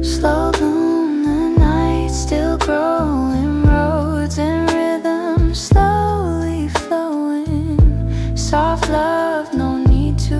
Slow down the night, still growing. Roads and rhythm slowly flowing. Soft love, no need to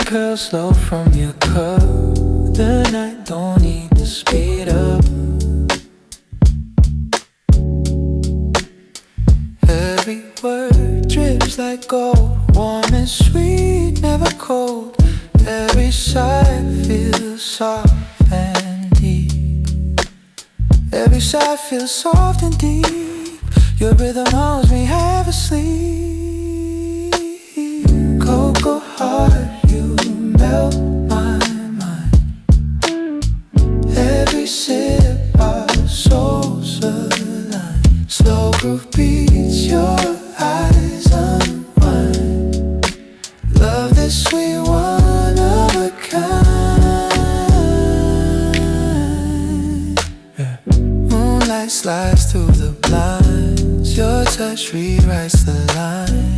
curl slow from your cup. The night don't need to speed up. Every word drips like gold, warm and sweet, never cold. Every sigh feels soft and deep. Every sigh feels soft and deep. Your rhythm holds me half asleep. Cocoa heart, you melt my mind. Every sip our souls align. Slow groove beats, your eyes unwind. Love this sweet, one of a kind. Moonlight slides through the blinds. Your touch rewrites the lines.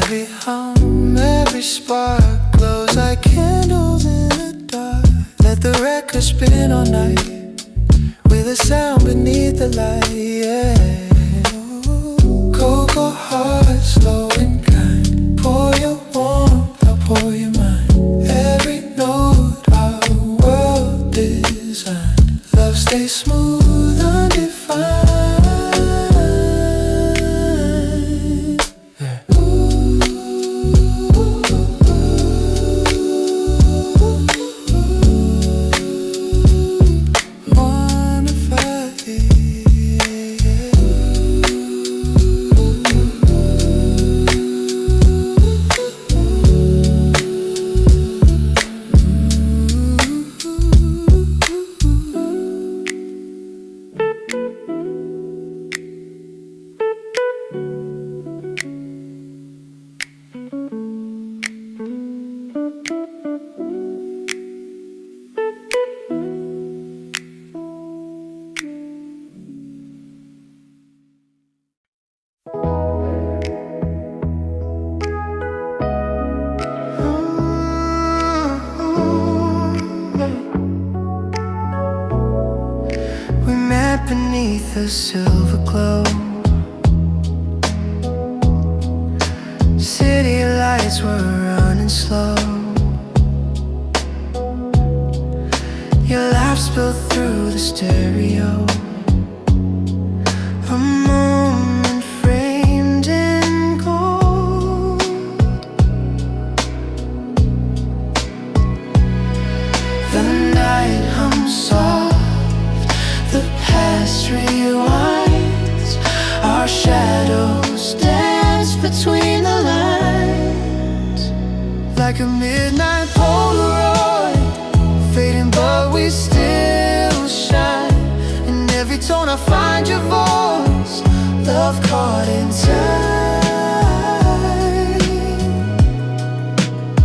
Every hum, every spark glows like candles in the dark. Let the record spin all night with a sound beneath the light. Cocoa heart, slow and kind. Pour your warmth, I'll pour your mind. Every note our world designed. Love stays smooth, undefined. We met beneath a silver glow. City lights were running slow. Your laugh spilled through the stereo. A moment framed in gold. The night hums soft. The past rewinds. Our shadows dance between the lines. Like a midnight Polaroid, fading but we still shine. In every tone I find your voice. Love caught in time.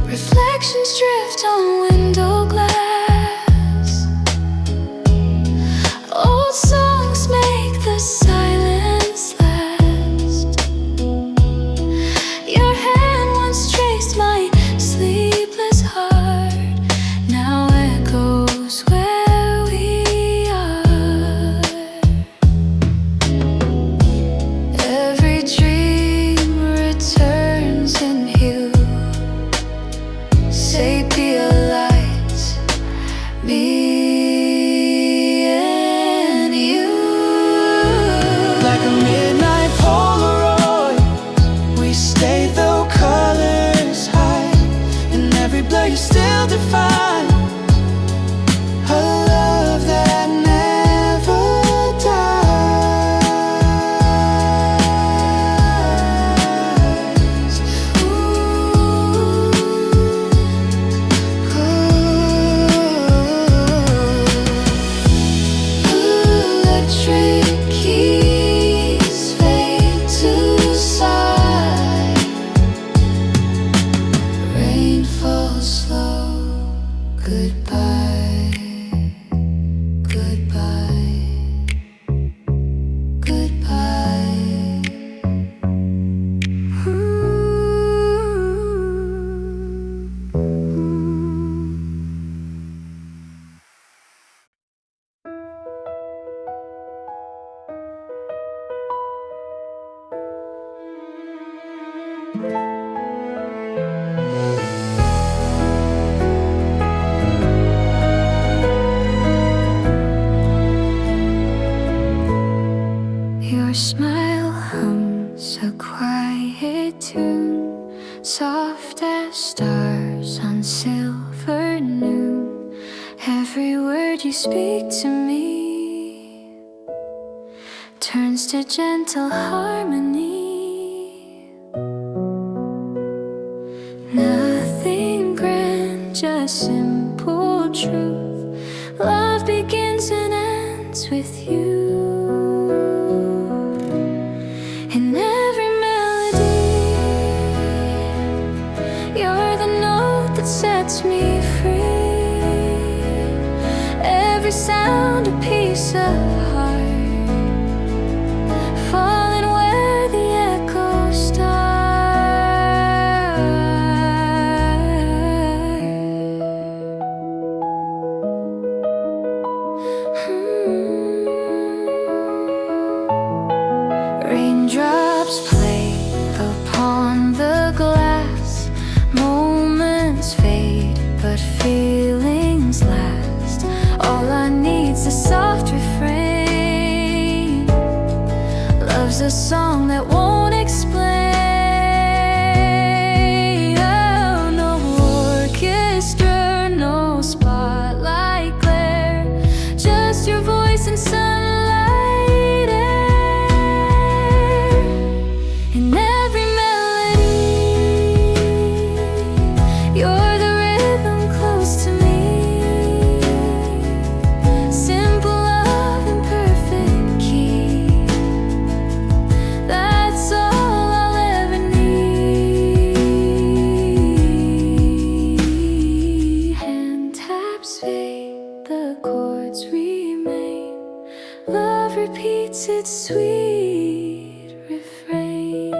Reflections drift on window glass. Old songs make the silence last. Your hand once traced my sleepless heart, now echoes where we are. Every Your smile hums a quiet tune, soft as stars on silver noon. Every word you speak to me turns to gentle harmony. Nothing grand, just simple truth. Love begins and ends with you. In every melody, you're the note that sets me free. Every sound a piece of heart, falling where the echoes start. Raindrops play upon the glass. Moments fade, but feelings last. All I need's a soft refrain. Love's a song that won't explain. Oh, no orchestra, no spotlight glare, just your voice and sunlight air. In every melody, you're the rhythm close to me. Simple love in perfect key, that's all I'll ever need. Hand taps fade, the chords remain. Love repeats its sweet refrain.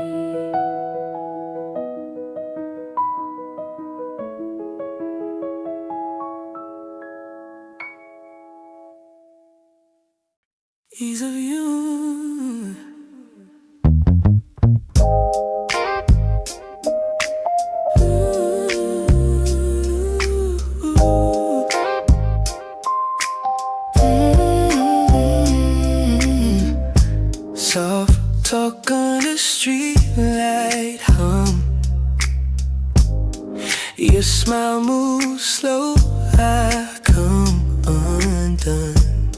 Ease of you. Soft talk on the street light hum. Your smile moves slow, I come undone.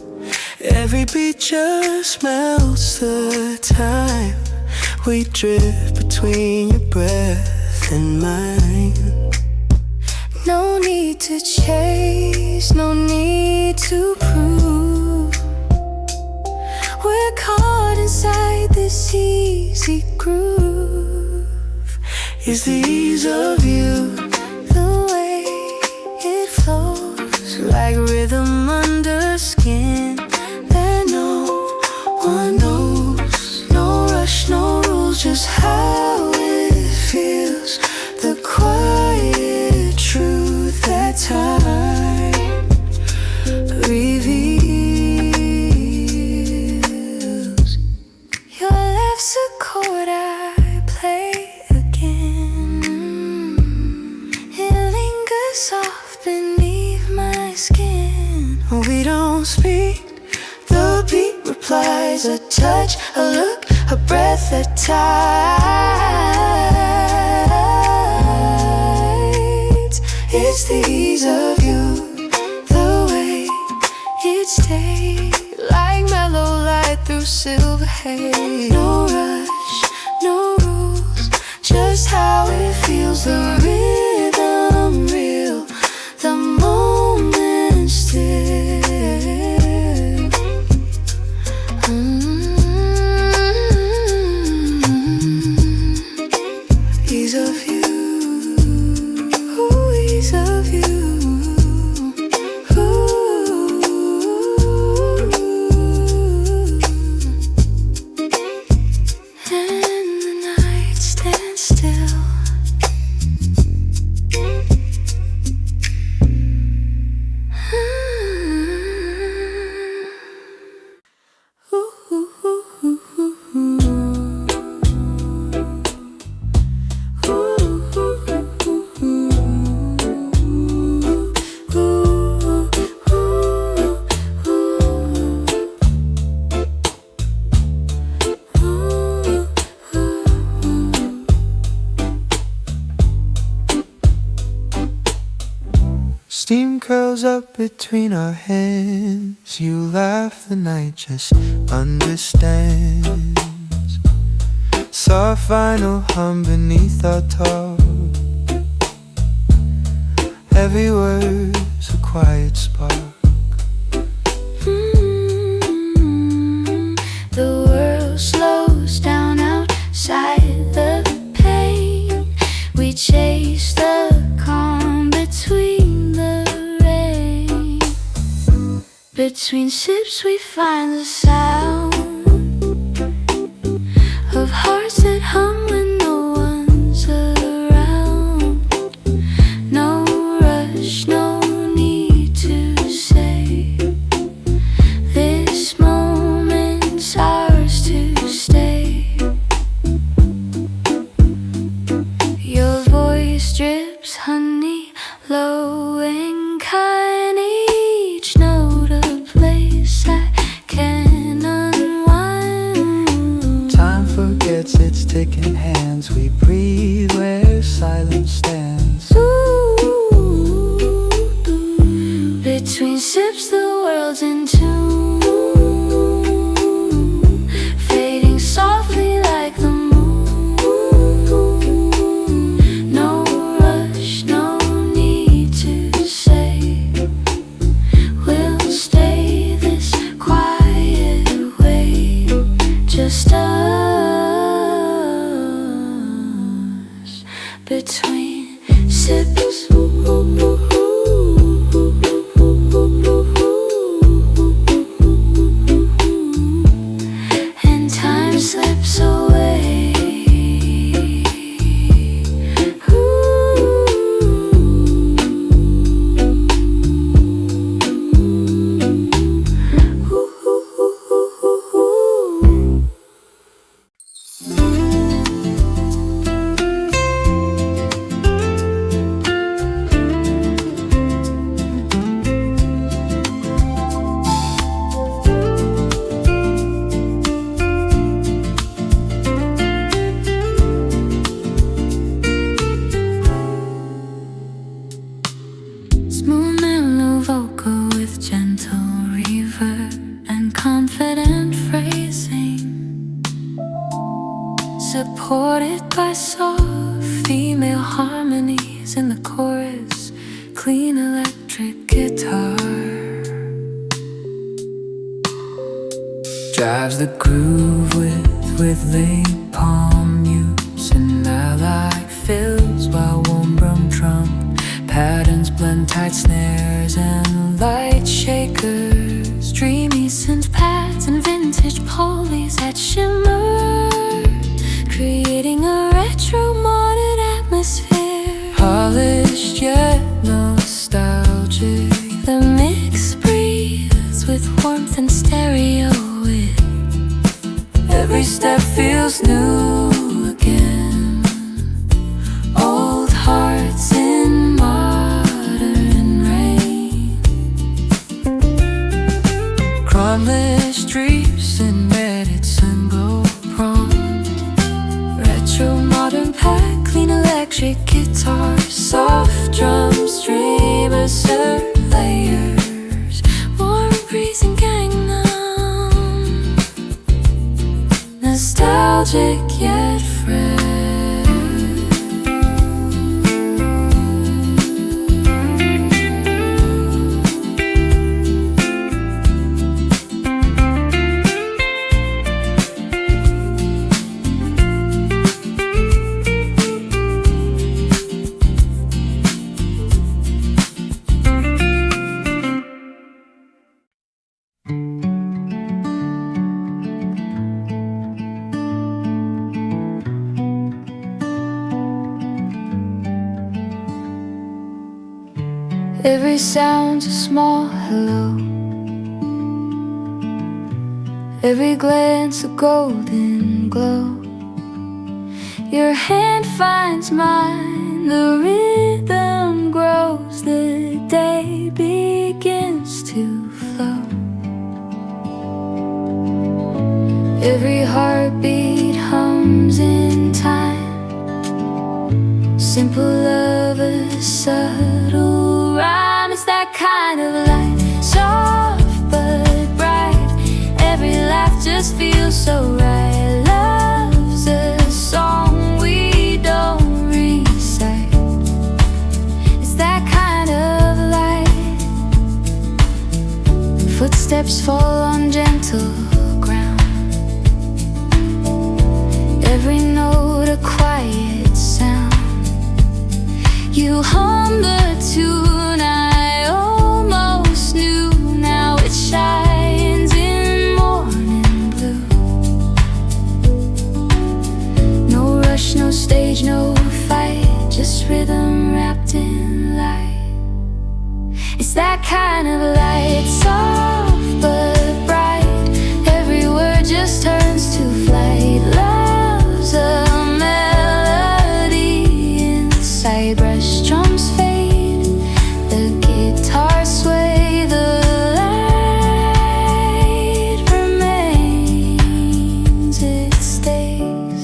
Every beat just melts the time. We drift between your breath and mine. No need to chase, no need to prove. We're caught inside this easy groove. Is the ease of you, the way it flows, like rhythm under skin that no one knows. No rush, no rules, just how it feels. The quiet truth that time reveals. Your laugh's a chord I play again. It lingers soft beneath my skin. We don't speak, the beat replies. A touch, a look, a breath, a tide. It's the ease of you, the way it stays, like mellow light through silver haze. No rush, no rules, just how it feels. The rhythm real, the moment still. Ease of you, ooh, ease of you. And the night stands still. Steam curls up between our hands. You laugh, the night just understands. Soft vinyl hum beneath our talk. Every word's a quiet spark. The world slows down outside the pain. We chase the calm between the rain. Between sips we find the sound of hearts that hum when no one's around. No rush, no need to say this moment's ours to stay. Your voice drips honey, low and kind. Each note a place I can unwind. Time forgets its ticking hands. We breathe where silence stands. Between sips the world's in tune, fading softly like the moon. No rush, no need to say we'll stay this quiet way. Just us between sips. And time slips away. Smooth mellow vocal with gentle reverb and confident phrasing, supported by soft female harmonies in the chorus, clean electric guitar Drives the groove with late palm mutes and lilac fills while warm drum patterns blend tight snares and light shakers, dreamy synth pads and vintage polys that shimmer, creating a retro modern atmosphere. Polished yet nostalgic, the mix breathes with warmth and stereo wit. Every step feels new again. Old hearts in modern rain. Chromeless streets in Reddits and glow prom. Retro modern pack, clean electric guitar, soft drums, streamers, surf layers, warm breeze and Gangnam. Nostalgic yet fresh. Every sound's a small hello. Every glance a golden glow. Your hand finds mine, the rhythm grows, the day begins to flow. Every heartbeat hums in time. Simple love, a subtle rhyme. It's that kind of light, soft but bright. Every laugh just feels so right. Love's a song we don't recite. It's that kind of light. Footsteps fall on gentle ground. Every note a quiet sound. You hum the tune I almost knew. Now it shines in morning blue. No rush, no stage, no fight, just rhythm wrapped in light. It's that kind of light, soft but bright. Every word just turns to flight. Love's a melody inside. Brush drums fade, the guitar sway, the light remains, it stays.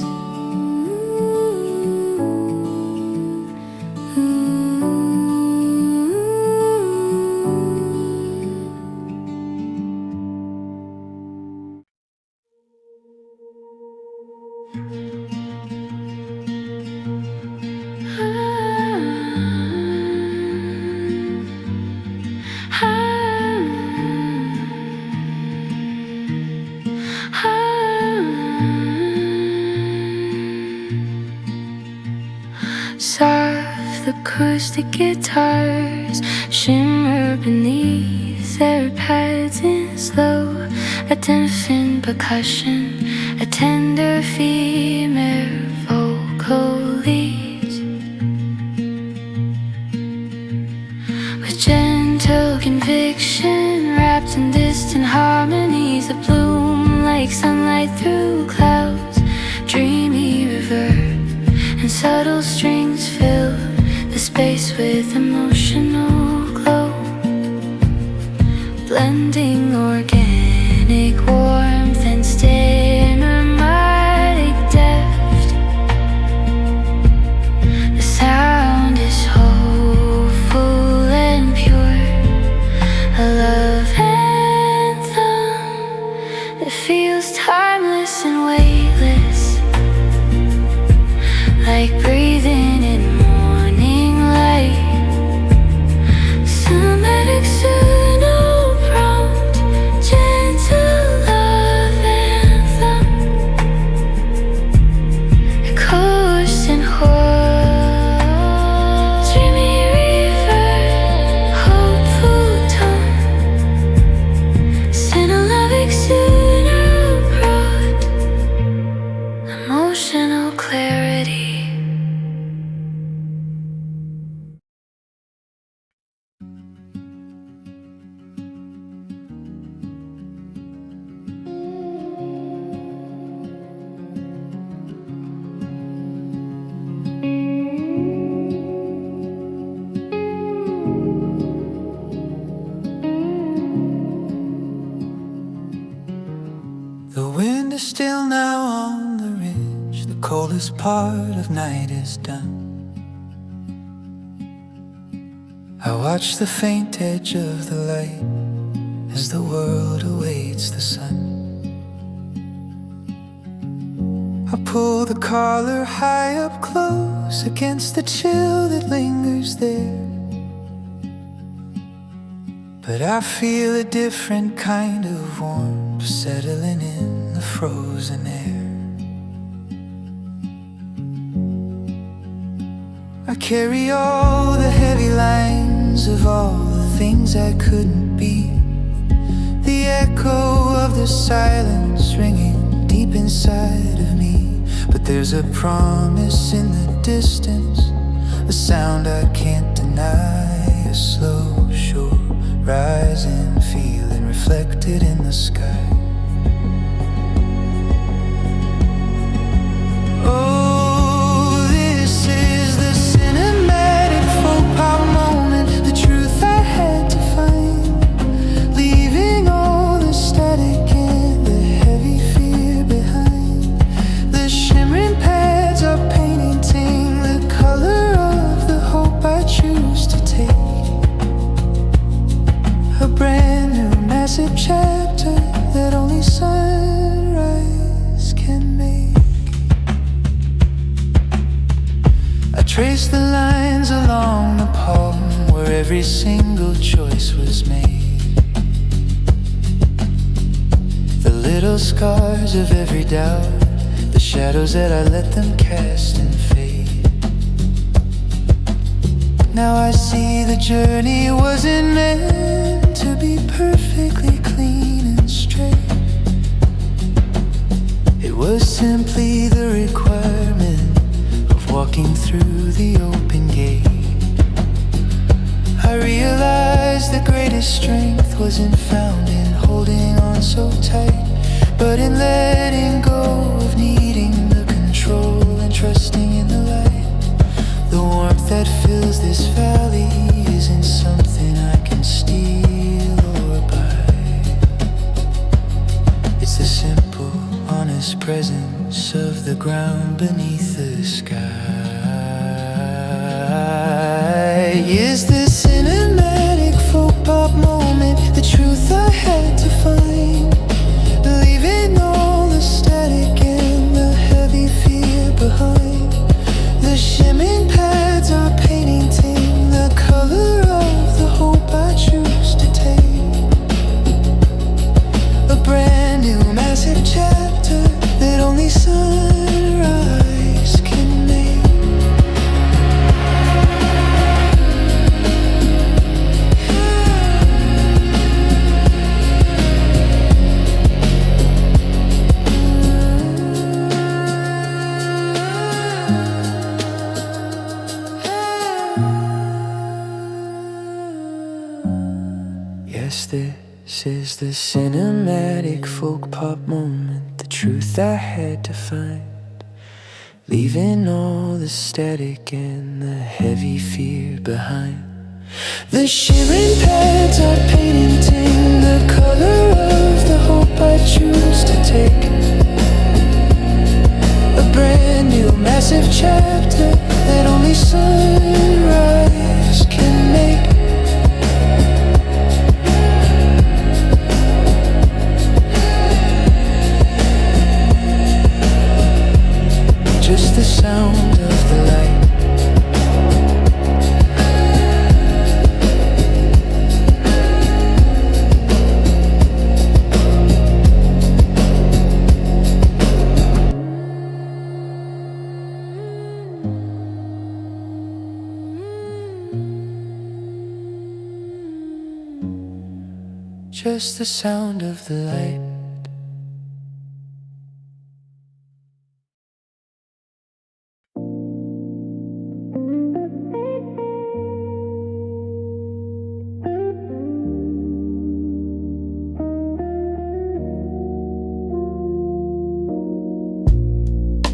Soft acoustic guitars shimmer beneath their pads in slow, a deafening percussion, a tender female vocal leads. With gentle conviction wrapped in distant harmonies that bloom like sunlight through clouds, dreamy reverb and subtle strings fill the space with emotional glow, blending organic warmth and cinematic depth. The sound is hopeful and pure, a love anthem that feels timeless and weightless, like breathing in morning light. Somatic soothe, no prompt, gentle love anthem. A course in horror, dreamy river, hopeful tone. Syllabic soothe, no prompt, emotional clarity. The wind is still now on the ridge. The coldest part of night is done. I watch the faint edge of the light as the world awaits the sun. I pull the collar high up close against the chill that lingers there. But I feel a different kind of warmth settling in the frozen air. I carry all the heavy lines of all the things I couldn't be. The echo of the silence ringing deep inside of me. But there's a promise in the distance, a sound I can't deny, a slow, sure rising feeling reflected in the sky. Oh, this is the cinematic faux pas moment, the truth I had to find, leaving all the static and the heavy fear behind. The shimmering pads are painting the color of the hope I choose to take. every single choice was made. The little scars of every doubt, the shadows that I let them cast and fade. Now I see the journey wasn't meant to be perfectly clean and straight. It was simply the requirement of walking through the open gate. I realized the greatest strength wasn't found in holding on so tight, but in letting go of needing the control and trusting in the light. The warmth that fills this valley isn't something I can steal or buy. It's the simple, honest presence of the ground beneath the sky. Is this cinematic folk pop moment the truth I had to find? Leaving all the static and the heavy fear behind. The shimmering pads are painting the color of the hope I choose to take. A brand new massive chapter that only sunrise can make. Yes, this is the cinematic folk pop moment, the truth I had to find. Leaving all the static and the heavy fear behind. The shimmering pads are painting the color of the hope I choose to take. A brand new massive chapter that only sunrise can make. Just the sound of the light. Just the sound of the light.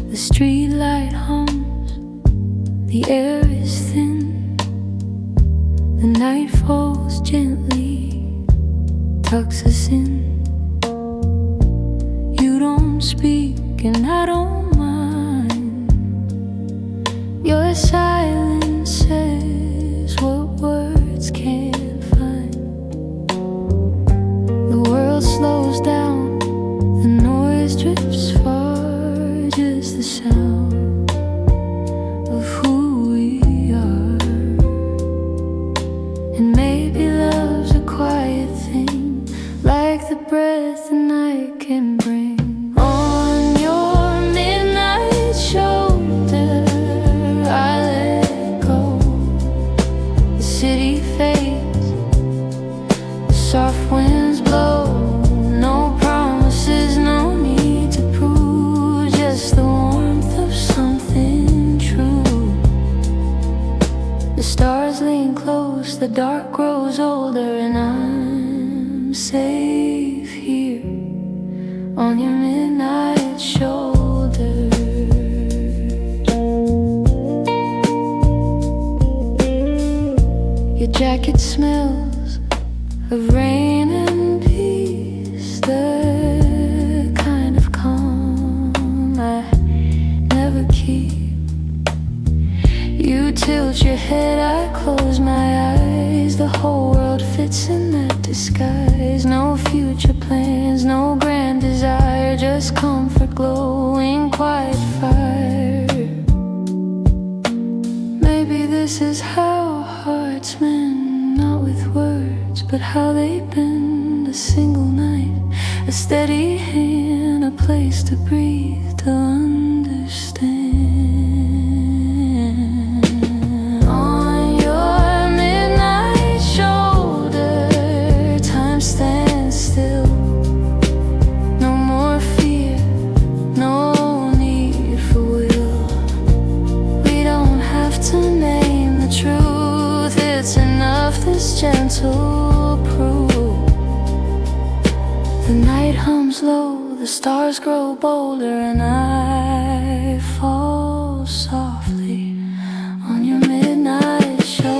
The streetlight hums, the air is thin. The night falls gently, tucks us in. You don't speak and I don't mind. Your silence says what words can't find. The world slows down, the noise drifts far. Just the sound of who we are. And maybe love's a quiet thing, like the breath the night can bring. On your midnight shoulder I let go. The city fades, the soft winds blow. No promises, no need to prove, just the warmth of something true. The stars lean close, the dark grows older, and I'm safe here on your midnight shoulder. Your jacket smells of rain and peace, the kind of calm I never keep. You tilt your head, I close my eyes. The whole world fits in that disguise. No future plans, no grand desire, just comfort glowing, quiet fire. Maybe this is how hearts meant but how they bend a single night, a steady hand, a place to breathe, to understand. On your midnight shoulder, time stands still. No more fear, no need for will. We don't have to name the truth, it's enough this gentle proof. The night hums low, the stars grow bolder, and I fall softly on your midnight shoulder.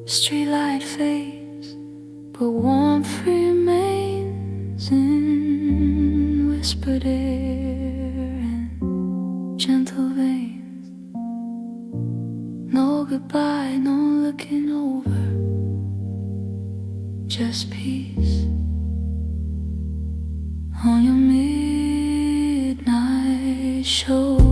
Streetlight fades, but warmth remains in whispered air and gentle veins. No goodbye, no looking over, just peace on your midnight shoulder.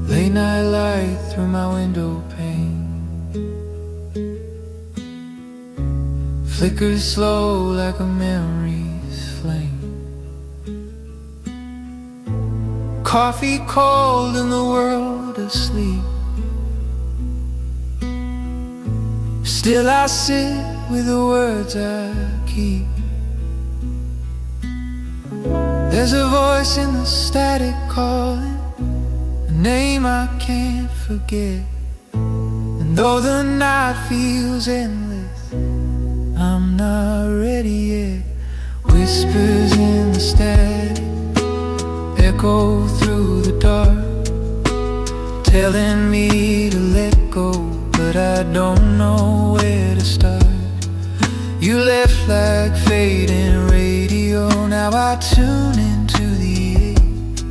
Late night light through my window pane flickers slow like a memory's flame. Coffee cold and the world asleep. Still I sit with the words I keep. There's a voice in the static calling a name I can't forget. And though the night feels endless, I'm not ready yet. Whispers in the static echo through the dark, telling me to let go, but I don't know where to start. You left like fading radio, now I tune into the ache,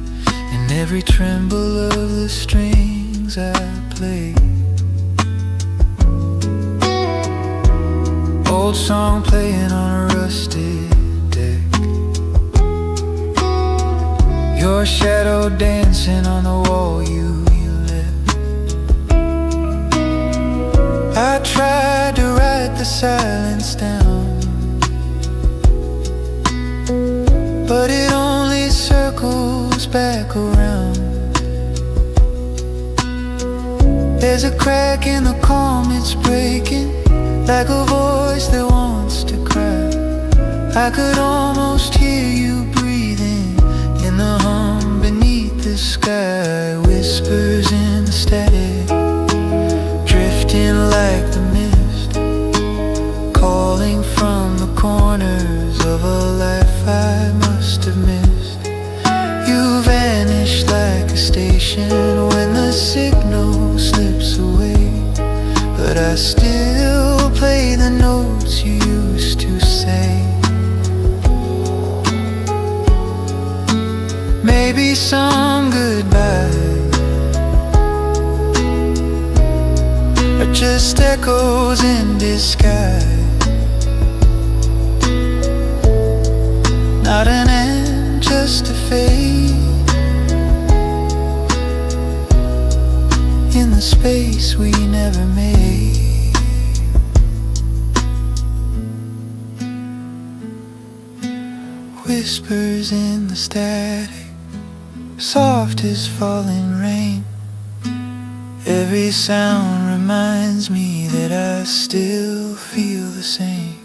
and every tremble of the strings I play. Old song playing on a rusted deck, your shadow dancing on the wall you left. I tried to write the silence down, but it only circles back around. There's a crack in the calm, it's breaking, like a voice that wants to cry. I could almost hear you breathing in the hum beneath the sky. Whispers in the static, drifting like the mist, calling from the corners of a life I must have missed. You vanished like a station when the signal slips away, but I still play the notes you used to say. Maybe some goodbye are just echoes in disguise, not an end, just a fade in the space we never made. Whispers in the static, soft as falling rain. Every sound reminds me that I still feel the same.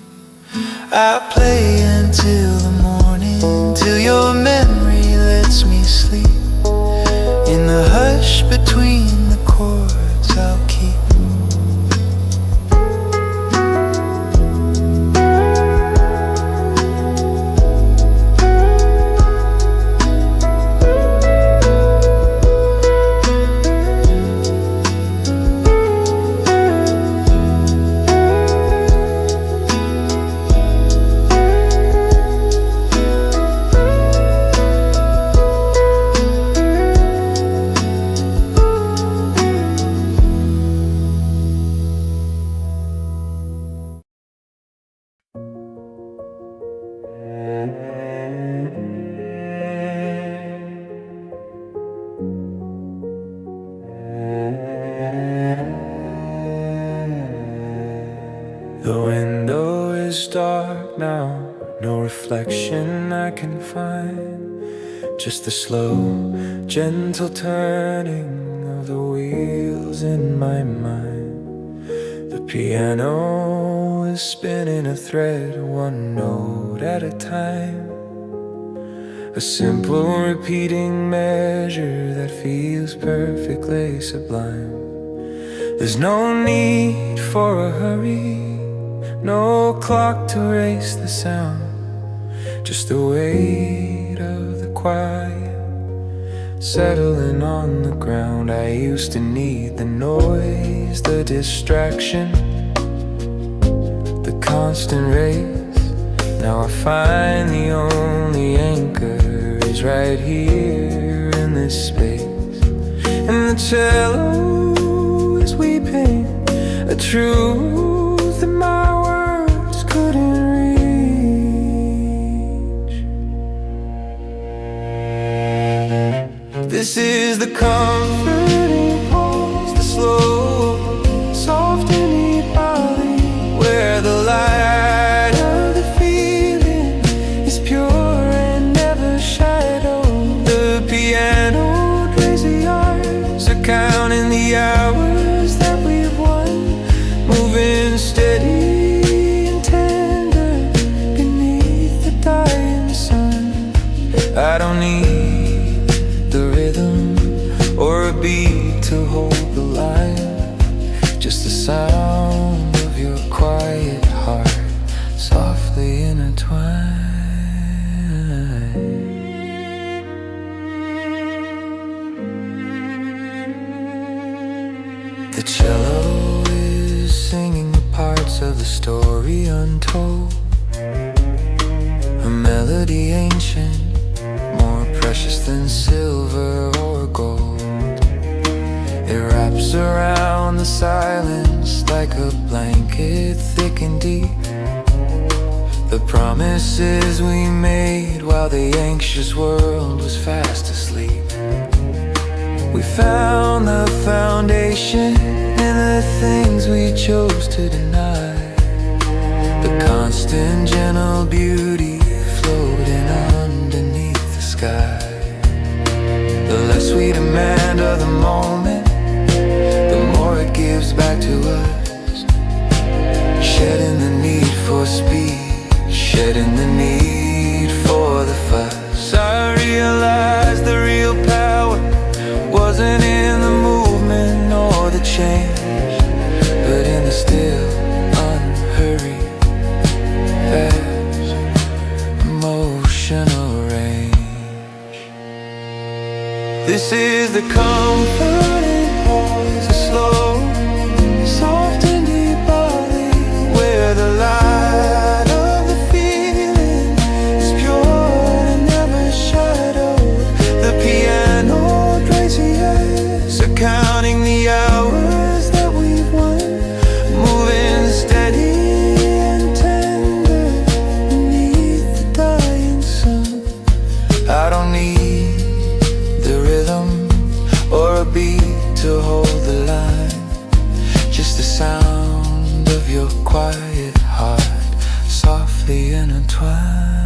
I play until the morning, till your memory lets me sleep. In the hush between the chords I'll keep. The window is dark now, no reflection I can find. Just the slow, gentle turning of the wheels in my mind. The piano is spinning a thread, one note at a time. A simple repeating measure that feels perfectly sublime. There's no need for a hurry, no clock to race the sound. Just the weight of the quiet settling on the ground. I used to need the noise, the distraction, the constant race. Now I find the only anchor is right here in this space. And the cello is weeping a truth that my words couldn't reach. This is the comforting pause, the slow, soft and deep valley, where the light of the feeling is pure and never shadowed. The piano plays the hours, counting the hours that we've won, moving steady and tender beneath the dying sun. I don't need the rhythm or a beat to hold the line, just the sound of your quiet heart softly intertwined. The cello is singing the parts of the story untold, a melody ancient, more precious than silver or gold. It wraps around the silence like a blanket, thick and deep. The promises we made while the anxious world was fast asleep. We found the foundation in the things we chose to deny. The constant gentle beauty floating underneath the sky. The less we demand of the moment, the more it gives back to us. Shedding the need for speed, shedding the need for the fuss. I realized the real power wasn't in the movement nor the change, but in the still, unhurried, fast, emotional range. This is the comforting pause, a slow, soft and deep valley, where the light of the feeling is pure and never shadowed. The piano plays the years, counting the hours that we've won, moving steady and tender beneath the dying sun. I don't need the rhythm or a beat to hold the line, just the sound of your quiet heart softly intertwined.